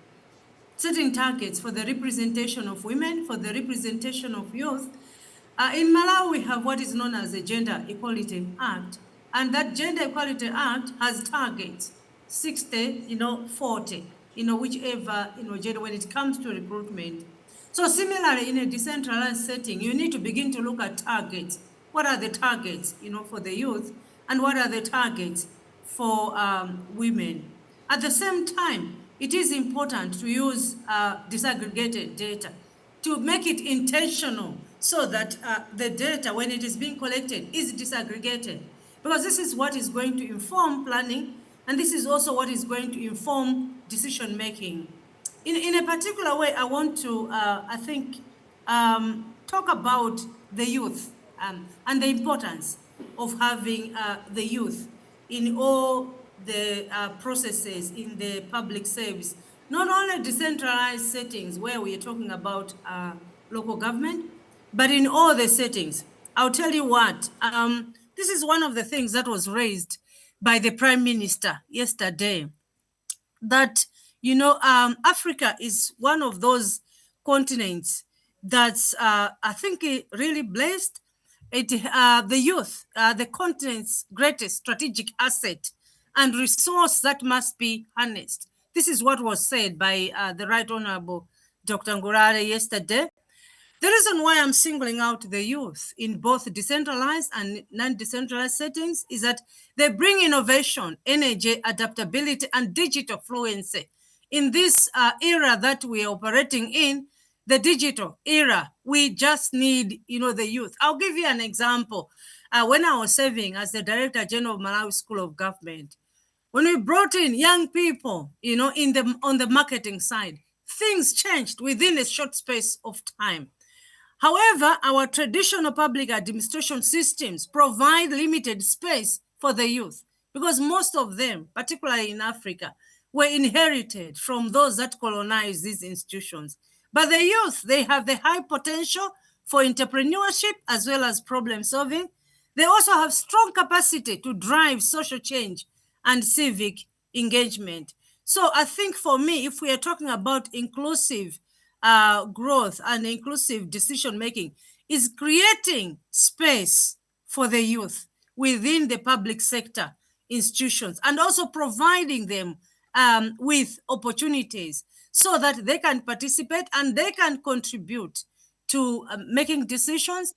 Setting targets for the representation of women, for the representation of youth. In Malawi, we have what is known as the Gender Equality Act. And that Gender Equality Act has targets, 60, 40, whichever, gender when it comes to recruitment. So similarly, in a decentralized setting, you need to begin to look at targets. What are the targets, for the youth? And what are the targets for women? At the same time, it is important to use disaggregated data to make it intentional so that the data, when it is being collected, is disaggregated. Because this is what is going to inform planning, and this is also what is going to inform decision-making. In a particular way, I want to, talk about the youth and the importance of having the youth in all the processes in the public service, not only decentralized settings where we are talking about local government, but in all the settings. I'll tell you what, this is one of the things that was raised by the Prime Minister yesterday, that, Africa is one of those continents that's, I think, really blessed. The youth, the continent's greatest strategic asset and resource that must be harnessed. This is what was said by the Right Honorable Dr. Ngurare yesterday. The reason why I'm singling out the youth in both decentralized and non-decentralized settings is that they bring innovation, energy, adaptability, and digital fluency. In this era that we are operating in, the digital era, we just need, the youth. I'll give you an example. When I was serving as the Director General of Malawi School of Government, when we brought in young people, on the marketing side, things changed within a short space of time. However, our traditional public administration systems provide limited space for the youth because most of them, particularly in Africa, were inherited from those that colonized these institutions. But the youth, they have the high potential for entrepreneurship as well as problem solving. They also have strong capacity to drive social change and civic engagement. So I think for me, if we are talking about inclusive growth and inclusive decision-making, is creating space for the youth within the public sector institutions and also providing them with opportunities so that they can participate and they can contribute to making decisions.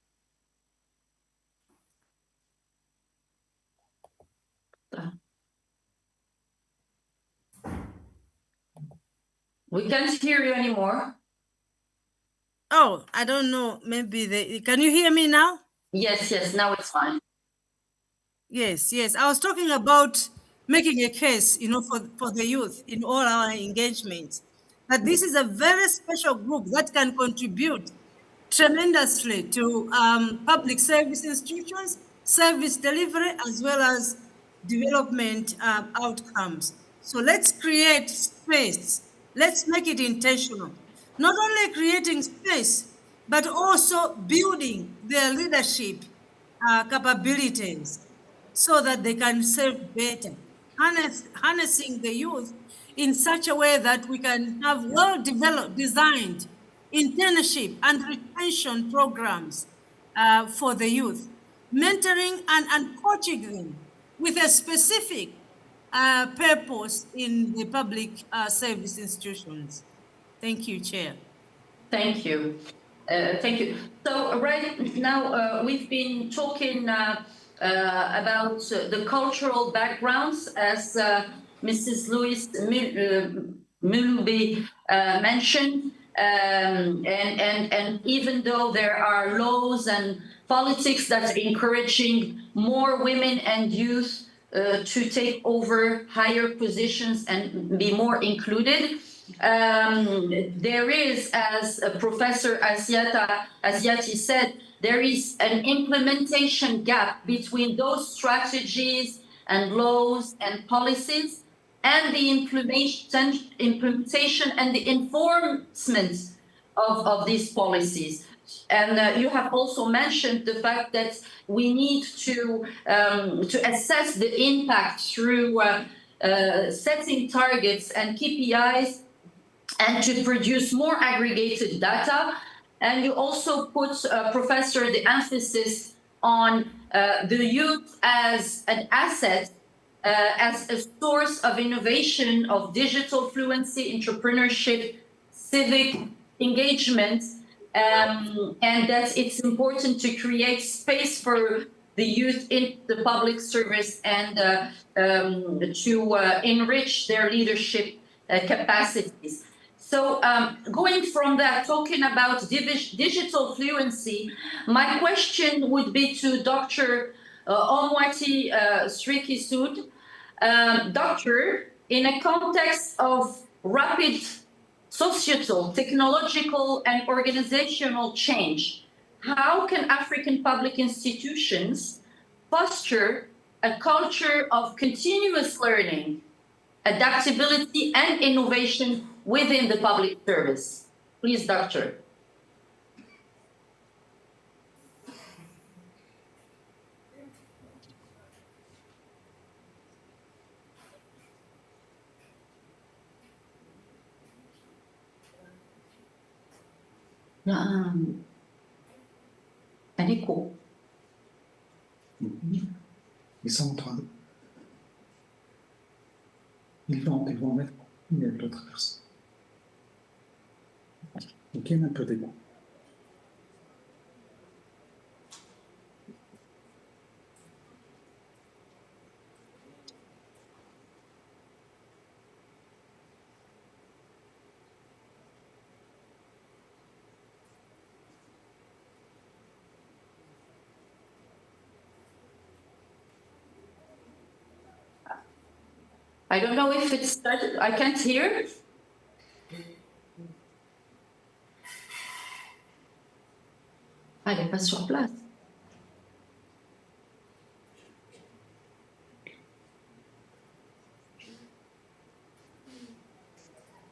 We can't hear you anymore. Oh, I don't know. Maybe can you hear me now? Yes, yes, now it's fine. Yes, yes. I was talking about making a case, for the youth in all our engagements. But this is a very special group that can contribute tremendously to public service institutions, service delivery, as well as development outcomes. So let's create space. Let's make it intentional. Not only creating space, but also building their leadership capabilities so that they can serve better, harnessing the youth in such a way that we can have well-developed, designed internship and retention programs for the youth, mentoring and coaching them with a specific purpose in the public service institutions. Thank you, Chair. Thank you. Thank you. So right now we've been talking about the cultural backgrounds, as Mrs. Louise Mulube mentioned, and even though there are laws and politics that are encouraging more women and youth to take over higher positions and be more included, there is, as Professor Asiati said, there is an implementation gap between those strategies and laws and policies and the implementation and the enforcement of these policies. And you have also mentioned the fact that we need to assess the impact through setting targets and KPIs and to produce more aggregated data. And you also put, Professor, the emphasis on the youth as an asset, as a source of innovation, of digital fluency, entrepreneurship, civic engagement, and that it's important to create space for the youth in the public service and to enrich their leadership capacities. So going from that, talking about digital fluency, my question would be to Dr. Onwati Srikisud. Doctor, in a context of rapid societal, technological, and organizational change, how can African public institutions foster a culture of continuous learning, adaptability, and innovation within the public service? Please, Doctor. Aniko. Ils sont en train de... Ils vont mettre une et l'autre personne. Ok, un peu d'égo. I don't know if it started. I can't hear. Elle n'est pas sur place.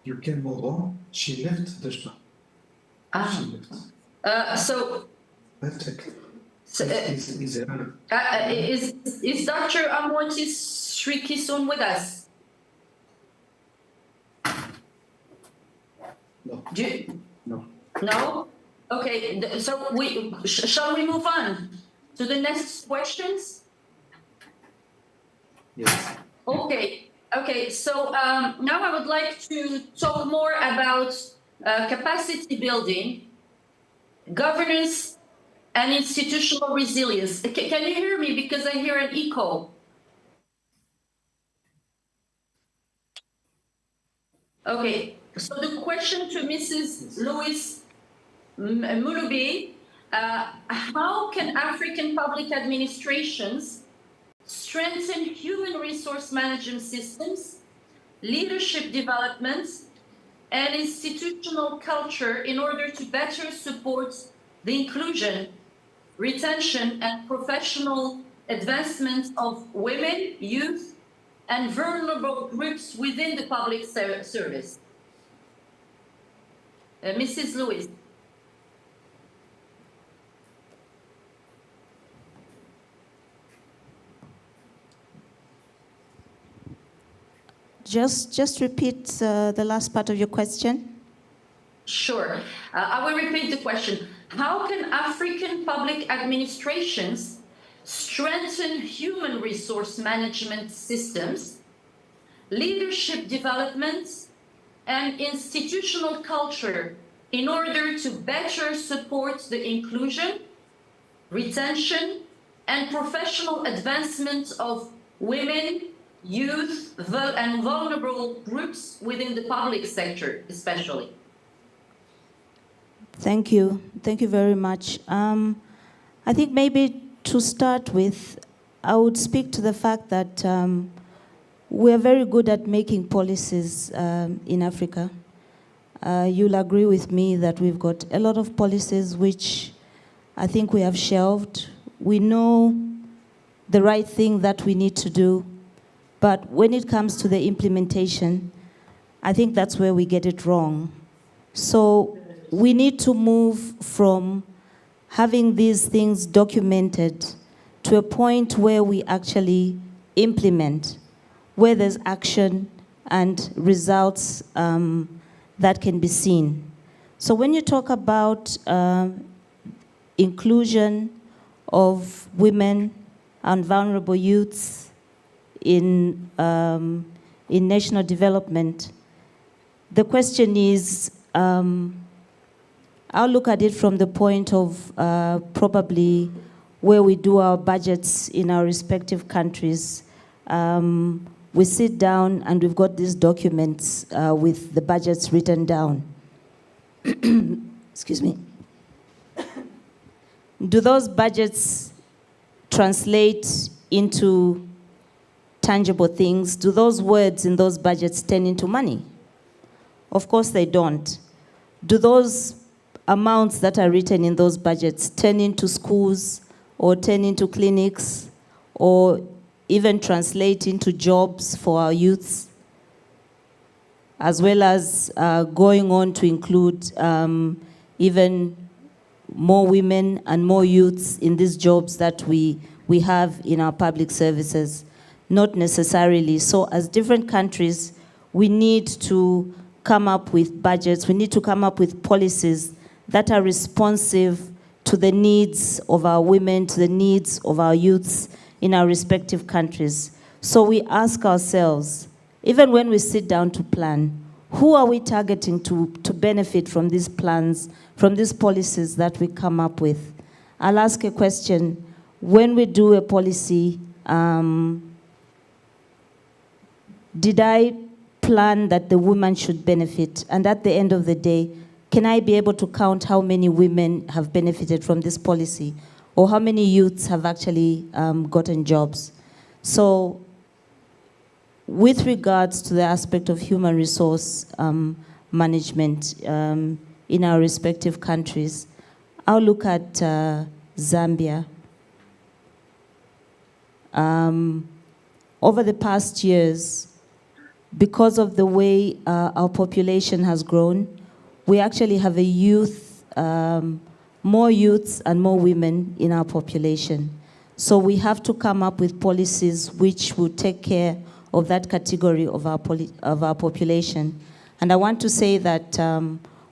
You can move on. She left the shop. Ah. She left. So. That's it. So, is Dr. Amwati Srikisud with us? No. No. No? Okay, so shall we move on to the next questions? Yes. Okay, Okay, so now I would like to talk more about capacity building, governance, and institutional resilience. Can you hear me? Because I hear an echo. Okay, so the question to Mrs. Louise Mulube, how can African public administrations strengthen human resource management systems, leadership development, and institutional culture in order to better support the inclusion, retention, and professional advancement of women, youth, and vulnerable groups within the public service? Mrs. Lewis. Just repeat the last part of your question. Sure. I will repeat the question. How can African public administrations strengthen human resource management systems, leadership development, and institutional culture in order to better support the inclusion, retention, and professional advancement of women, youth, and vulnerable groups within the public sector, especially? Thank you. Thank you very much. I think maybe to start with, I would speak to the fact that we're very good at making policies in Africa. You'll agree with me that we've got a lot of policies which I think we have shelved. We know the right thing that we need to do, but when it comes to the implementation, I think that's where we get it wrong. So we need to move from having these things documented to a point where we actually implement, where there's action and results that can be seen. So when you talk about inclusion of women and vulnerable youths in national development, the question is, I'll look at it from the point of probably where we do our budgets in our respective countries. We sit down and we've got these documents with the budgets written down. Excuse me. Do those budgets translate into tangible things? Do those words in those budgets turn into money? Of course they don't. Do those amounts that are written in those budgets turn into schools or turn into clinics or even translate into jobs for our youths, as well as going on to include even more women and more youths in these jobs that we have in our public services? Not necessarily. So as different countries, we need to come up with budgets, we need to come up with policies that are responsive to the needs of our women, to the needs of our youths in our respective countries. So we ask ourselves, even when we sit down to plan, who are we targeting to benefit from these plans, from these policies that we come up with? I'll ask a question. When we do a policy, did I plan that the woman should benefit? And at the end of the day, can I be able to count how many women have benefited from this policy, or how many youths have actually gotten jobs? So with regards to the aspect of human resource management in our respective countries, I'll look at Zambia. Over the past years, because of the way our population has grown, we actually have a youth, more youths and more women in our population. So we have to come up with policies which will take care of that category of our population. And I want to say that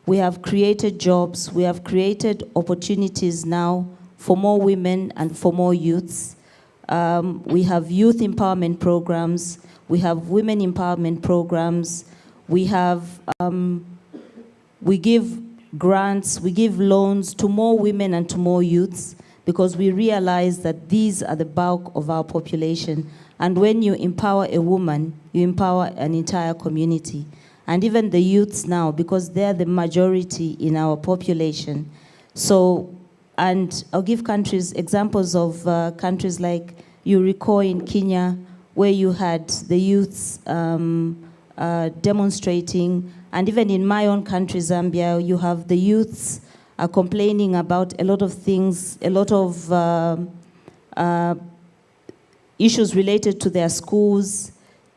we have created jobs, we have created opportunities now for more women and for more youths. We have youth empowerment programs. We have women empowerment programs. We have, we give grants, we give loans to more women and to more youths, because we realize that these are the bulk of our population. And when you empower a woman, you empower an entire community. And even the youths now, because they're the majority in our population. So, and I'll give examples of countries like you recall in Kenya, where you had the youths demonstrating, and even in my own country, Zambia, you have the youths complaining about a lot of things, a lot of issues related to their schools,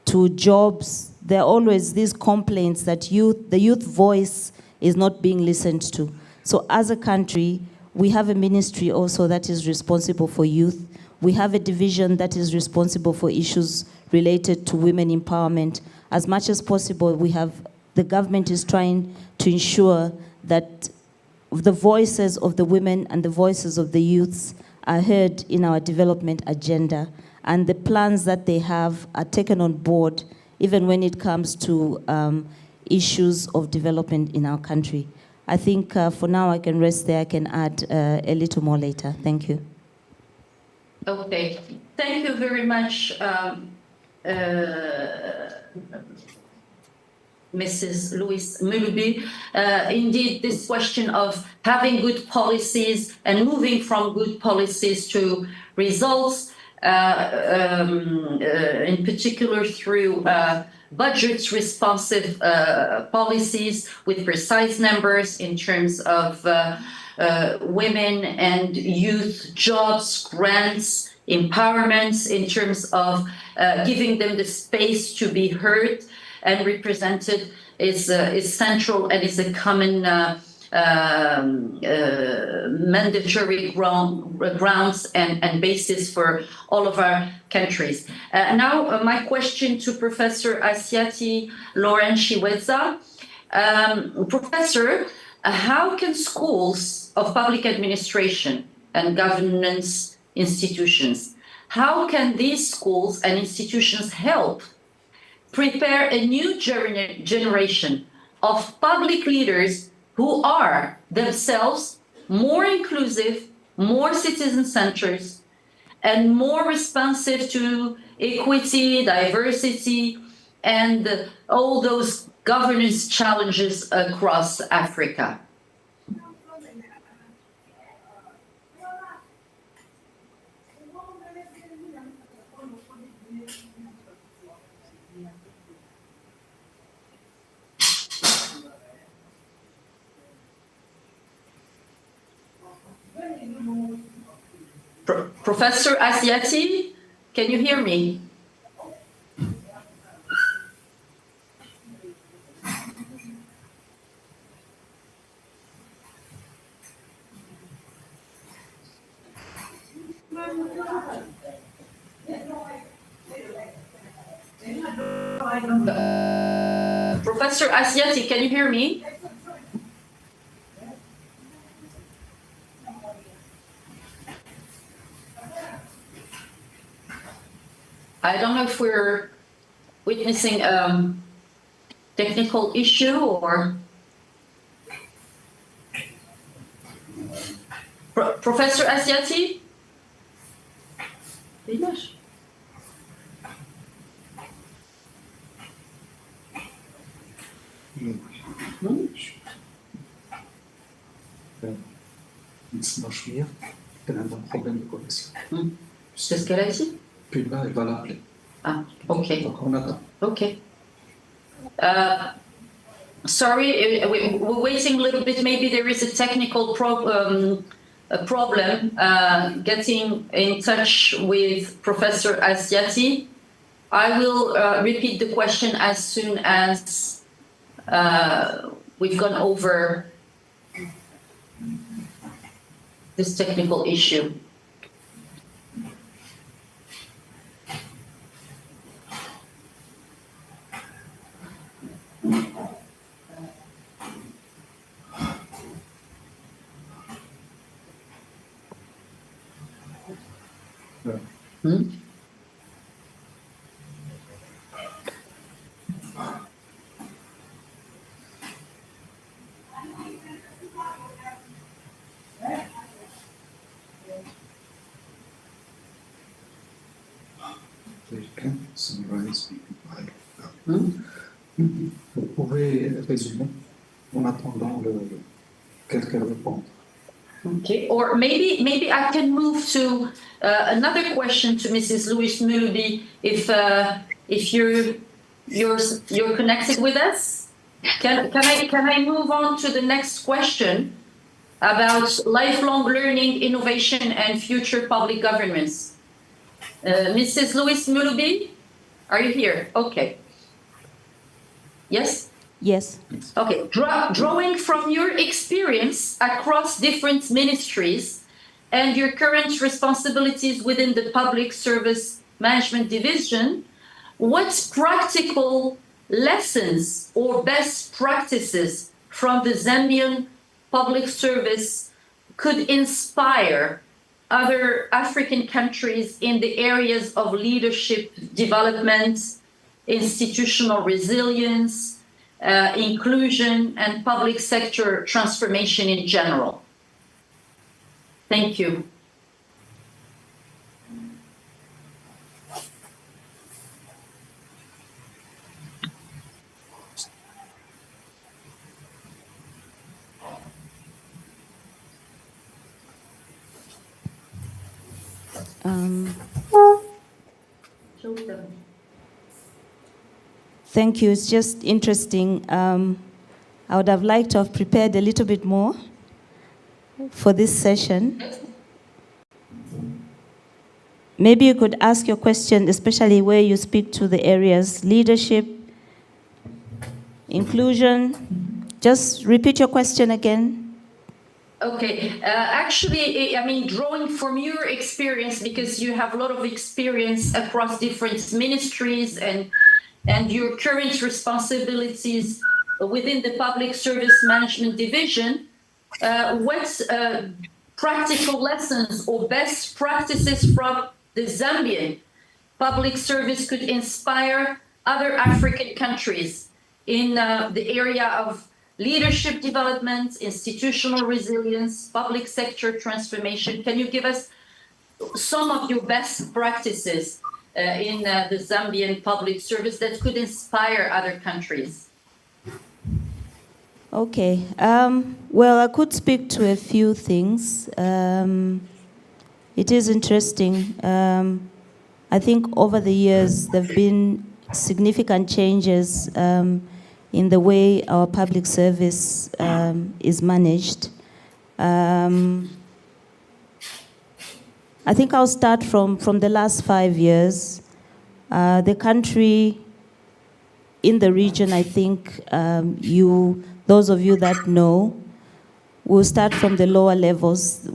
to jobs. There are always these complaints that the youth voice is not being listened to. So as a country, we have a ministry also that is responsible for youth. We have a division that is responsible for issues related to women empowerment. As much as possible, the government is trying to ensure that the voices of the women and the voices of the youths are heard in our development agenda. And the plans that they have are taken on board, even when it comes to issues of development in our country. I think for now I can rest there. I can add a little more later. Thank you. Okay, thank you very much, Mrs. Louise Mulubi. Indeed, this question of having good policies and moving from good policies to results, in particular through budgets responsive policies with precise numbers in terms of women and youth jobs, grants, empowerments, in terms of giving them the space to be heard and represented is central and is a common mandatory grounds and basis for all of our countries. Now, my question to Professor Asiati Lauren Chiweza. Professor, how can schools of public administration and governance institutions, how can these schools and institutions help prepare a new generation of public leaders who are themselves more inclusive, more citizen-centered, and more responsive to equity, diversity, and all those governance challenges across Africa? Professor Asiati, can you hear me? Professor Asiati, can you hear me? I don't know if we're witnessing a technical issue or... Professor Asiati? English? Dites-moi, je suis bien. Elle a un problème de connexion. C'est ce qu'elle a dit? Puis là, elle va l'appeler. Ah, ok. Donc on attend. Okay. Sorry, we're waiting a little bit. Maybe there is a technical problem getting in touch with Professor Asiati. I will repeat the question as soon as we've gone over this technical issue. Okay, summarize Vous pouvez résumer en attendant quelques réponses. Okay, or maybe I can move to another question to Mrs. Louise Mulubi if you're connected with us. Can I move on to the next question about lifelong learning, innovation, and future public governance? Mrs. Louise Mulubi, are you here? Okay. Yes? Yes. Okay, drawing from your experience across different ministries and your current responsibilities within the Public Service Management Division, what practical lessons or best practices from the Zambian public service could inspire other African countries in the areas of leadership development, institutional resilience, inclusion, and public sector transformation in general? Thank you. Thank you. It's just interesting. I would have liked to have prepared a little bit more for this session. Maybe you could ask your question, especially where you speak to the areas leadership, inclusion. Just repeat your question again. Okay, actually, I mean, drawing from your experience, because you have a lot of experience across different ministries and your current responsibilities within the Public Service Management Division, what practical lessons or best practices from the Zambian public service could inspire other African countries in the area of leadership development, institutional resilience, public sector transformation? Can you give us some of your best practices in the Zambian public service that could inspire other countries? Okay. Well, I could speak to a few things. It is interesting. I think over the years there have been significant changes in the way our public service is managed. I think I'll start from the last 5 years. The country in the region, I think those of you that know, will start from the lower levels.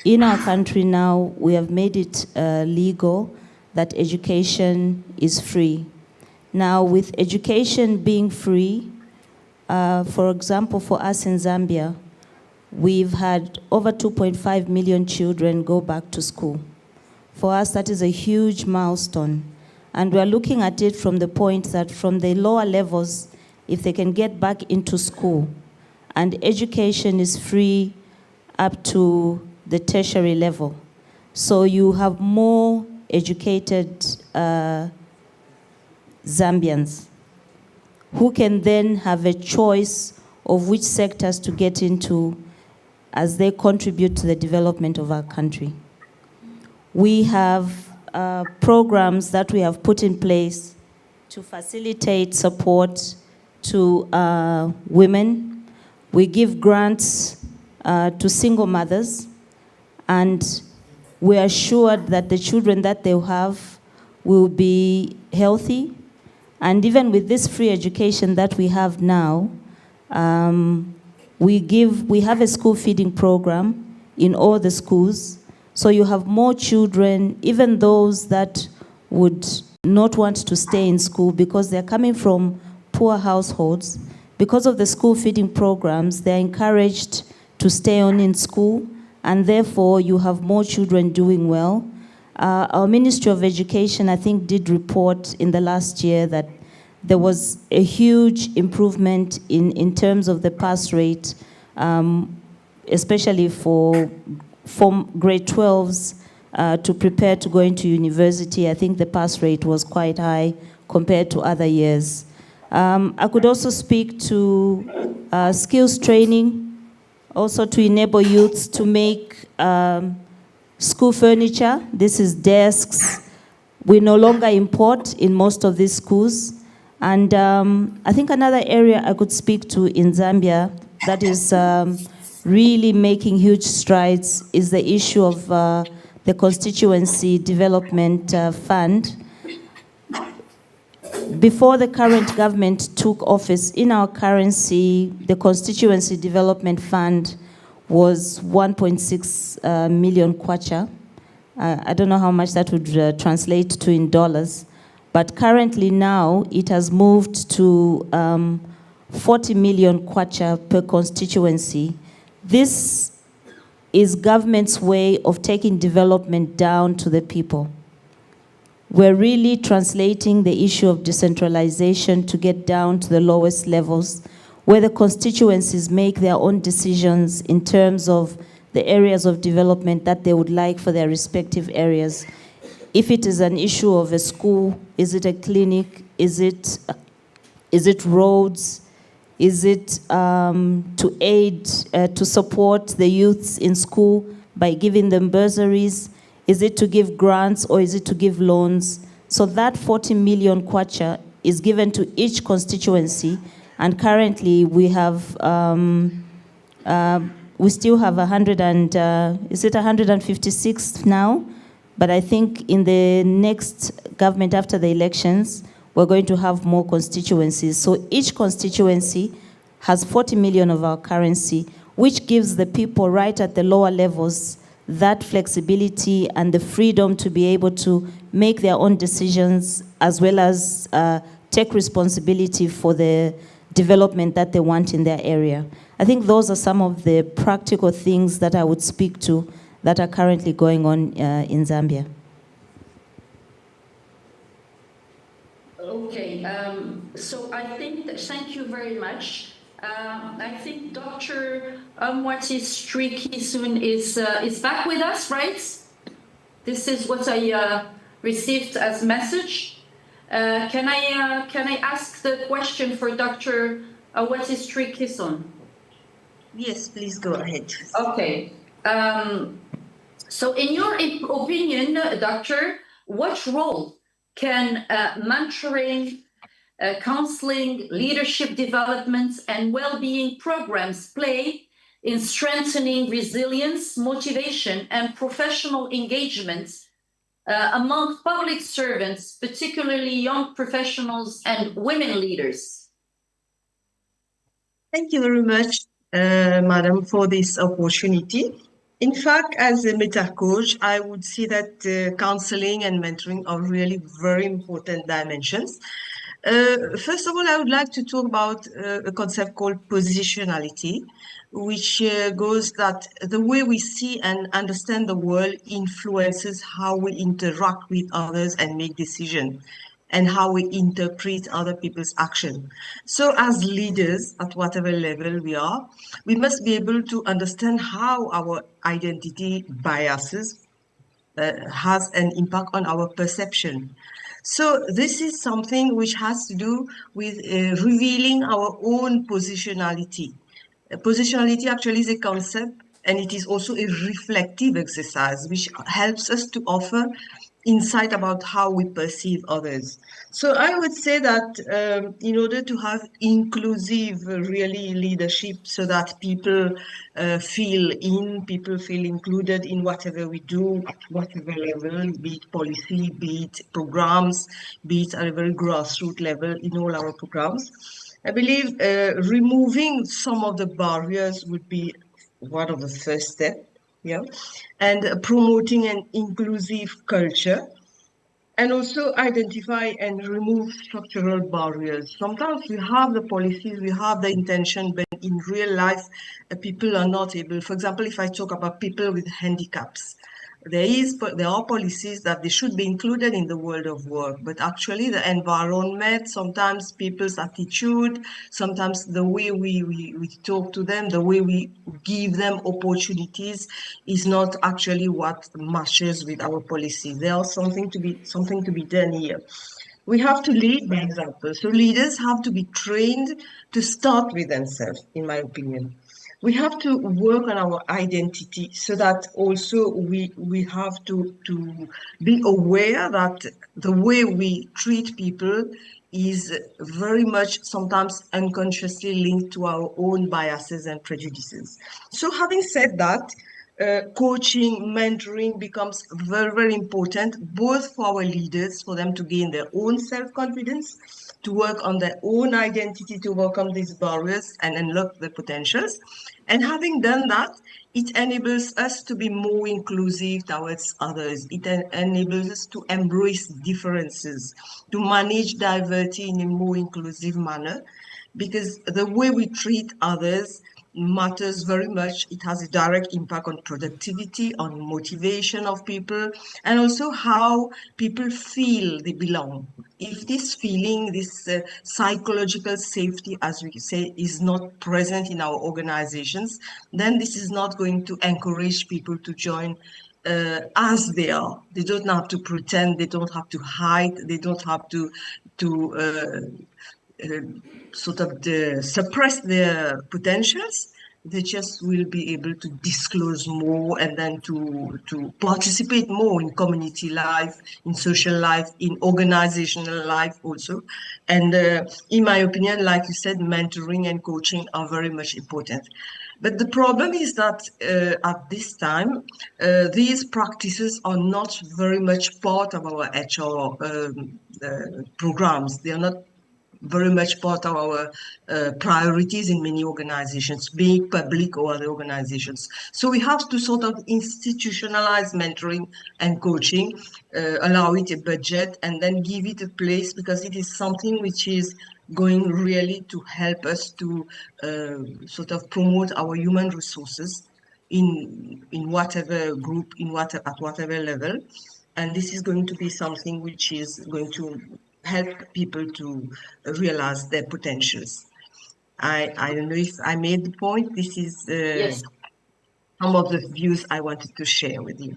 In our country now, we have made it legal that education is free. Now, with education being free, for example, for us in Zambia, we've had over 2.5 million children go back to school. For us, that is a huge milestone. And we're looking at it from the point that from the lower levels, if they can get back into school, and education is free up to the tertiary level. So you have more educated Zambians who can then have a choice of which sectors to get into as they contribute to the development of our country. We have programs that we have put in place to facilitate support to women. We give grants to single mothers, and we are assured that the children that they have will be healthy. And even with this free education that we have now, we have a school feeding program in all the schools. So you have more children, even those that would not want to stay in school because they're coming from poor households. Because of the school feeding programs, they're encouraged to stay on in school, and therefore you have more children doing well. Our Ministry of Education, I think, did report in the last year that there was a huge improvement in terms of the pass rate, especially for grade 12s to prepare to go into university. I think the pass rate was quite high compared to other years. I could also speak to skills training, also to enable youths to make school furniture. This is desks. We no longer import in most of these schools. And I think another area I could speak to in Zambia that is really making huge strides is the issue of the Constituency Development Fund. Before the current government took office, in our currency, the Constituency Development Fund was 1.6 million kwacha. I don't know how much that would translate to in dollars, but currently now it has moved to 40 million kwacha per constituency. This is government's way of taking development down to the people. We're really translating the issue of decentralization to get down to the lowest levels, where the constituencies make their own decisions in terms of the areas of development that they would like for their respective areas. If it is an issue of a school, is it a clinic, is it roads, is it to aid, to support the youths in school by giving them bursaries, is it to give grants or is it to give loans? So that 40 million kwacha is given to each constituency, and currently we have we still have 156 now? But I think in the next government after the elections, we're going to have more constituencies. So each constituency has 40 million of our currency, which gives the people right at the lower levels that flexibility and the freedom to be able to make their own decisions, as well as take responsibility for the development that they want in their area. I think those are some of the practical things that I would speak to that are currently going on in Zambia. Okay, so I think, thank you very much. I think Dr. Mwati Strikisun is back with us, right? This is what I received as message. Can I ask the question for Dr. Mwati Strikisun? Yes, please go ahead. Okay. So in your opinion, Doctor, what role can mentoring, counseling, leadership development, and well-being programs play in strengthening resilience, motivation, and professional engagement among public servants, particularly young professionals and women leaders? Thank you very much, Madam, for this opportunity. In fact, as a meta coach, I would say that counseling and mentoring are really very important dimensions. First of all, I would like to talk about a concept called positionality, which goes that the way we see and understand the world influences how we interact with others and make decisions, and how we interpret other people's action. So as leaders, at whatever level we are, we must be able to understand how our identity biases has an impact on our perception. So this is something which has to do with revealing our own positionality. Positionality actually is a concept, and it is also a reflective exercise, which helps us to offer insight about how we perceive others. So I would say that in order to have inclusive really leadership, so that people feel included in whatever we do, whatever level, be it policy, be it programs, be it at a very grassroots level in all our programs, I believe removing some of the barriers would be one of the first steps. Yeah, and promoting an inclusive culture, and also identify and remove structural barriers. Sometimes we have the policies, we have the intention, but in real life, people are not able. For example, if I talk about people with handicaps, there are policies that they should be included in the world of work, but actually the environment, sometimes people's attitude, sometimes the way we talk to them, the way we give them opportunities is not actually what matches with our policy. There's something to be done here. We have to lead by example. So leaders have to be trained to start with themselves, in my opinion. We have to work on our identity so that also we have to be aware that the way we treat people is very much sometimes unconsciously linked to our own biases and prejudices. So having said that, coaching, mentoring becomes very, very important, both for our leaders, for them to gain their own self-confidence, to work on their own identity, to overcome these barriers and unlock their potentials. And having done that, it enables us to be more inclusive towards others. It enables us to embrace differences, to manage diversity in a more inclusive manner, because the way we treat others matters very much. It has a direct impact on productivity, on motivation of people, and also how people feel they belong. If this feeling, this psychological safety, as we say, is not present in our organizations, then this is not going to encourage people to join as they are. They don't have to pretend, they don't have to hide, they don't have to sort of suppress their potentials. They just will be able to disclose more and then to participate more in community life, in social life, in organizational life also. And in my opinion, like you said, mentoring and coaching are very much important. But the problem is that at this time, these practices are not very much part of our HR programs. They are not very much part of our priorities in many organizations, be it public or other organizations. So we have to sort of institutionalize mentoring and coaching, allow it a budget, and then give it a place, because it is something which is going really to help us to sort of promote our human resources in whatever group, at whatever level. And this is going to be something which is going to help people to realize their potentials. I don't know if I made the point. This is Yes. some of the views I wanted to share with you.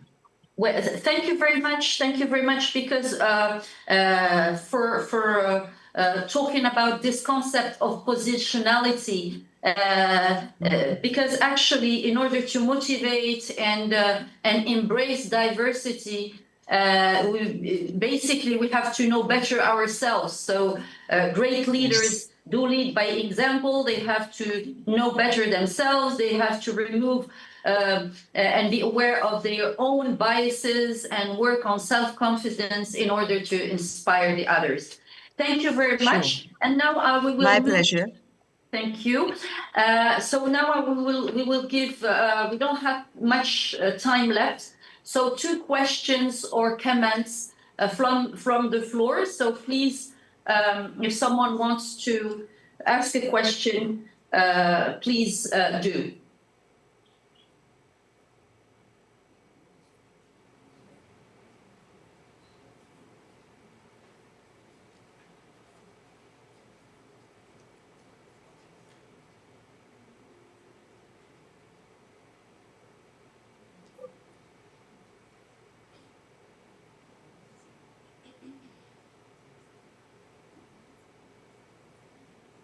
Well, thank you very much. Thank you very much, because for talking about this concept of positionality, because actually, in order to motivate and embrace diversity, we have to know better ourselves. So great leaders do lead by example. They have to know better themselves. They have to remove and be aware of their own biases and work on self-confidence in order to inspire the others. Thank you very much. And now we will. My pleasure. Thank you. So now we will give. We don't have much time left. So 2 questions or comments from the floor. So please, if someone wants to ask a question, please do.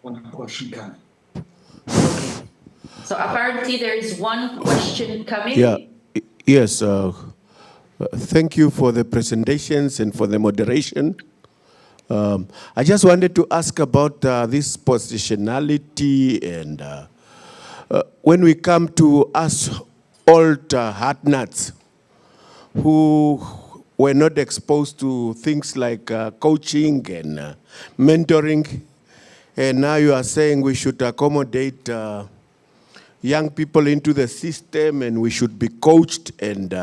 One question coming. So apparently there is one question coming. Yeah. Yes. Thank you for the presentations and for the moderation. I just wanted to ask about this positionality, and when we come to us old hard nuts who were not exposed to things like coaching and mentoring, and now you are saying we should accommodate young people into the system and we should be coached and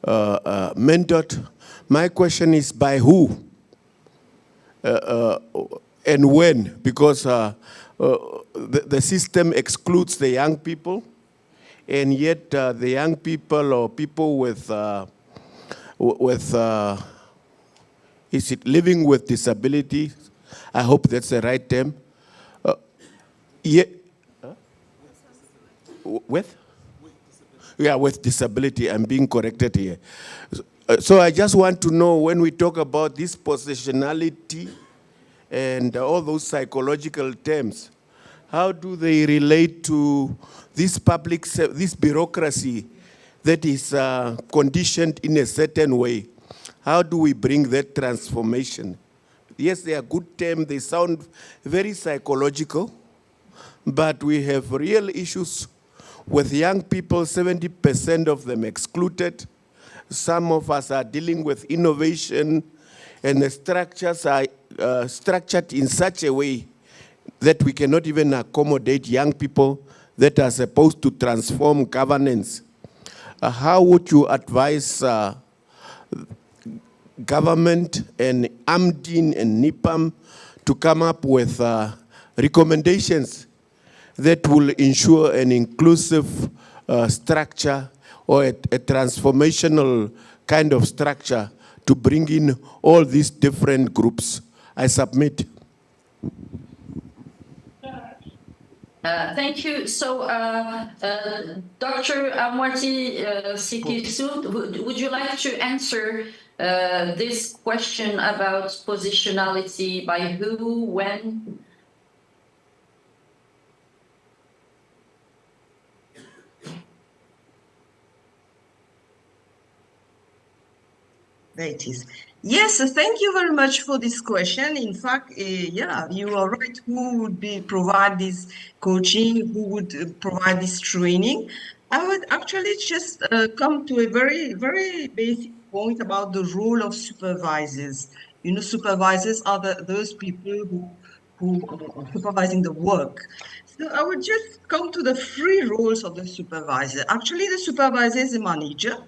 mentored. My question is, by who and when? Because the system excludes the young people. and yet the young people or people with is it living with disability? I hope that's the right term. With? Yeah, with disability. I'm being corrected here. So I just want to know, when we talk about this positionality and all those psychological terms, how do they relate to this this bureaucracy that is conditioned in a certain way? How do we bring that transformation? Yes, they are good terms. They sound very psychological, but we have real issues with young people, 70% of them excluded. Some of us are dealing with innovation, and the structures are structured in such a way that we cannot even accommodate young people that are supposed to transform governance. How would you advise government and AMDIN and NIPAM to come up with recommendations that will ensure an inclusive structure or a transformational kind of structure to bring in all these different groups? I submit. Thank you. So, Dr. Amwati Sikisu, would you like to answer this question about positionality, by who, when? There it is. Yes, thank you very much for this question. In fact, yeah, you are right. Who would provide this coaching? Who would provide this training? I would actually just come to a very, very basic point about the role of supervisors. You know, supervisors are those people who are supervising the work. So I would just come to the three roles of the supervisor. Actually, the supervisor is a manager.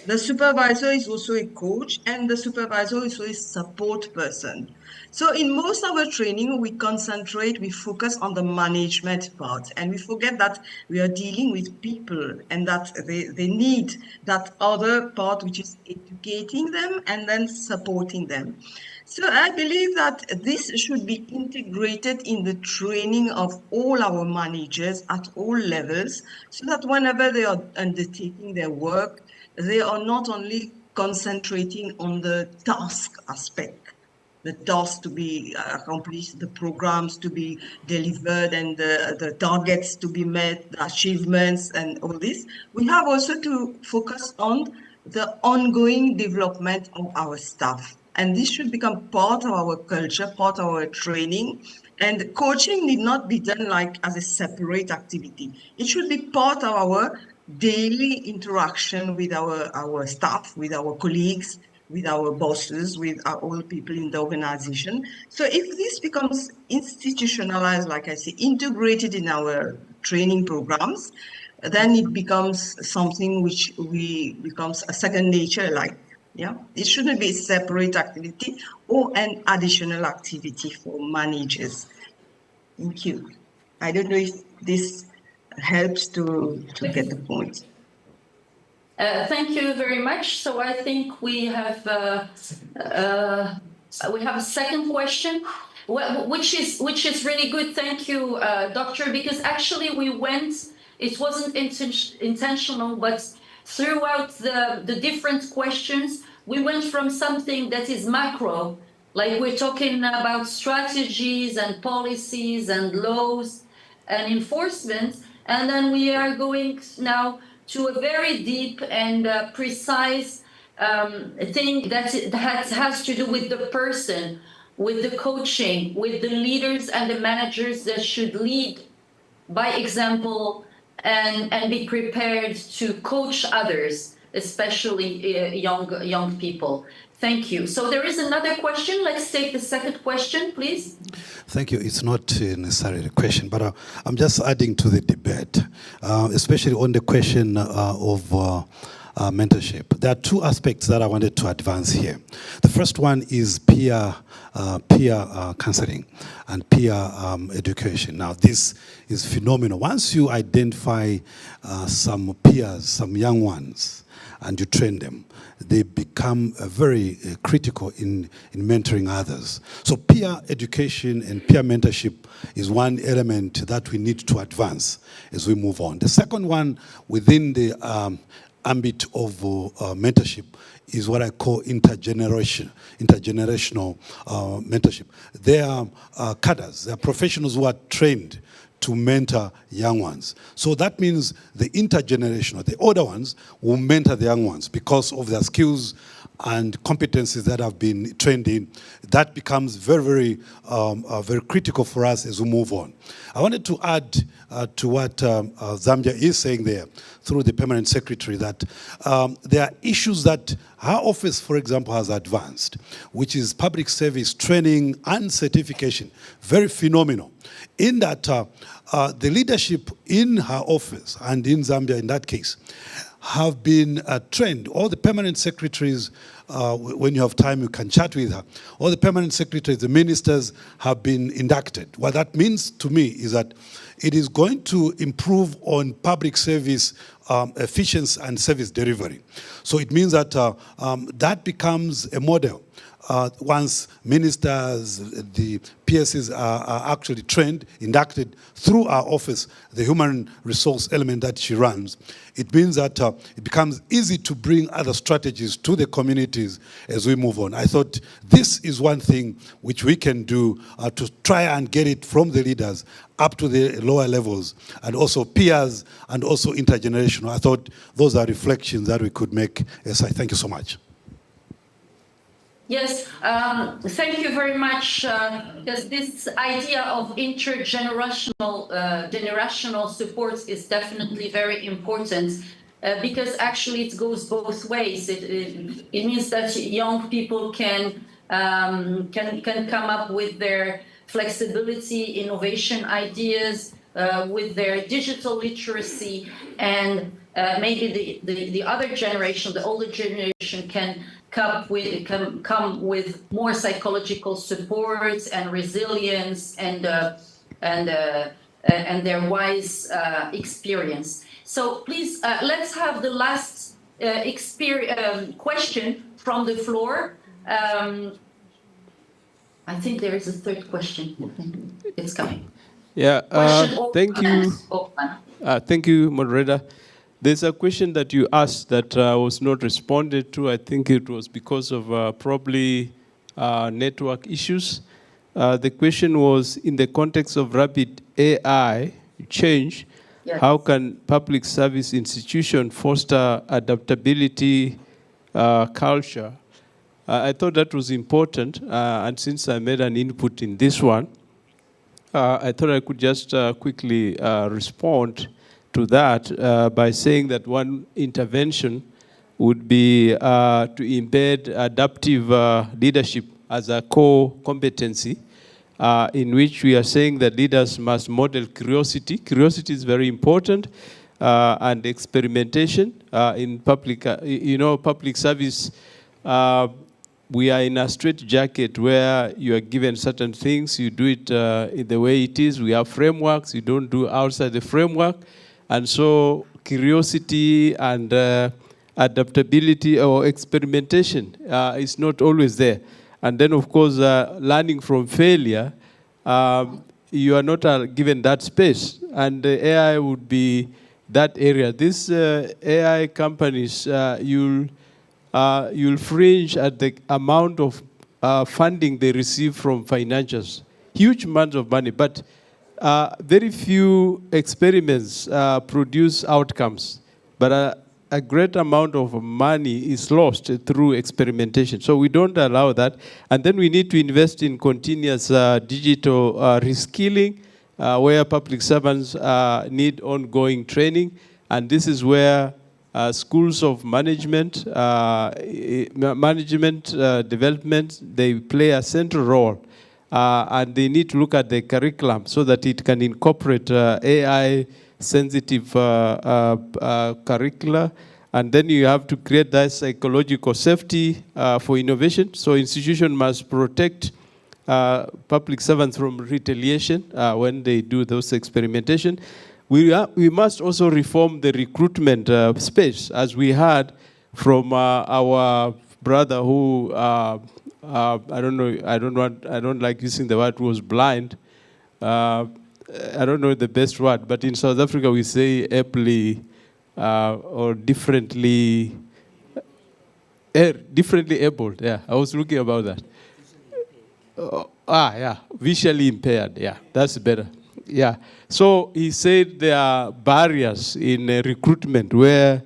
The supervisor is also a coach, and the supervisor is also a support person. So in most of our training, we focus on the management part, and we forget that we are dealing with people and that they need that other part, which is educating them and then supporting them. So I believe that this should be integrated in the training of all our managers at all levels, so that whenever they are undertaking their work, they are not only concentrating on the task aspect, the tasks to be accomplished, the programs to be delivered, and the targets to be met, the achievements and all this. We have also to focus on the ongoing development of our staff. And this should become part of our culture, part of our training. And coaching need not be done like as a separate activity. It should be part of our daily interaction with our staff, with our colleagues, with our bosses, with all people in the organization. So if this becomes institutionalized, like I say, integrated in our training programs, then it becomes something which becomes a second nature, like, yeah. It shouldn't be a separate activity or an additional activity for managers. Thank you. I don't know if this helps to get the point. Thank you very much. So I think we have a second question, which is really good. Thank you, Doctor, because actually we went. It wasn't intentional, but throughout the different questions, we went from something that is macro, like we're talking about strategies and policies and laws and enforcement. And then we are going now to a very deep and precise thing that has to do with the person, with the coaching, with the leaders and the managers that should lead by example and be prepared to coach others, especially young people. Thank you. So there is another question. Let's take the second question, please. Thank you. It's not necessarily a question, but I'm just adding to the debate, especially on the question of mentorship. There are two aspects that I wanted to advance here. The first one is peer counseling and peer education. Now, this is phenomenal. Once you identify some peers, some young ones, and you train them, they become very critical in mentoring others. So peer education and peer mentorship is one element that we need to advance as we move on. The second one within the ambit of mentorship is what I call intergenerational mentorship. They are cadres, they are professionals who are trained to mentor young ones. So that means the intergenerational, the older ones, will mentor the young ones because of their skills and competencies that have been trained in. That becomes very critical for us as we move on. I wanted to add to what Zambia is saying there through the Permanent Secretary that there are issues that her office, for example, has advanced, which is public service training and certification. Very phenomenal. In that the leadership in her office and in Zambia in that case have been trained. All the permanent secretaries, when you have time, you can chat with her. All the permanent secretaries, the ministers have been inducted. What that means to me is that it is going to improve on public service efficiency and service delivery. So it means that that becomes a model. Once ministers, the PSs are actually trained, inducted through our office, the human resource element that she runs, it means that it becomes easy to bring other strategies to the communities as we move on. I thought this is one thing which we can do to try and get it from the leaders up to the lower levels, and also peers, and also intergenerational. I thought those are reflections that we could make. Yes, I thank you so much. Yes, thank you very much, because this idea of intergenerational generational support is definitely very important, because actually it goes both ways. It means that young people can come up with their flexibility, innovation ideas, with their digital literacy, and maybe the other generation, the older generation, can come with more psychological support and resilience and their wise experience. So please, let's have the last question from the floor. I think there is a third question. It's coming. Yeah, thank you. Thank you, moderator. There's a question that you asked that was not responded to. I think it was because of probably network issues. The question was, in the context of rapid AI change, yes, how can public service institutions foster adaptability culture? I thought that was important, and since I made an input in this one, I thought I could just quickly respond to that by saying that one intervention would be to embed adaptive leadership as a core competency, in which we are saying that leaders must model curiosity. Curiosity is very important, and experimentation in public, public service. We are in a straitjacket where you are given certain things, you do it in the way it is. We have frameworks, you don't do outside the framework. And so curiosity and adaptability or experimentation is not always there. And then, of course, learning from failure, you are not given that space. And AI would be that area. These AI companies, you'll fringe at the amount of funding they receive from financials. Huge amounts of money, but very few experiments produce outcomes, but a great amount of money is lost through experimentation. So we don't allow that. And then we need to invest in continuous digital reskilling, where public servants need ongoing training. And this is where schools of management, development, they play a central role. And they need to look at the curriculum so that it can incorporate AI-sensitive curricula And then you have to create that psychological safety for innovation. So institution must protect public servants from retaliation when they do those experimentation. We must also reform the recruitment space, as we heard from our brother who I don't like using the word, who was blind. I don't know the best word, but in South Africa we say aptly or differently abled. Yeah, I was looking about that. Yeah, visually impaired. Yeah, that's better. Yeah. So he said there are barriers in recruitment where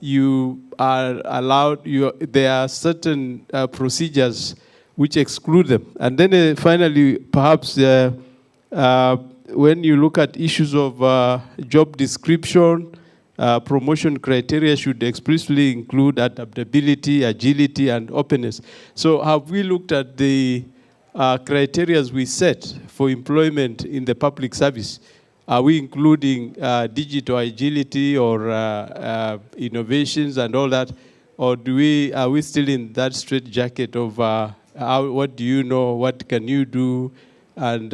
you are allowed, there are certain procedures which exclude them. And then finally, perhaps when you look at issues of job description, promotion criteria should explicitly include adaptability, agility, and openness. So have we looked at the criteria we set for employment in the public service? Are we including digital agility or innovations and all that? Or are we still in that straitjacket of what do you know, what can you do, and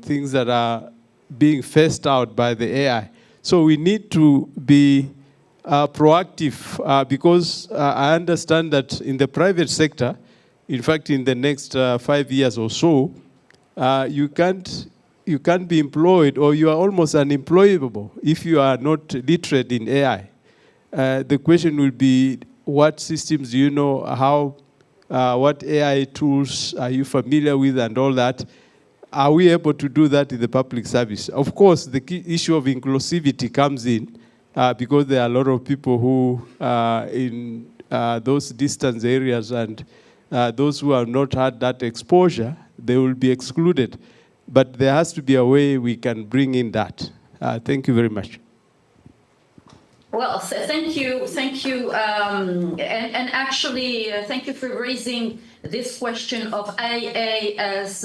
things that are being phased out by the AI? So we need to be proactive because I understand that in the private sector, in fact, in the next 5 years or so, you can't be employed, or you are almost unemployable if you are not literate in AI. The question will be, what systems do you know, what AI tools are you familiar with and all that? Are we able to do that in the public service? Of course, the key issue of inclusivity comes in because there are a lot of people who are in those distance areas, and those who have not had that exposure, they will be excluded. But there has to be a way we can bring in that. Thank you very much. Well, thank you, and actually, thank you for raising this question of AA as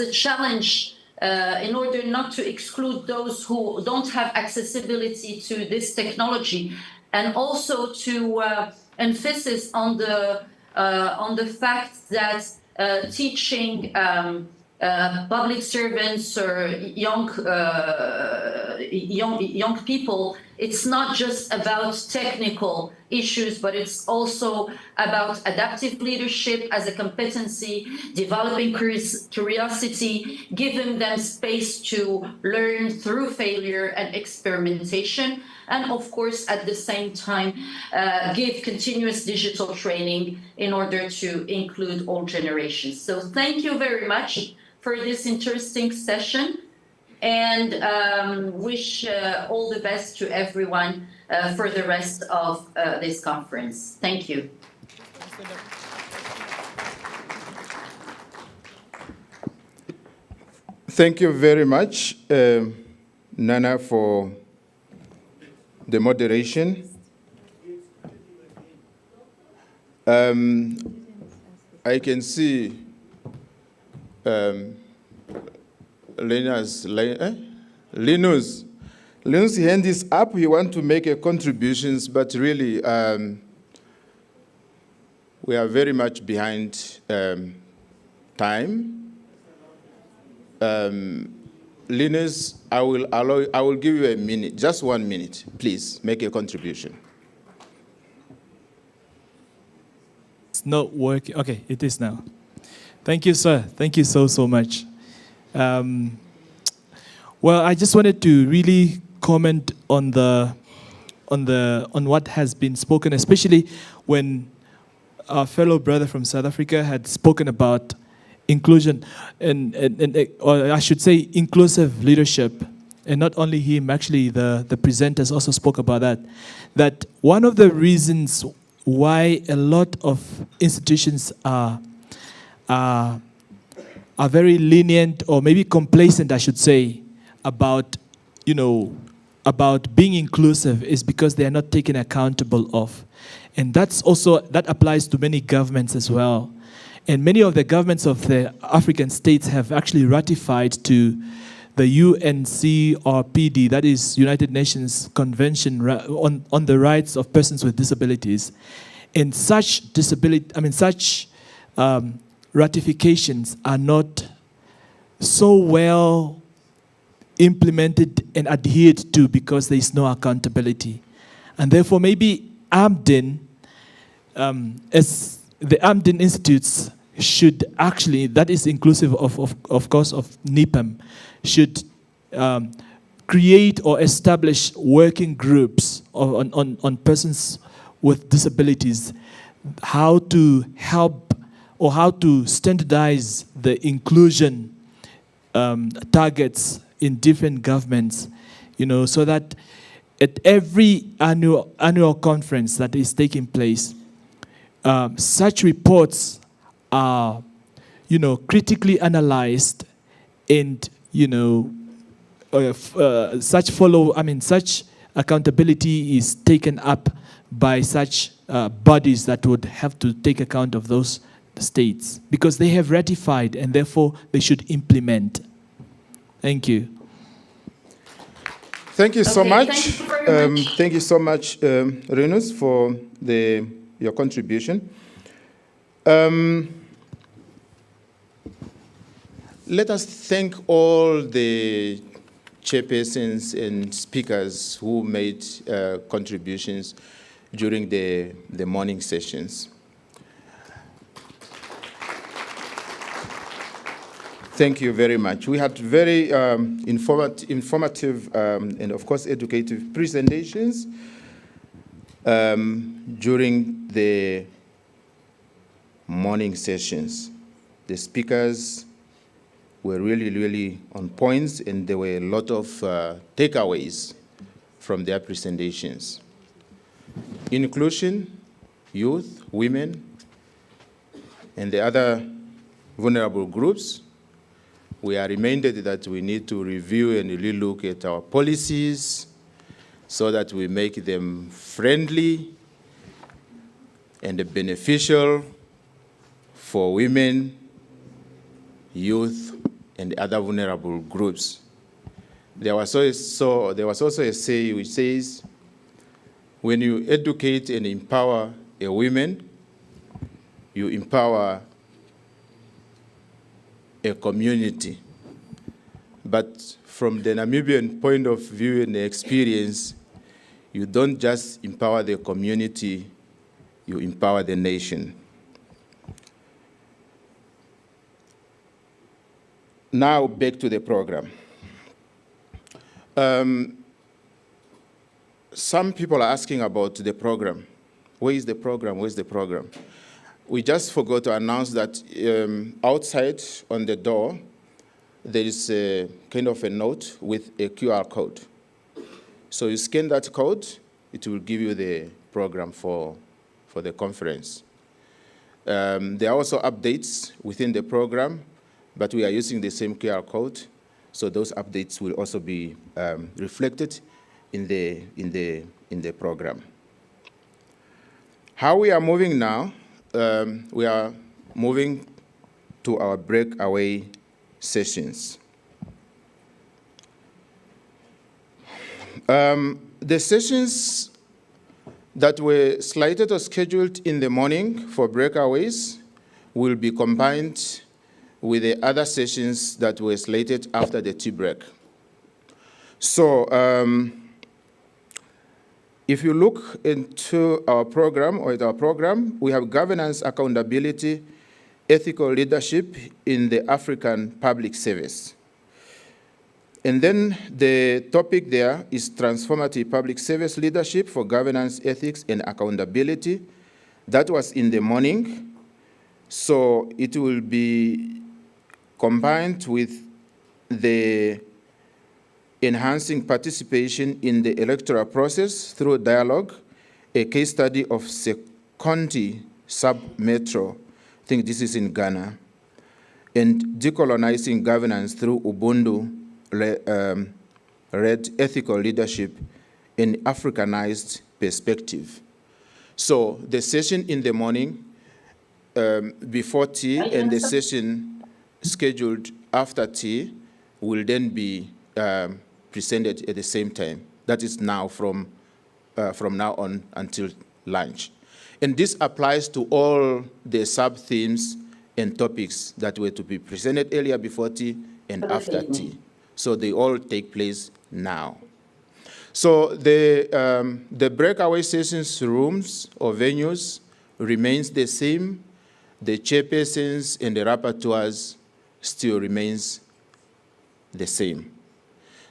a challenge in order not to exclude those who don't have accessibility to this technology, and also to emphasis on the fact that teaching public servants or young people, it's not just about technical issues, but it's also about adaptive leadership as a competency, developing curiosity, giving them space to learn through failure and experimentation, and of course, at the same time, give continuous digital training in order to include all generations. So thank you very much for this interesting session, and wish all the best to everyone for the rest of this conference. Thank you. Thank you very much, Nana, for the moderation. I can see Linus' hand is up. He wants to make a contribution, but really we are very much behind time. Linus, I will give you a minute, just 1 minute. Please make a contribution. It's not working. Okay, it is now. Thank you, sir. Thank you so much. Well, I just wanted to really comment on what has been spoken, especially when our fellow brother from South Africa had spoken about inclusion or I should say inclusive leadership. And not only him, actually the presenters also spoke about that one of the reasons why a lot of institutions are very lenient, or maybe complacent, I should say, about being inclusive is because they are not taken accountable of. And that applies to many governments as well. And many of the governments of the African states have actually ratified to the UNCRPD, that is United Nations Convention on the Rights of Persons with Disabilities, and such ratifications are not so well implemented and adhered to because there is no accountability. And therefore, maybe AMDIN, as the AMDIN institutes should actually, that is inclusive of course of NIPAM, should create or establish working groups on persons with disabilities, how to help or how to standardize the inclusion targets in different governments, so that at every annual conference that is taking place, such reports are, critically analyzed, and such accountability is taken up by such bodies that would have to take account of those states, because they have ratified and therefore they should implement. Thank you. Thank you so much. Thank you very much. Thank you so much, Renus, for your contribution. Let us thank all the chairpersons and speakers who made contributions during the morning sessions. Thank you very much. We had very informative and, of course, educative presentations during the morning sessions. The speakers were really, really on points, and there were a lot of takeaways from their presentations. Inclusion, youth, women, and the other vulnerable groups. We are reminded that we need to review and really look at our policies so that we make them friendly and beneficial for women, youth, and other vulnerable groups. There was also a say which says, when you educate and empower a woman, you empower a community. But from the Namibian point of view and the experience, you don't just empower the community, you empower the nation. Now back to the program. Some people are asking about the program. Where is the program? Where's the program? We just forgot to announce that outside on the door, there is a kind of a note with a QR code. So you scan that code, it will give you the program for the conference. There are also updates within the program, but we are using the same QR code, so those updates will also be reflected in the program. How we are moving now? We are moving to our breakaway sessions. The sessions that were slated or scheduled in the morning for breakaways will be combined with the other sessions that were slated after the tea break. So if you look into our program, we have governance, accountability, ethical leadership in the African public service. And then the topic there is transformative public service leadership for governance, ethics, and accountability. That was in the morning. So it will be combined with the enhancing participation in the electoral process through dialogue, a case study of Sekonti sub-metro, I think this is in Ghana, and decolonizing governance through Ubuntu led ethical leadership in Africanized perspective. So the session in the morning before tea and the session scheduled after tea will then be presented at the same time. That is now from now on until lunch. And this applies to all the sub-themes and topics that were to be presented earlier before tea and after tea. So they all take place now. So the breakaway sessions rooms or venues remains the same. The chairpersons and the rapporteurs still remains the same.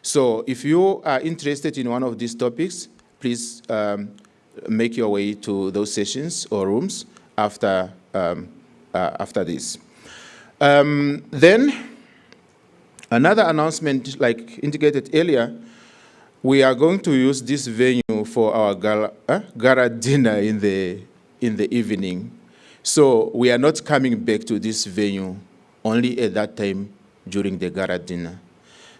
So if you are interested in one of these topics, please make your way to those sessions or rooms after this. Then another announcement, like indicated earlier, we are going to use this venue for our gala dinner in the evening. So we are not coming back to this venue only at that time during the gala dinner.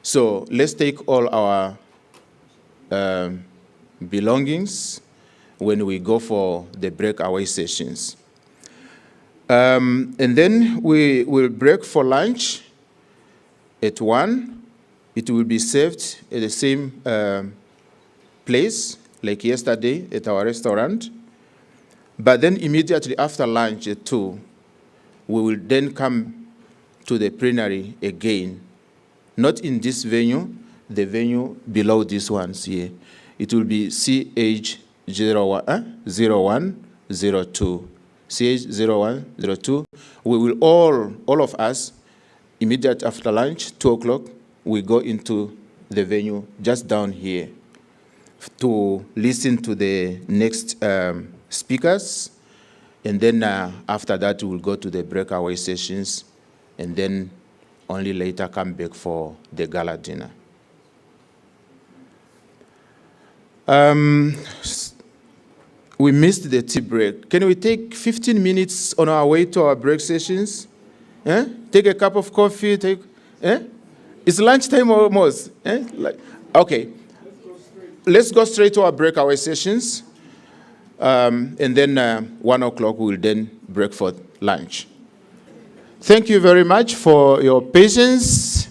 So let's take all our belongings when we go for the breakaway sessions. And then we will break for lunch at 1. It will be served at the same place like yesterday at our restaurant. But then immediately after lunch at 2, we will then come to the plenary again. Not in this venue, the venue below these ones here. It will be CH0102. CH0102. We will all of us, immediately after lunch, 2 o'clock, we go into the venue just down here to listen to the next speakers. And then after that, we'll go to the breakaway sessions and then only later come back for the gala dinner. We missed the tea break. Can we take 15 minutes on our way to our break sessions? Take a cup of coffee, It's lunchtime almost. Okay, let's go straight to our breakaway sessions. And then 1 o'clock, we'll then break for lunch. Thank you very much for your patience.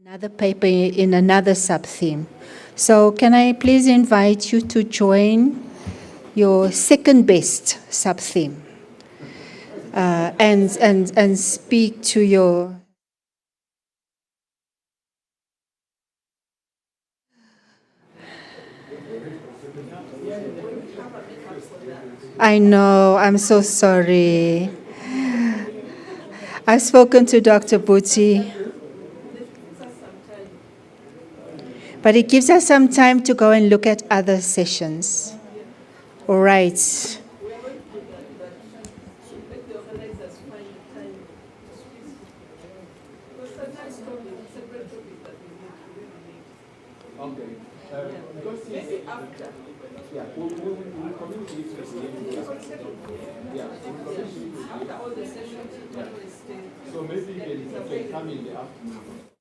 Another paper in another sub-theme. So can I please invite you to join your second best sub-theme and speak to your... I know, I'm so sorry. I've spoken to Dr. Buti, but it gives us some time to go and look at other sessions. All right. So maybe you can come in the afternoon.